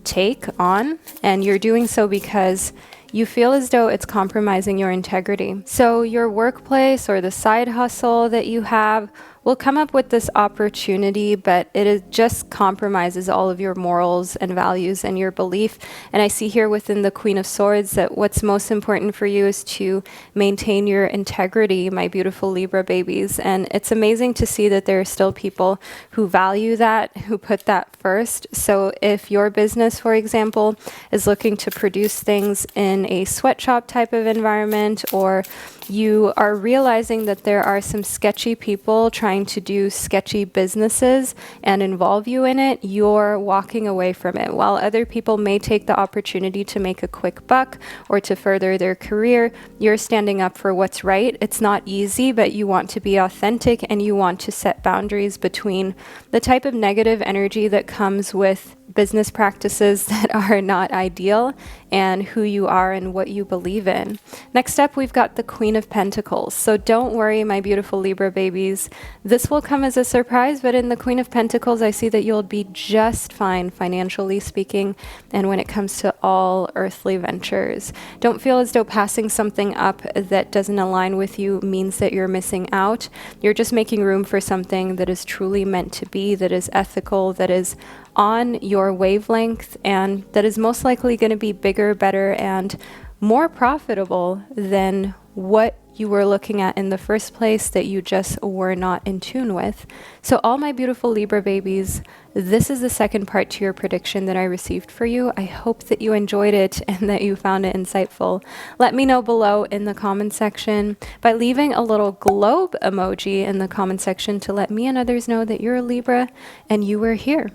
take on, and you're doing so because you feel as though it's compromising your integrity. So your workplace or the side hustle that you have will come up with this opportunity, but just compromises all of your morals and values and your belief. And I see here within the Queen of Swords that what's most important for you is to maintain your integrity, my beautiful Libra babies. And it's amazing to see that there are still people who value that, who put that first. So if your business, for example, is looking to produce things in a sweatshop type of environment, or you are realizing that there are some sketchy people trying to do sketchy businesses and involve you in it, you're walking away from it. While other people may take the opportunity to make a quick buck or to further their career, you're standing up for what's right. It's not easy, but you want to be authentic and you want to set boundaries between the type of negative energy that comes with business practices that are not ideal and who you are and what you believe in. Next up, we've got the Queen of Pentacles. So don't worry, my beautiful Libra babies. This will come as a surprise, but in the Queen of Pentacles, I see that you'll be just fine financially speaking, and when it comes to all earthly ventures. Don't feel as though passing something up that doesn't align with you means that you're missing out. You're just making room for something that is truly meant to be, that is ethical, that is on your wavelength, and that is most likely going to be bigger, better, and more profitable than what you were looking at in the first place that you just were not in tune with. So all my beautiful Libra babies, this is the second part to your prediction that I received for you. I hope that you enjoyed it and that you found it insightful. Let me know below in the comment section by leaving a little globe emoji in the comment section to let me and others know that you're a Libra and you were here.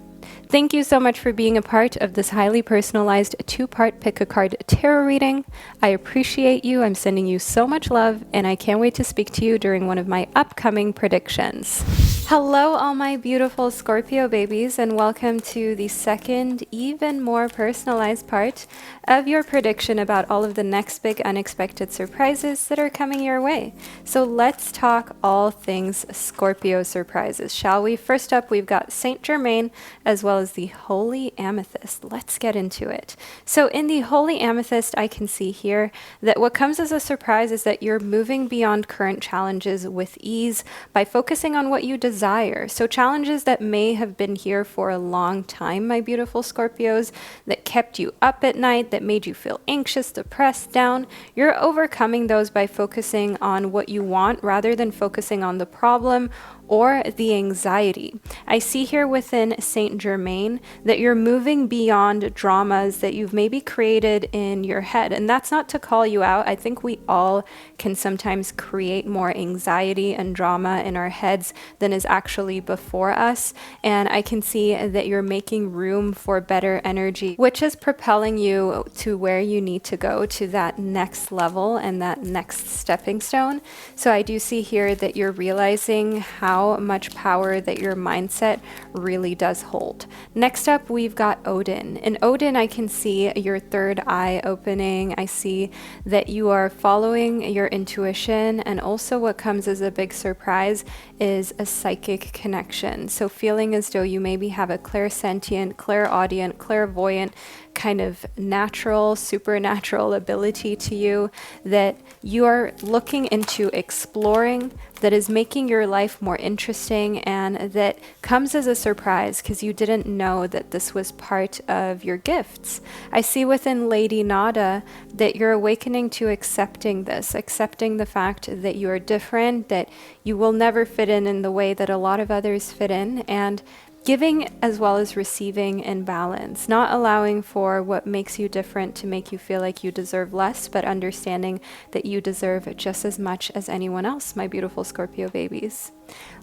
Thank you so much for being a part of this highly personalized 2-part pick a card tarot reading. I appreciate you. I'm sending you so much love, and I can't wait to speak to you during one of my upcoming predictions. Hello, all my beautiful Scorpio babies, and welcome to the second, even more personalized part of your prediction about all of the next big unexpected surprises that are coming your way. So let's talk all things Scorpio surprises, shall we? First up, we've got Saint Germain as well as the Holy Amethyst. Let's get into it. So in the Holy Amethyst, I can see here that what comes as a surprise is that you're moving beyond current challenges with ease by focusing on what you desire. So challenges that may have been here for a long time, my beautiful Scorpios, that kept you up at night, that made you feel anxious, depressed, down, you're overcoming those by focusing on what you want rather than focusing on the problem or the anxiety. I see here within Saint Germain that you're moving beyond dramas that you've maybe created in your head. And that's not to call you out. I think we all can sometimes create more anxiety and drama in our heads than is actually before us. And I can see that you're making room for better energy, which is propelling you to where you need to go, to that next level and that next stepping stone. So I do see here that you're realizing how much power that your mindset really does hold. Next up, we've got Odin. In Odin, I can see your third eye opening. I see that you are following your intuition, and also what comes as a big surprise is a psychic connection. So feeling as though you maybe have a clairsentient, clairaudient, clairvoyant kind of natural, supernatural ability to you that you are looking into exploring, that is making your life more interesting, and that comes as a surprise because you didn't know that this was part of your gifts. I see within Lady Nada that you're awakening to accepting this, accepting the fact that you are different, that you will never fit in the way that a lot of others fit in, and giving as well as receiving in balance, not allowing for what makes you different to make you feel like you deserve less, but understanding that you deserve just as much as anyone else, my beautiful Scorpio babies.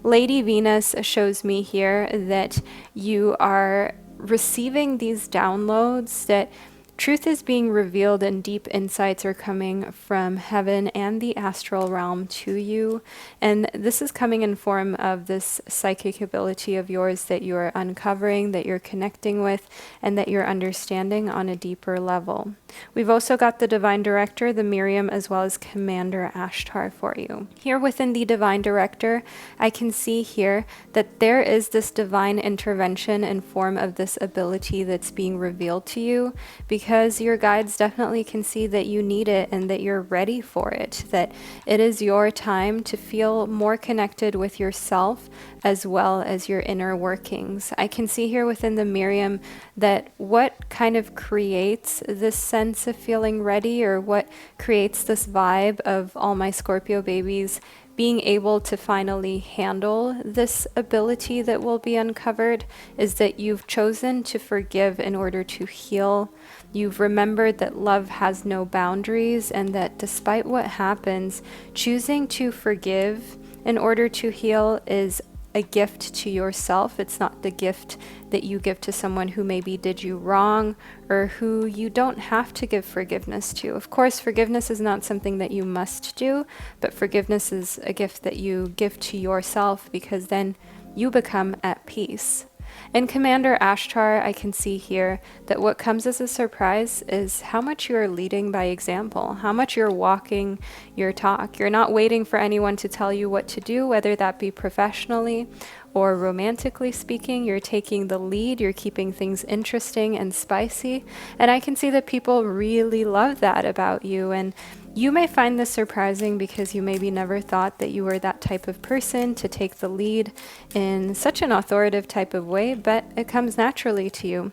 Lady Venus shows me here that you are receiving these downloads that Truth is being revealed and deep insights are coming from heaven and the astral realm to you. And this is coming in form of this psychic ability of yours that you are uncovering, that you're connecting with, and that you're understanding on a deeper level. We've also got the Divine Director, the Miriam, as well as Commander Ashtar for you. Here within the Divine Director, I can see here that there is this divine intervention in form of this ability that's being revealed to you, because your guides definitely can see that you need it and that you're ready for it, that it is your time to feel more connected with yourself as well as your inner workings. I can see here within the Miriam that what kind of creates this sense of feeling ready, or what creates this vibe of all my Scorpio babies being able to finally handle this ability that will be uncovered, is that you've chosen to forgive in order to heal. You've remembered that love has no boundaries, and that despite what happens, choosing to forgive in order to heal is a gift to yourself. It's not the gift that you give to someone who maybe did you wrong, or who you don't have to give forgiveness to. Of course, forgiveness is not something that you must do, but forgiveness is a gift that you give to yourself, because then you become at peace. In Commander Ashtar, I can see here that what comes as a surprise is how much you are leading by example, how much you're walking your talk. You're not waiting for anyone to tell you what to do, whether that be professionally or romantically speaking. You're taking the lead, you're keeping things interesting and spicy, and I can see that people really love that about you. And you may find this surprising because you maybe never thought that you were that type of person to take the lead in such an authoritative type of way, but it comes naturally to you.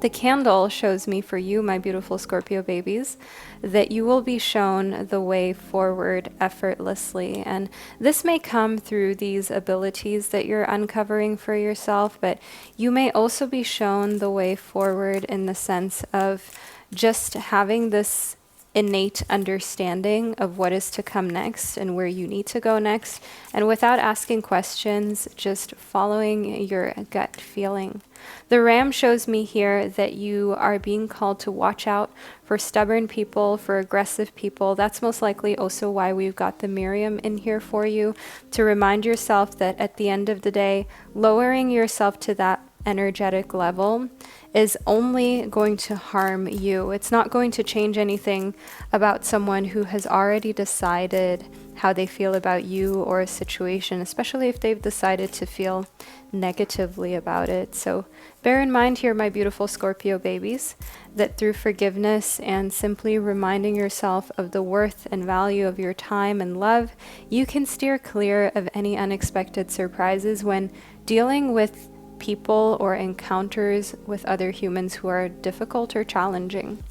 The candle shows me for you, my beautiful Scorpio babies, that you will be shown the way forward effortlessly. And this may come through these abilities that you're uncovering for yourself, but you may also be shown the way forward in the sense of just having this innate understanding of what is to come next and where you need to go next, and without asking questions, just following your gut feeling. The ram shows me here that you are being called to watch out for stubborn people, for aggressive people. That's most likely also why we've got the Miriam in here for you, to remind yourself that at the end of the day, lowering yourself to that energetic level is only going to harm you. It's not going to change anything about someone who has already decided how they feel about you or a situation, especially if they've decided to feel negatively about it. So bear in mind here, my beautiful Scorpio babies, that through forgiveness and simply reminding yourself of the worth and value of your time and love, you can steer clear of any unexpected surprises when dealing with people or encounters with other humans who are difficult or challenging.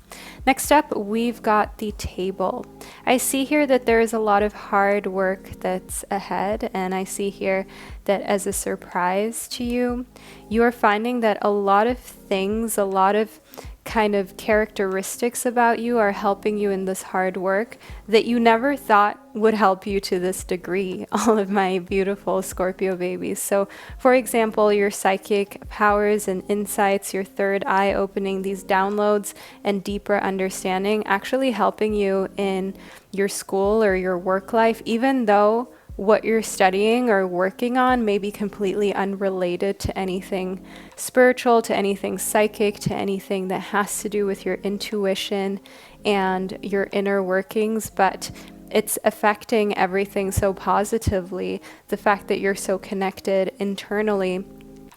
Next up, we've got the table. I see here that there is a lot of hard work that's ahead, and I see here that as a surprise to you, you are finding that a lot of things, a lot of kind of characteristics about you are helping you in this hard work that you never thought would help you to this degree, all of my beautiful Scorpio babies. So for example, your psychic powers and insights, your third eye opening, these downloads and deeper understanding actually helping you in your school or your work life, even though what you're studying or working on may be completely unrelated to anything spiritual, to anything psychic, to anything that has to do with your intuition and your inner workings, but it's affecting everything so positively. The fact that you're so connected internally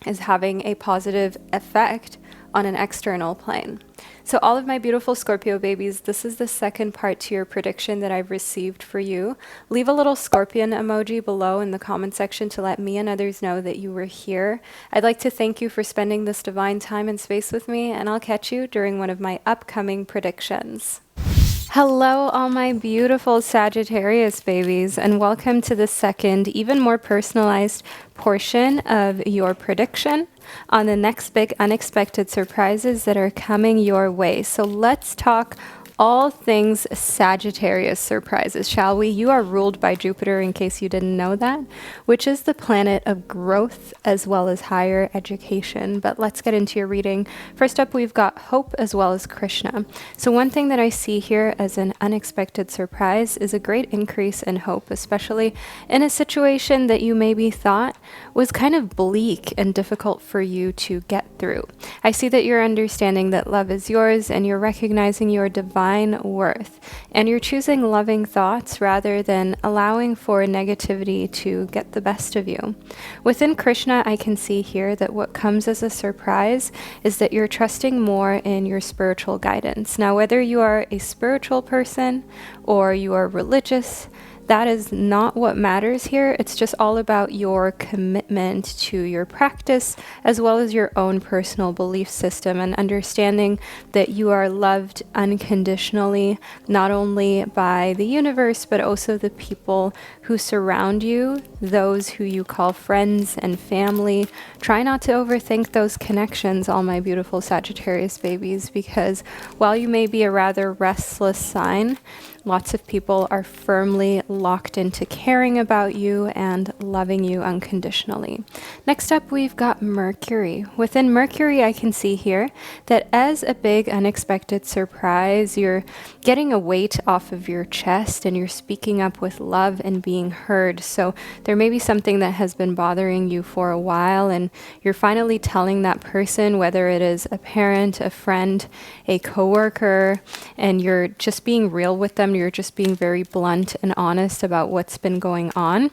is having a positive effect on an external plane. So all of my beautiful Scorpio babies, this is the second part to your prediction that I've received for you. Leave a little scorpion emoji below in the comment section to let me and others know that you were here. I'd like to thank you for spending this divine time and space with me, and I'll catch you during one of my upcoming predictions. Hello, all my beautiful Sagittarius babies, and welcome to the second, even more personalized portion of your prediction on the next big unexpected surprises that are coming your way. So let's talk all things Sagittarius surprises, shall we? You are ruled by Jupiter, in case you didn't know that, which is the planet of growth as well as higher education. But let's get into your reading. First up, we've got hope as well as Krishna. So one thing that I see here as an unexpected surprise is a great increase in hope, especially in a situation that you maybe thought was kind of bleak and difficult for you to get through. I see that you're understanding that love is yours and you're recognizing your divine worth, and you're choosing loving thoughts rather than allowing for negativity to get the best of you. Within Krishna, I can see here that what comes as a surprise is that you're trusting more in your spiritual guidance. Now, whether you are a spiritual person or you are religious, that is not what matters here. It's just all about your commitment to your practice as well as your own personal belief system, and understanding that you are loved unconditionally, not only by the universe, but also the people who surround you, those who you call friends and family. Try not to overthink those connections, all my beautiful Sagittarius babies, because while you may be a rather restless sign, lots of people are firmly locked into caring about you and loving you unconditionally. Next up, we've got Mercury. Within Mercury, I can see here that as a big unexpected surprise, you're getting a weight off of your chest and you're speaking up with love and being heard. So there may be something that has been bothering you for a while, and you're finally telling that person, whether it is a parent, a friend, a coworker, and you're just being real with them. You're just being very blunt and honest about what's been going on.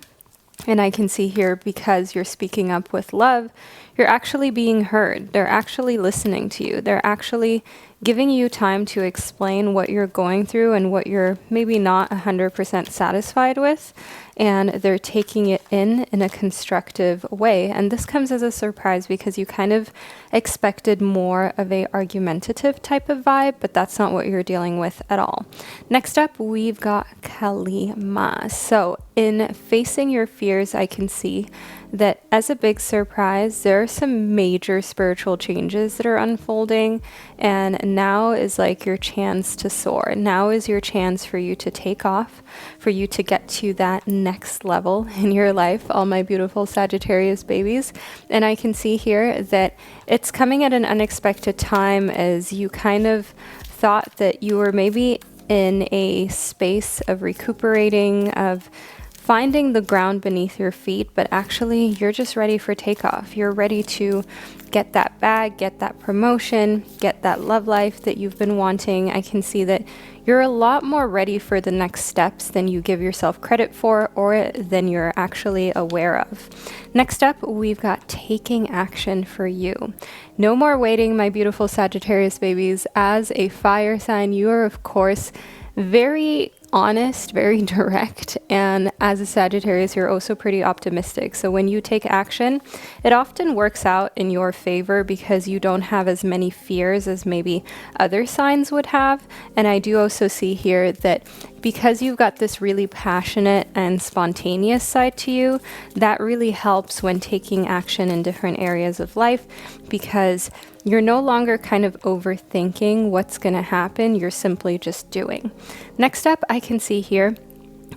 And I can see here, because you're speaking up with love, you're actually being heard. They're actually listening to you. They're actually giving you time to explain what you're going through and what you're maybe not 100% satisfied with. And they're taking it in a constructive way. And this comes as a surprise because you kind of expected more of a argumentative type of vibe, but that's not what you're dealing with at all. Next up, we've got Kalima. So in facing your fears, I can see that as a big surprise, there are some major spiritual changes that are unfolding, and now is like your chance to soar. Now is your chance for you to take off, for you to get to that next level in your life, all my beautiful Sagittarius babies. And I can see here that it's coming at an unexpected time, as you kind of thought that you were maybe in a space of recuperating, of finding the ground beneath your feet, but actually you're just ready for takeoff. You're ready to get that bag, get that promotion, get that love life that you've been wanting. I can see that you're a lot more ready for the next steps than you give yourself credit for, or than you're actually aware of. Next up, we've got taking action for you. No more waiting, my beautiful Sagittarius babies. As a fire sign, you are, of course, very honest, very direct, and as a Sagittarius, you're also pretty optimistic. So when you take action, it often works out in your favor because you don't have as many fears as maybe other signs would have. And I do also see here that because you've got this really passionate and spontaneous side to you, that really helps when taking action in different areas of life, because you're no longer kind of overthinking what's going to happen. You're simply just doing. Next up, I can see here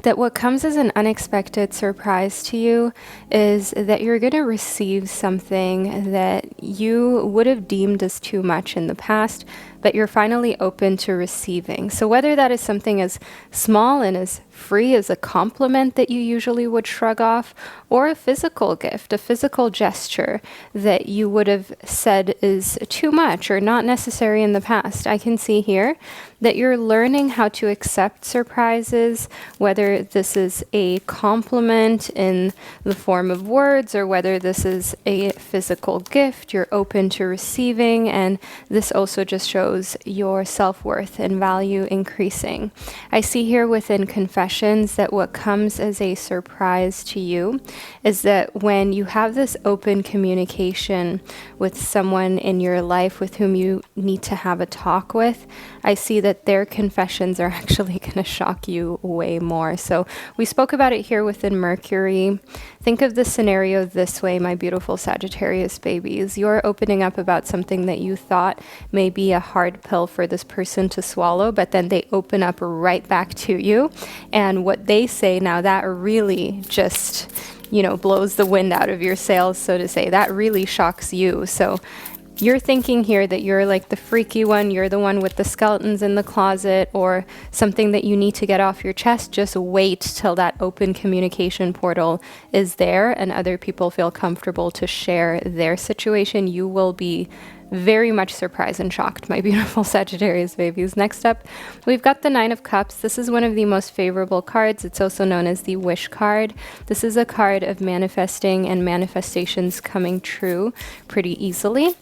that what comes as an unexpected surprise to you is that you're going to receive something that you would have deemed as too much in the past, but you're finally open to receiving. So whether that is something as small and as free as a compliment that you usually would shrug off, or a physical gift, a physical gesture that you would have said is too much or not necessary in the past, I can see here that you're learning how to accept surprises, whether this is a compliment in the form of words or whether this is a physical gift. You're open to receiving, and this also just shows your self-worth and value increasing. I see here within confessions that what comes as a surprise to you is that when you have this open communication with someone in your life with whom you need to have a talk with, I see that their confessions are actually going to shock you way more. So we spoke about it here within Mercury. Think of the scenario this way, my beautiful Sagittarius babies. You're opening up about something that you thought may be a hard pill for this person to swallow, but then they open up right back to you. And what they say now, that really just, blows the wind out of your sails, so to say. That really shocks you. So you're thinking here that you're like the freaky one, you're the one with the skeletons in the closet, or something that you need to get off your chest. Just wait till that open communication portal is there and other people feel comfortable to share their situation. You will be very much surprised and shocked, my beautiful Sagittarius babies. Next up, we've got the Nine of Cups. This is one of the most favorable cards. It's also known as the Wish card. This is a card of manifesting and manifestations coming true pretty easily,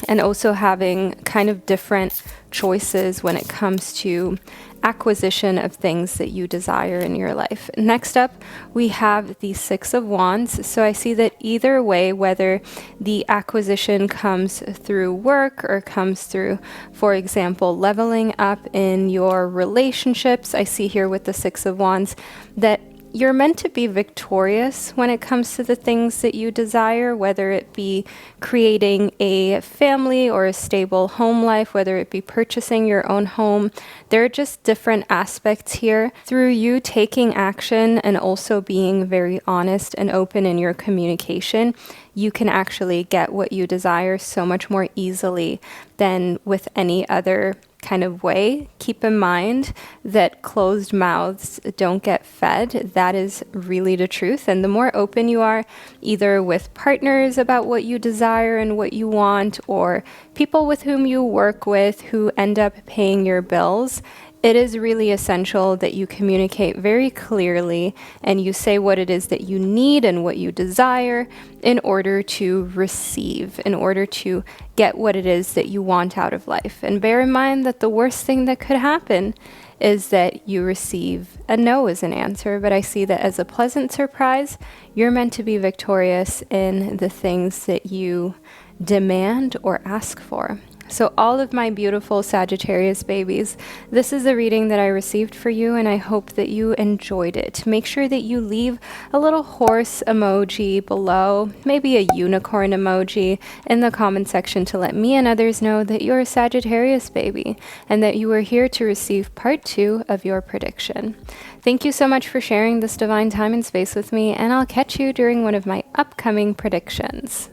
and also having kind of different choices when it comes to acquisition of things that you desire in your life. Next up, we have the Six of Wands. So I see that either way, whether the acquisition comes through work or comes through, for example, leveling up in your relationships, I see here with the Six of Wands that you're meant to be victorious when it comes to the things that you desire, whether it be creating a family or a stable home life, whether it be purchasing your own home. There are just different aspects here. Through you taking action and also being very honest and open in your communication, you can actually get what you desire so much more easily than with any other kind of way. Keep in mind that closed mouths don't get fed. That is really the truth. And the more open you are, either with partners about what you desire and what you want, or people with whom you work with who end up paying your bills, it is really essential that you communicate very clearly and you say what it is that you need and what you desire in order to receive, in order to get what it is that you want out of life. And bear in mind that the worst thing that could happen is that you receive a no as an answer. But I see that as a pleasant surprise, you're meant to be victorious in the things that you demand or ask for. So all of my beautiful Sagittarius babies, this is the reading that I received for you, and I hope that you enjoyed it. Make sure that you leave a little horse emoji below, maybe a unicorn emoji in the comment section to let me and others know that you're a Sagittarius baby and that you are here to receive part 2 of your prediction. Thank you so much for sharing this divine time and space with me, and I'll catch you during one of my upcoming predictions.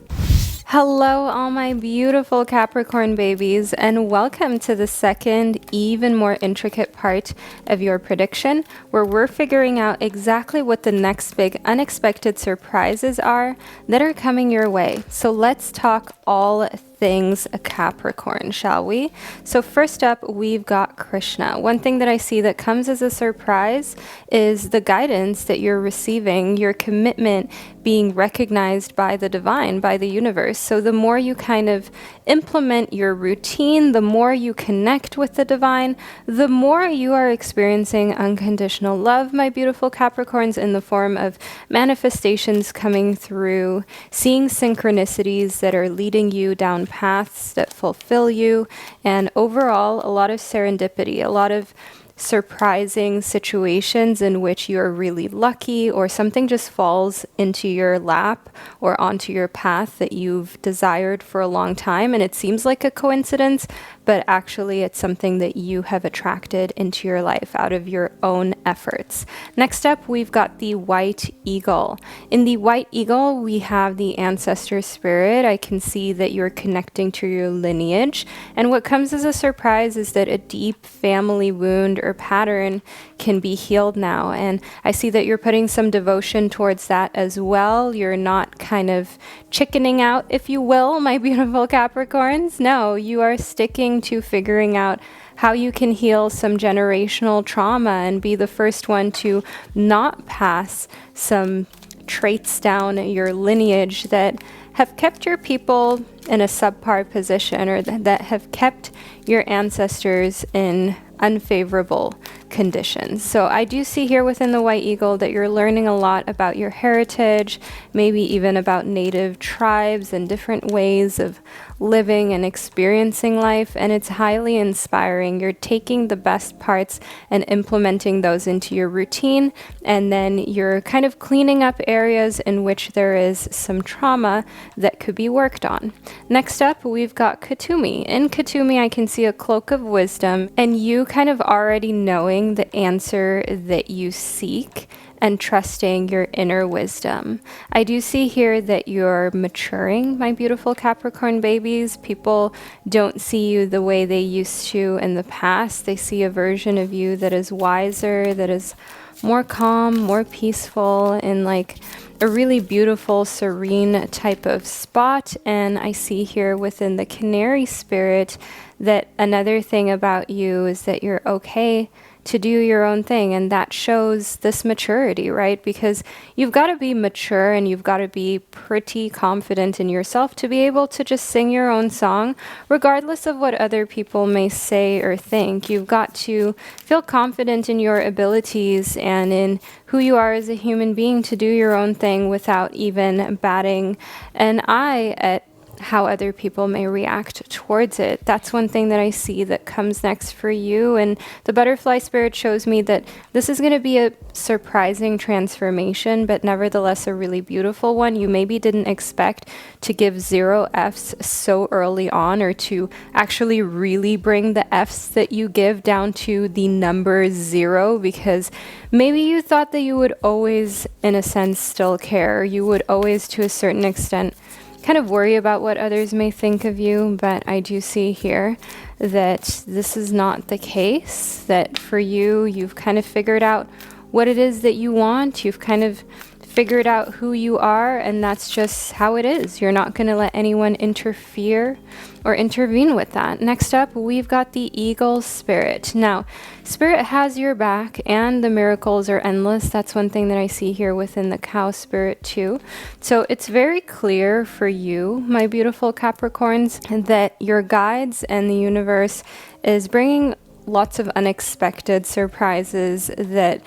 Hello, all my beautiful Capricorn babies, and welcome to the second, even more intricate part of your prediction, where we're figuring out exactly what the next big unexpected surprises are that are coming your way. So let's talk all things Capricorn, shall we? So first up, we've got Krishna. One thing that I see that comes as a surprise is the guidance that you're receiving, your commitment being recognized by the divine, by the universe. So the more you kind of implement your routine, the more you connect with the divine, the more you are experiencing unconditional love, my beautiful Capricorns, in the form of manifestations coming through, seeing synchronicities that are leading you down paths that fulfill you, and overall a lot of serendipity, a lot of surprising situations in which you're really lucky, or something just falls into your lap or onto your path that you've desired for a long time, and it seems like a coincidence, but actually it's something that you have attracted into your life out of your own efforts. Next up, we've got the White Eagle. In the White Eagle, we have the ancestor spirit. I can see that you're connecting to your lineage, and what comes as a surprise is that a deep family wound or pattern can be healed now, and I see that you're putting some devotion towards that as well. You're not kind of chickening out, if you will, my beautiful Capricorns. No, you are sticking to figuring out how you can heal some generational trauma and be the first one to not pass some traits down your lineage that have kept your people in a subpar position, or that have kept your ancestors in unfavorable conditions. So I do see here within the White Eagle that you're learning a lot about your heritage, maybe even about native tribes and different ways of living and experiencing life, and it's highly inspiring. You're taking the best parts and implementing those into your routine, and then you're kind of cleaning up areas in which there is some trauma that could be worked on. Next up, we've got Katumi. In Katumi, I can see a cloak of wisdom, and you kind of already knowing the answer that you seek and trusting your inner wisdom. I do see here that you're maturing, my beautiful Capricorn babies. People don't see you the way they used to in the past. They see a version of you that is wiser, that is more calm, more peaceful, in like a really beautiful, serene type of spot. And I see here within the Canary spirit that another thing about you is that you're okay to do your own thing, and that shows this maturity, right? Because you've got to be mature and you've got to be pretty confident in yourself to be able to just sing your own song regardless of what other people may say or think. You've got to feel confident in your abilities and in who you are as a human being to do your own thing without even batting an eye at how other people may react towards it. That's one thing that I see that comes next for you. And the butterfly spirit shows me that this is going to be a surprising transformation, but nevertheless a really beautiful one. You maybe didn't expect to give 0 Fs so early on, or to actually really bring the Fs that you give down to the number 0, because maybe you thought that you would always, in a sense, still care. You would always, to a certain extent, kind of worry about what others may think of you, but I do see here that this is not the case, that for you, you've kind of figured out what it is that you want. You've kind of figured out who you are, and that's just how it is. You're not going to let anyone interfere or intervene with that. Next up, we've got the Eagle spirit. Now, spirit has your back, and the miracles are endless. That's one thing that I see here within the cow spirit too. So it's very clear for you, my beautiful Capricorns, that your guides and the universe is bringing lots of unexpected surprises that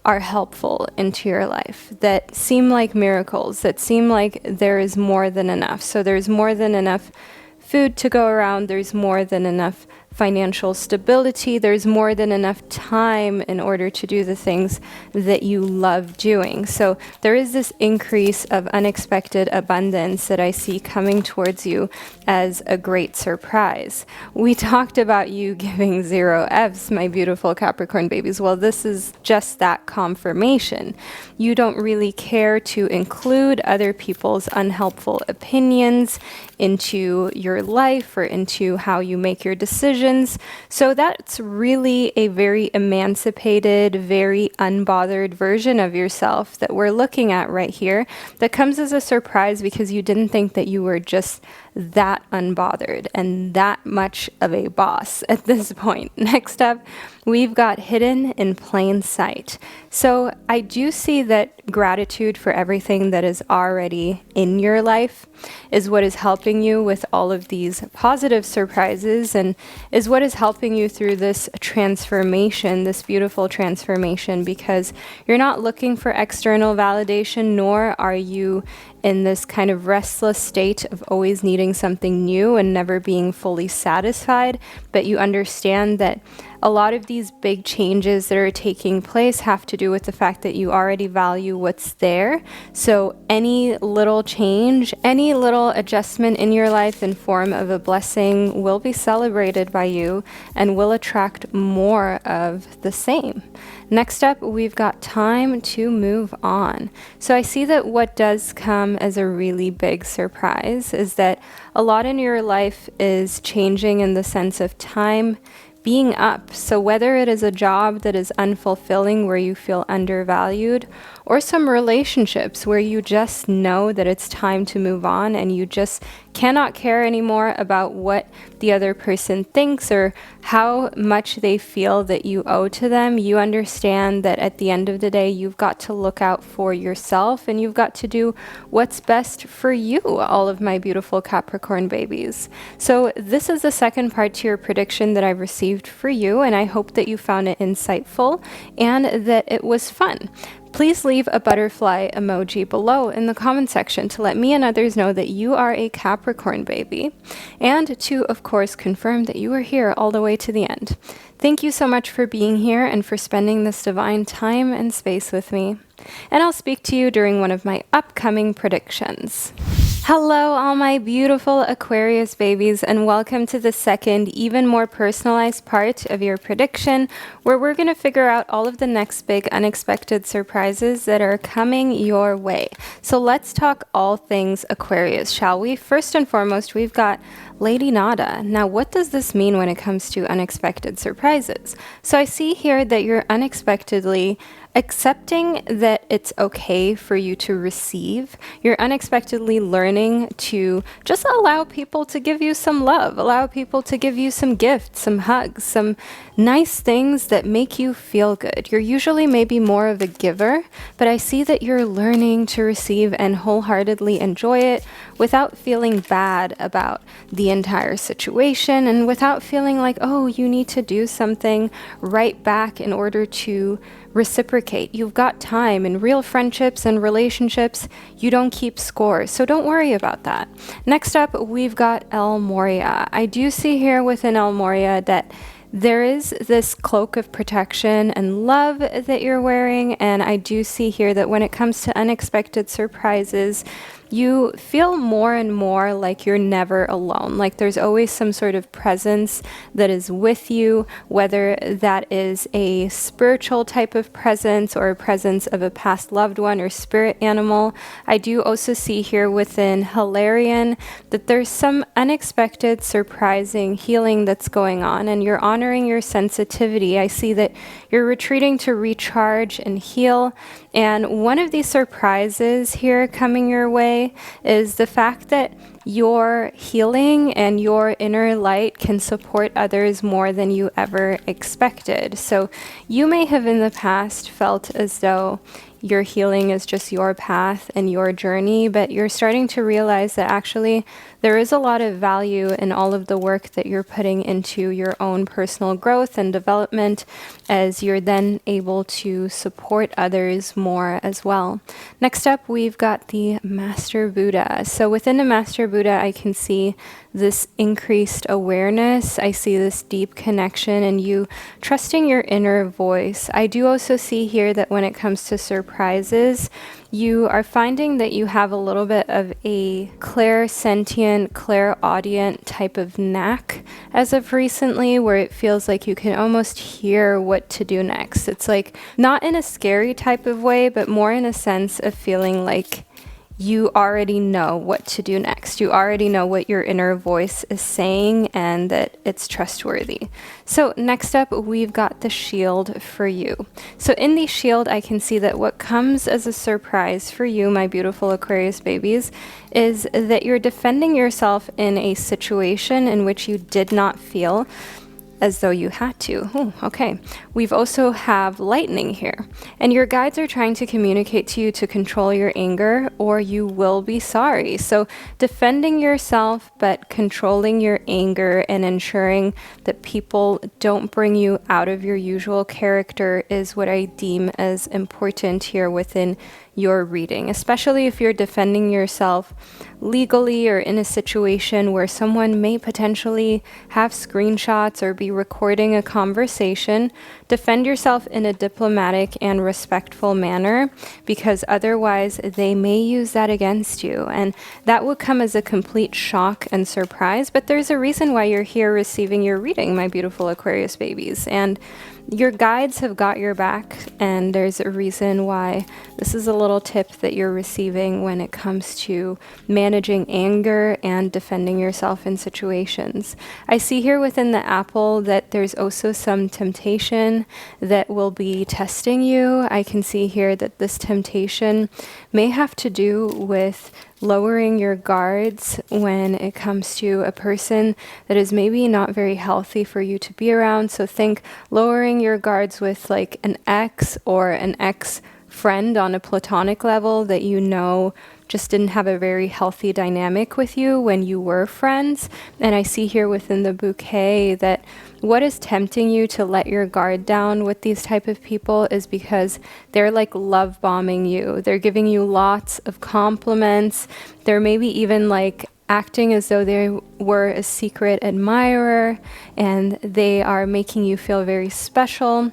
are helpful into your life, that seem like miracles, that seem like there is more than enough. So there's more than enough food to go around, there's more than enough financial stability, there's more than enough time in order to do the things that you love doing. So there is this increase of unexpected abundance that I see coming towards you as a great surprise. We talked about you giving 0 Fs, my beautiful Capricorn babies. Well, this is just that confirmation. You don't really care to include other people's unhelpful opinions into your life or into how you make your decisions. So that's really a very emancipated, very unbothered version of yourself that we're looking at right here, that comes as a surprise because you didn't think that you were just that unbothered and that much of a boss at this point. Next up, we've got hidden in plain sight. So I do see that gratitude for everything that is already in your life is what is helping you with all of these positive surprises, and is what is helping you through this transformation, this beautiful transformation, because you're not looking for external validation, nor are you in this kind of restless state of always needing something new and never being fully satisfied. But you understand that a lot of these big changes that are taking place have to do with the fact that you already value what's there. So any little change, any little adjustment in your life in form of a blessing will be celebrated by you and will attract more of the same. Next up, we've got time to move on. So I see that what does come as a really big surprise is that a lot in your life is changing in the sense of time being up. So whether it is a job that is unfulfilling where you feel undervalued, or some relationships where you just know that it's time to move on and you just cannot care anymore about what the other person thinks or how much they feel that you owe to them. You understand that at the end of the day, you've got to look out for yourself and you've got to do what's best for you, all of my beautiful Capricorn babies. So this is the second part to your prediction that I received for you, and I hope that you found it insightful and that it was fun. Please leave a butterfly emoji below in the comment section to let me and others know that you are a Capricorn baby, and to, of course, confirm that you are here all the way to the end. Thank you so much for being here and for spending this divine time and space with me. And I'll speak to you during one of my upcoming predictions. Hello, all my beautiful Aquarius babies, and welcome to the second, even more personalized part of your prediction, where we're going to figure out all of the next big unexpected surprises that are coming your way. So let's talk all things Aquarius, shall we? First and foremost, we've got Lady Nada. Now, what does this mean when it comes to unexpected surprises? So I see here that you're unexpectedly accepting that it's okay for you to receive. You're unexpectedly learning to just allow people to give you some love, allow people to give you some gifts, some hugs, some nice things that make you feel good. You're usually maybe more of a giver, but I see that you're learning to receive and wholeheartedly enjoy it without feeling bad about the entire situation and without feeling like, oh, you need to do something right back in order to reciprocate. You've got time. In real friendships and relationships, you don't keep score, so don't worry about that. Next up, we've got El Moria. I do see here within El Moria that there is this cloak of protection and love that you're wearing, and I do see here that when it comes to unexpected surprises, you feel more and more like you're never alone. Like there's always some sort of presence that is with you, whether that is a spiritual type of presence or a presence of a past loved one or spirit animal. I do also see here within Hilarion that there's some unexpected, surprising healing that's going on, and you're honoring your sensitivity. I see that you're retreating to recharge and heal. And one of these surprises here coming your way is the fact that your healing and your inner light can support others more than you ever expected. So you may have in the past felt as though your healing is just your path and your journey, but you're starting to realize that actually there is a lot of value in all of the work that you're putting into your own personal growth and development, as you're then able to support others more as well. Next up, we've got the Master Buddha. So within the Master Buddha, I can see this increased awareness. I see this deep connection and you trusting your inner voice. I do also see here that when it comes to surprises, you are finding that you have a little bit of a clairsentient, clairaudient type of knack as of recently, where it feels like you can almost hear what to do next. It's like not in a scary type of way, but more in a sense of feeling like you already know what to do next. You already know what your inner voice is saying and that it's trustworthy. So next up, we've got the shield for you. So in the shield, I can see that what comes as a surprise for you, my beautiful Aquarius babies, is that you're defending yourself in a situation in which you did not feel as though you had to. Oh, okay. We've also have lightning here, and your guides are trying to communicate to you to control your anger or you will be sorry. So defending yourself but controlling your anger and ensuring that people don't bring you out of your usual character is what I deem as important here within your reading, especially if you're defending yourself legally or in a situation where someone may potentially have screenshots or be recording a conversation. Defend yourself in a diplomatic and respectful manner, because otherwise they may use that against you, and that will come as a complete shock and surprise. But there's a reason why you're here receiving your reading, my beautiful Aquarius babies, and Your guides have got your back, and there's a reason why. This is a little tip that you're receiving when it comes to managing anger and defending yourself in situations. I see here within the apple that there's also some temptation that will be testing you. I can see here that this temptation may have to do with lowering your guards when it comes to a person that is maybe not very healthy for you to be around. So think lowering your guards with like an ex or an ex friend on a platonic level that you know just didn't have a very healthy dynamic with you when you were friends. And I see here within the bouquet that what is tempting you to let your guard down with these type of people is because they're like love bombing you. They're giving you lots of compliments. They're maybe even like acting as though they were a secret admirer, and they are making you feel very special.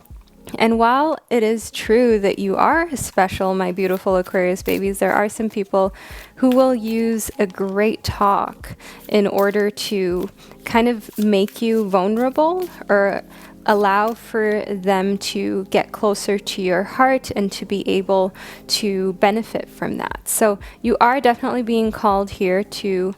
And while it is true that you are special, my beautiful Aquarius babies, there are some people who will use a great talk in order to kind of make you vulnerable or allow for them to get closer to your heart and to be able to benefit from that. So you are definitely being called here to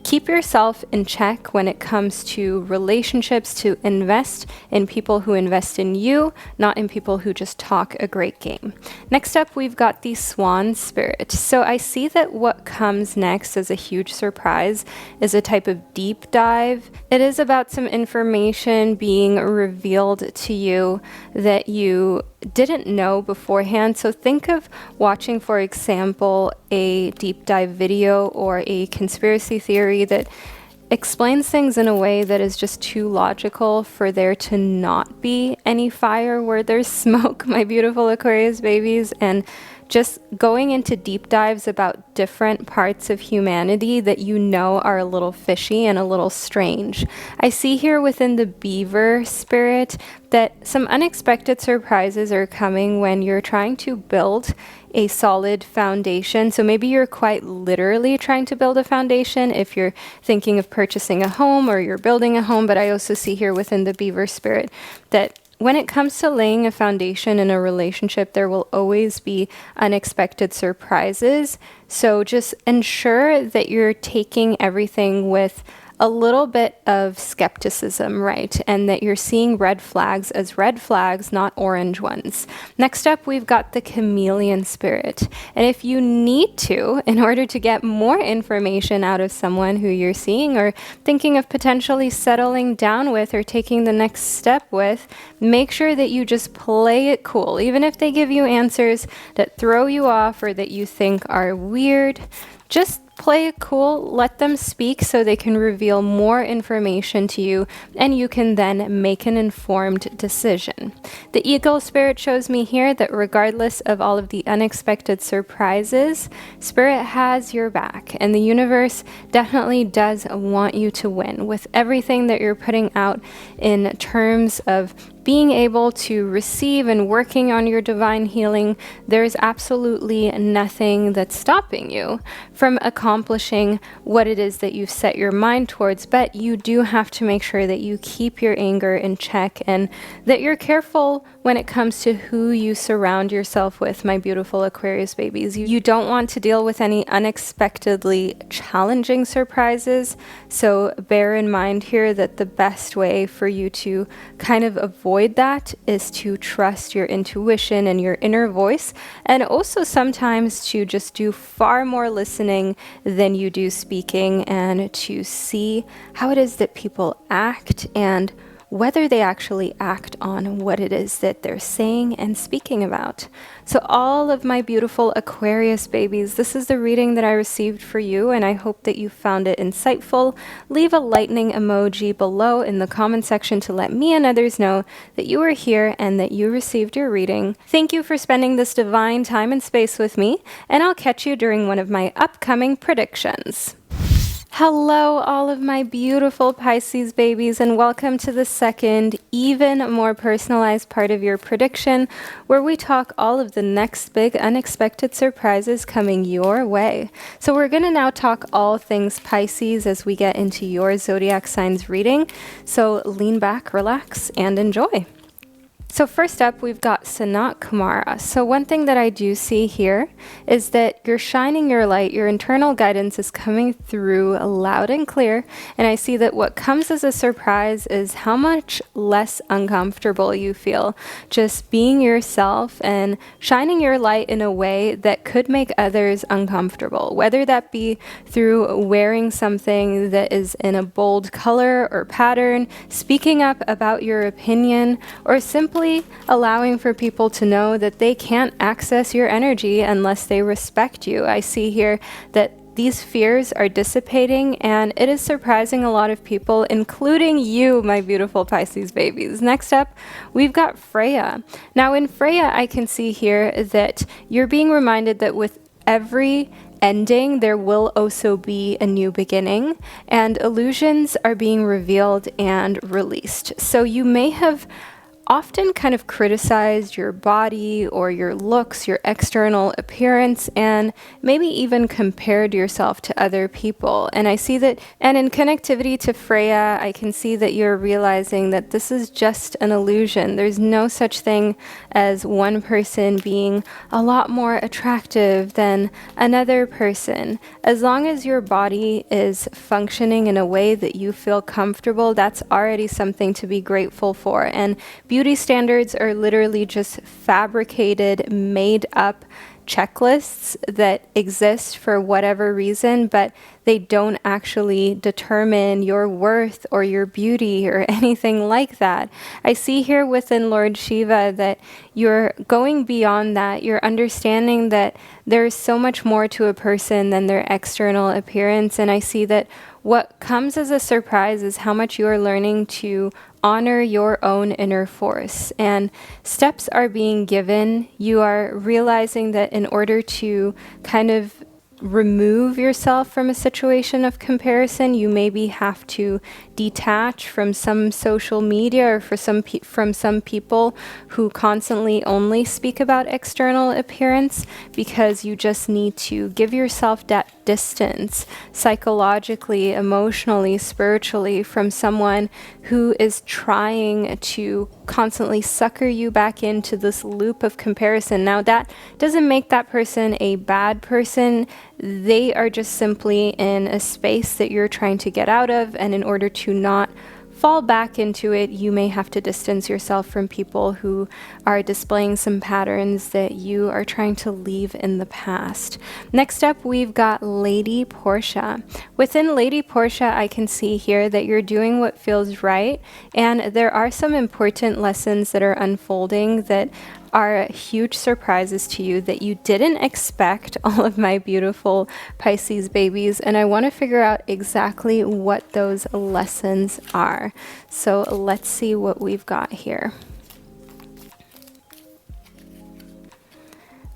keep yourself in check when it comes to relationships, to invest in people who invest in you, not in people who just talk a great game. Next up, we've got the Swan Spirit. So I see that what comes next as a huge surprise is a type of deep dive. It is about some information being revealed to you that you didn't know beforehand. So think of watching, for example, a deep dive video or a conspiracy theory that explains things in a way that is just too logical for there to not be any fire where there's smoke, my beautiful Aquarius babies. And just going into deep dives about different parts of humanity that you know are a little fishy and a little strange. I see here within the Beaver Spirit that some unexpected surprises are coming when you're trying to build a solid foundation. So maybe you're quite literally trying to build a foundation if you're thinking of purchasing a home or you're building a home. But I also see here within the Beaver Spirit that when it comes to laying a foundation in a relationship, there will always be unexpected surprises. So just ensure that you're taking everything with a little bit of skepticism, right? And that you're seeing red flags as red flags, not orange ones. Next up, we've got the Chameleon Spirit. And if you need to, in order to get more information out of someone who you're seeing or thinking of potentially settling down with or taking the next step with, make sure that you just play it cool. Even if they give you answers that throw you off or that you think are weird, just play it cool, let them speak so they can reveal more information to you and you can then make an informed decision. The Eagle Spirit shows me here that regardless of all of the unexpected surprises, Spirit has your back and the universe definitely does want you to win with everything that you're putting out in terms of being able to receive and working on your divine healing. There's absolutely nothing that's stopping you from accomplishing what it is that you've set your mind towards, but you do have to make sure that you keep your anger in check and that you're careful when it comes to who you surround yourself with, my beautiful Aquarius babies. You don't want to deal with any unexpectedly challenging surprises, so bear in mind here that the best way for you to kind of avoid that is to trust your intuition and your inner voice, and also sometimes to just do far more listening than you do speaking, and to see how it is that people act and whether they actually act on what it is that they're saying and speaking about. So all of my beautiful Aquarius babies, this is the reading that I received for you, and I hope that you found it insightful. Leave a lightning emoji below in the comment section to let me and others know that you are here and that you received your reading. Thank you for spending this divine time and space with me, and I'll catch you during one of my upcoming predictions. Hello, all of my beautiful Pisces babies, and welcome to the second, even more personalized part of your prediction, where we talk all of the next big unexpected surprises coming your way. So we're going to now talk all things Pisces as we get into your zodiac signs reading. So lean back, relax, and enjoy. So first up, we've got Sanat Kumara. So one thing that I do see here is that you're shining your light, your internal guidance is coming through loud and clear. And I see that what comes as a surprise is how much less uncomfortable you feel just being yourself and shining your light in a way that could make others uncomfortable, whether that be through wearing something that is in a bold color or pattern, speaking up about your opinion, or simply allowing for people to know that they can't access your energy unless they respect you. I see here that these fears are dissipating, and it is surprising a lot of people, including you, my beautiful Pisces babies. Next up, we've got Freya. Now in Freya, I can see here that you're being reminded that with every ending, there will also be a new beginning, and illusions are being revealed and released. So you may have often kind of criticized your body or your looks, your external appearance, and maybe even compared yourself to other people. And I see that, and in connectivity to Freya, I can see that you're realizing that this is just an illusion. There's no such thing as one person being a lot more attractive than another person. As long as your body is functioning in a way that you feel comfortable, that's already something to be grateful for. And beauty standards are literally just fabricated, made up checklists that exist for whatever reason, but they don't actually determine your worth or your beauty or anything like that. I see here within Lord Shiva that you're going beyond that. You're understanding that there's so much more to a person than their external appearance. And I see that what comes as a surprise is how much you are learning to honor your own inner force, and steps are being given. You are realizing that in order to kind of remove yourself from a situation of comparison, you maybe have to detach from some social media or from some people who constantly only speak about external appearance, because you just need to give yourself that distance psychologically, emotionally, spiritually from someone who is trying to constantly sucker you back into this loop of comparison. Now, that doesn't make that person a bad person. They are just simply in a space that you're trying to get out of, and in order to not fall back into it, you may have to distance yourself from people who are displaying some patterns that you are trying to leave in the past. Next up, we've got Lady Portia. Within Lady Portia, I can see here that you're doing what feels right, and there are some important lessons that are unfolding that are huge surprises to you that you didn't expect, all of my beautiful Pisces babies, and I want to figure out exactly what those lessons are. So let's see what we've got here.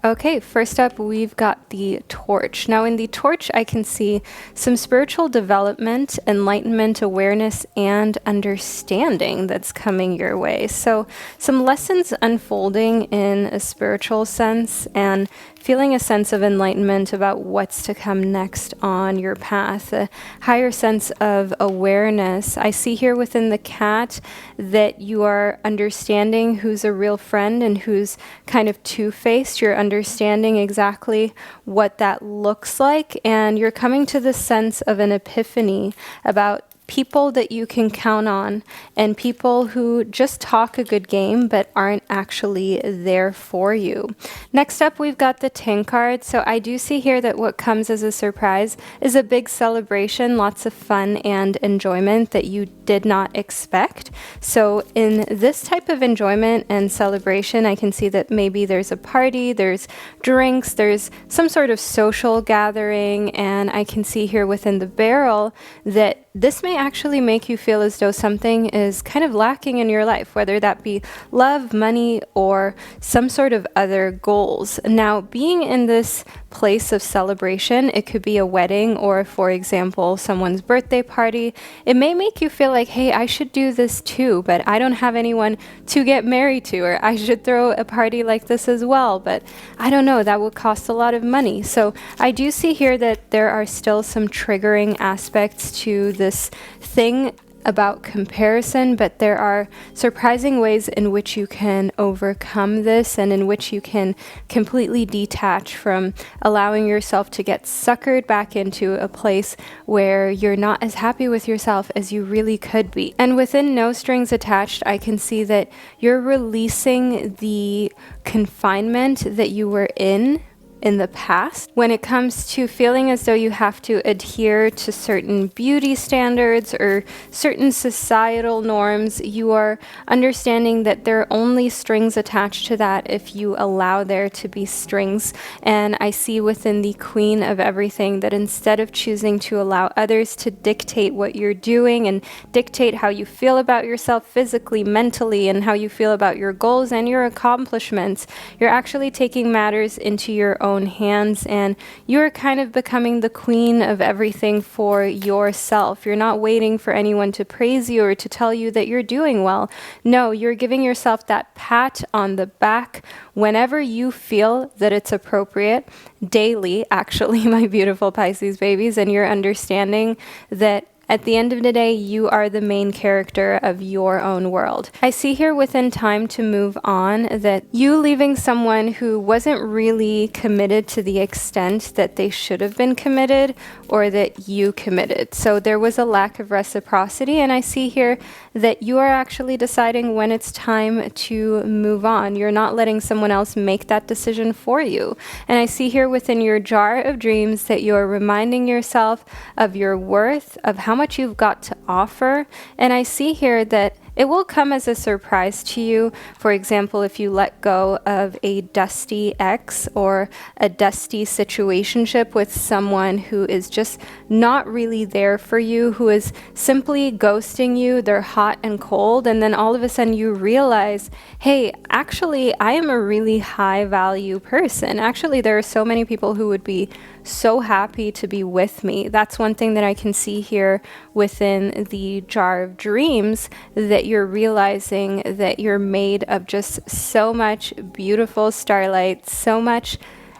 Okay, first up, we've got the torch. Now in the torch, I can see some spiritual development, enlightenment, awareness, and understanding that's coming your way. So some lessons unfolding in a spiritual sense, and feeling a sense of enlightenment about what's to come next on your path, a higher sense of awareness. I see here within the cat that you are understanding who's a real friend and who's kind of two-faced. You're understanding exactly what that looks like, and you're coming to the sense of an epiphany about people that you can count on, and people who just talk a good game but aren't actually there for you. Next up, we've got the 10 card. So I do see here that what comes as a surprise is a big celebration, lots of fun and enjoyment that you did not expect. So in this type of enjoyment and celebration, I can see that maybe there's a party, there's drinks, there's some sort of social gathering, and I can see here within the barrel that this may actually make you feel as though something is kind of lacking in your life, whether that be love, money, or some sort of other goals. Now, being in this place of celebration, it could be a wedding or, for example, someone's birthday party. It may make you feel like, hey, I should do this too, but I don't have anyone to get married to, or I should throw a party like this as well, but I don't know, that would cost a lot of money. So I do see here that there are still some triggering aspects to this thing about comparison, but there are surprising ways in which you can overcome this and in which you can completely detach from allowing yourself to get suckered back into a place where you're not as happy with yourself as you really could be. And within No Strings Attached, I can see that you're releasing the confinement that you were in the past when it comes to feeling as though you have to adhere to certain beauty standards or certain societal norms. You are understanding that there are only strings attached to that if you allow there to be strings. And I see within the Queen of Everything that instead of choosing to allow others to dictate what you're doing and dictate how you feel about yourself physically, mentally, and how you feel about your goals and your accomplishments, you're actually taking matters into your own hands, and you're kind of becoming the queen of everything for yourself. You're not waiting for anyone to praise you or to tell you that you're doing well. No, you're giving yourself that pat on the back whenever you feel that it's appropriate, daily, actually, my beautiful Pisces babies, and you're understanding that at the end of the day, you are the main character of your own world. I see here within Time to Move On that you leaving someone who wasn't really committed to the extent that they should have been committed or that you committed. So there was a lack of reciprocity, and I see here that you are actually deciding when it's time to move on. You're not letting someone else make that decision for you. And I see here within your Jar of Dreams that you're reminding yourself of your worth, of how much you've got to offer. And I see here that it will come as a surprise to you. For example, if you let go of a dusty ex or a dusty situationship with someone who is just not really there for you, who is simply ghosting you, they're hot and cold, and then all of a sudden you realize, hey, actually, I am a really high value person. Actually, there are so many people who would be so happy to be with me. That's one thing that I can see here within the Jar of Dreams, that you're realizing that you're made of just so much beautiful starlight, so much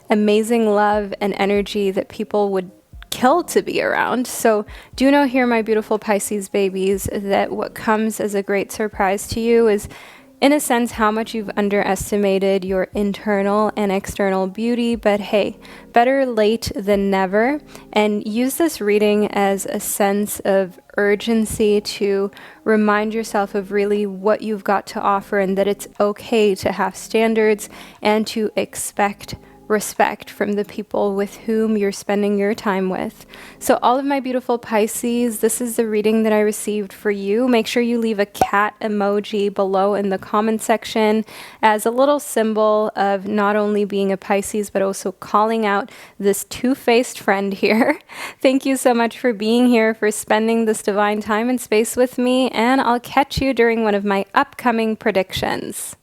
amazing love and energy that people would kill to be around. So do know here, my beautiful Pisces babies, that what comes as a great surprise to you is, in a sense, how much you've underestimated your internal and external beauty. But hey, better late than never. And use this reading as a sense of urgency to remind yourself of really what you've got to offer, and that it's okay to have standards and to expect respect from the people with whom you're spending your time with. So all of my beautiful Pisces, this is the reading that I received for you. Make sure you leave a cat emoji below in the comment section as a little symbol of not only being a Pisces, but also calling out this two-faced friend here. Thank you so much for being here, for spending this divine time and space with me, and I'll catch you during one of my upcoming predictions.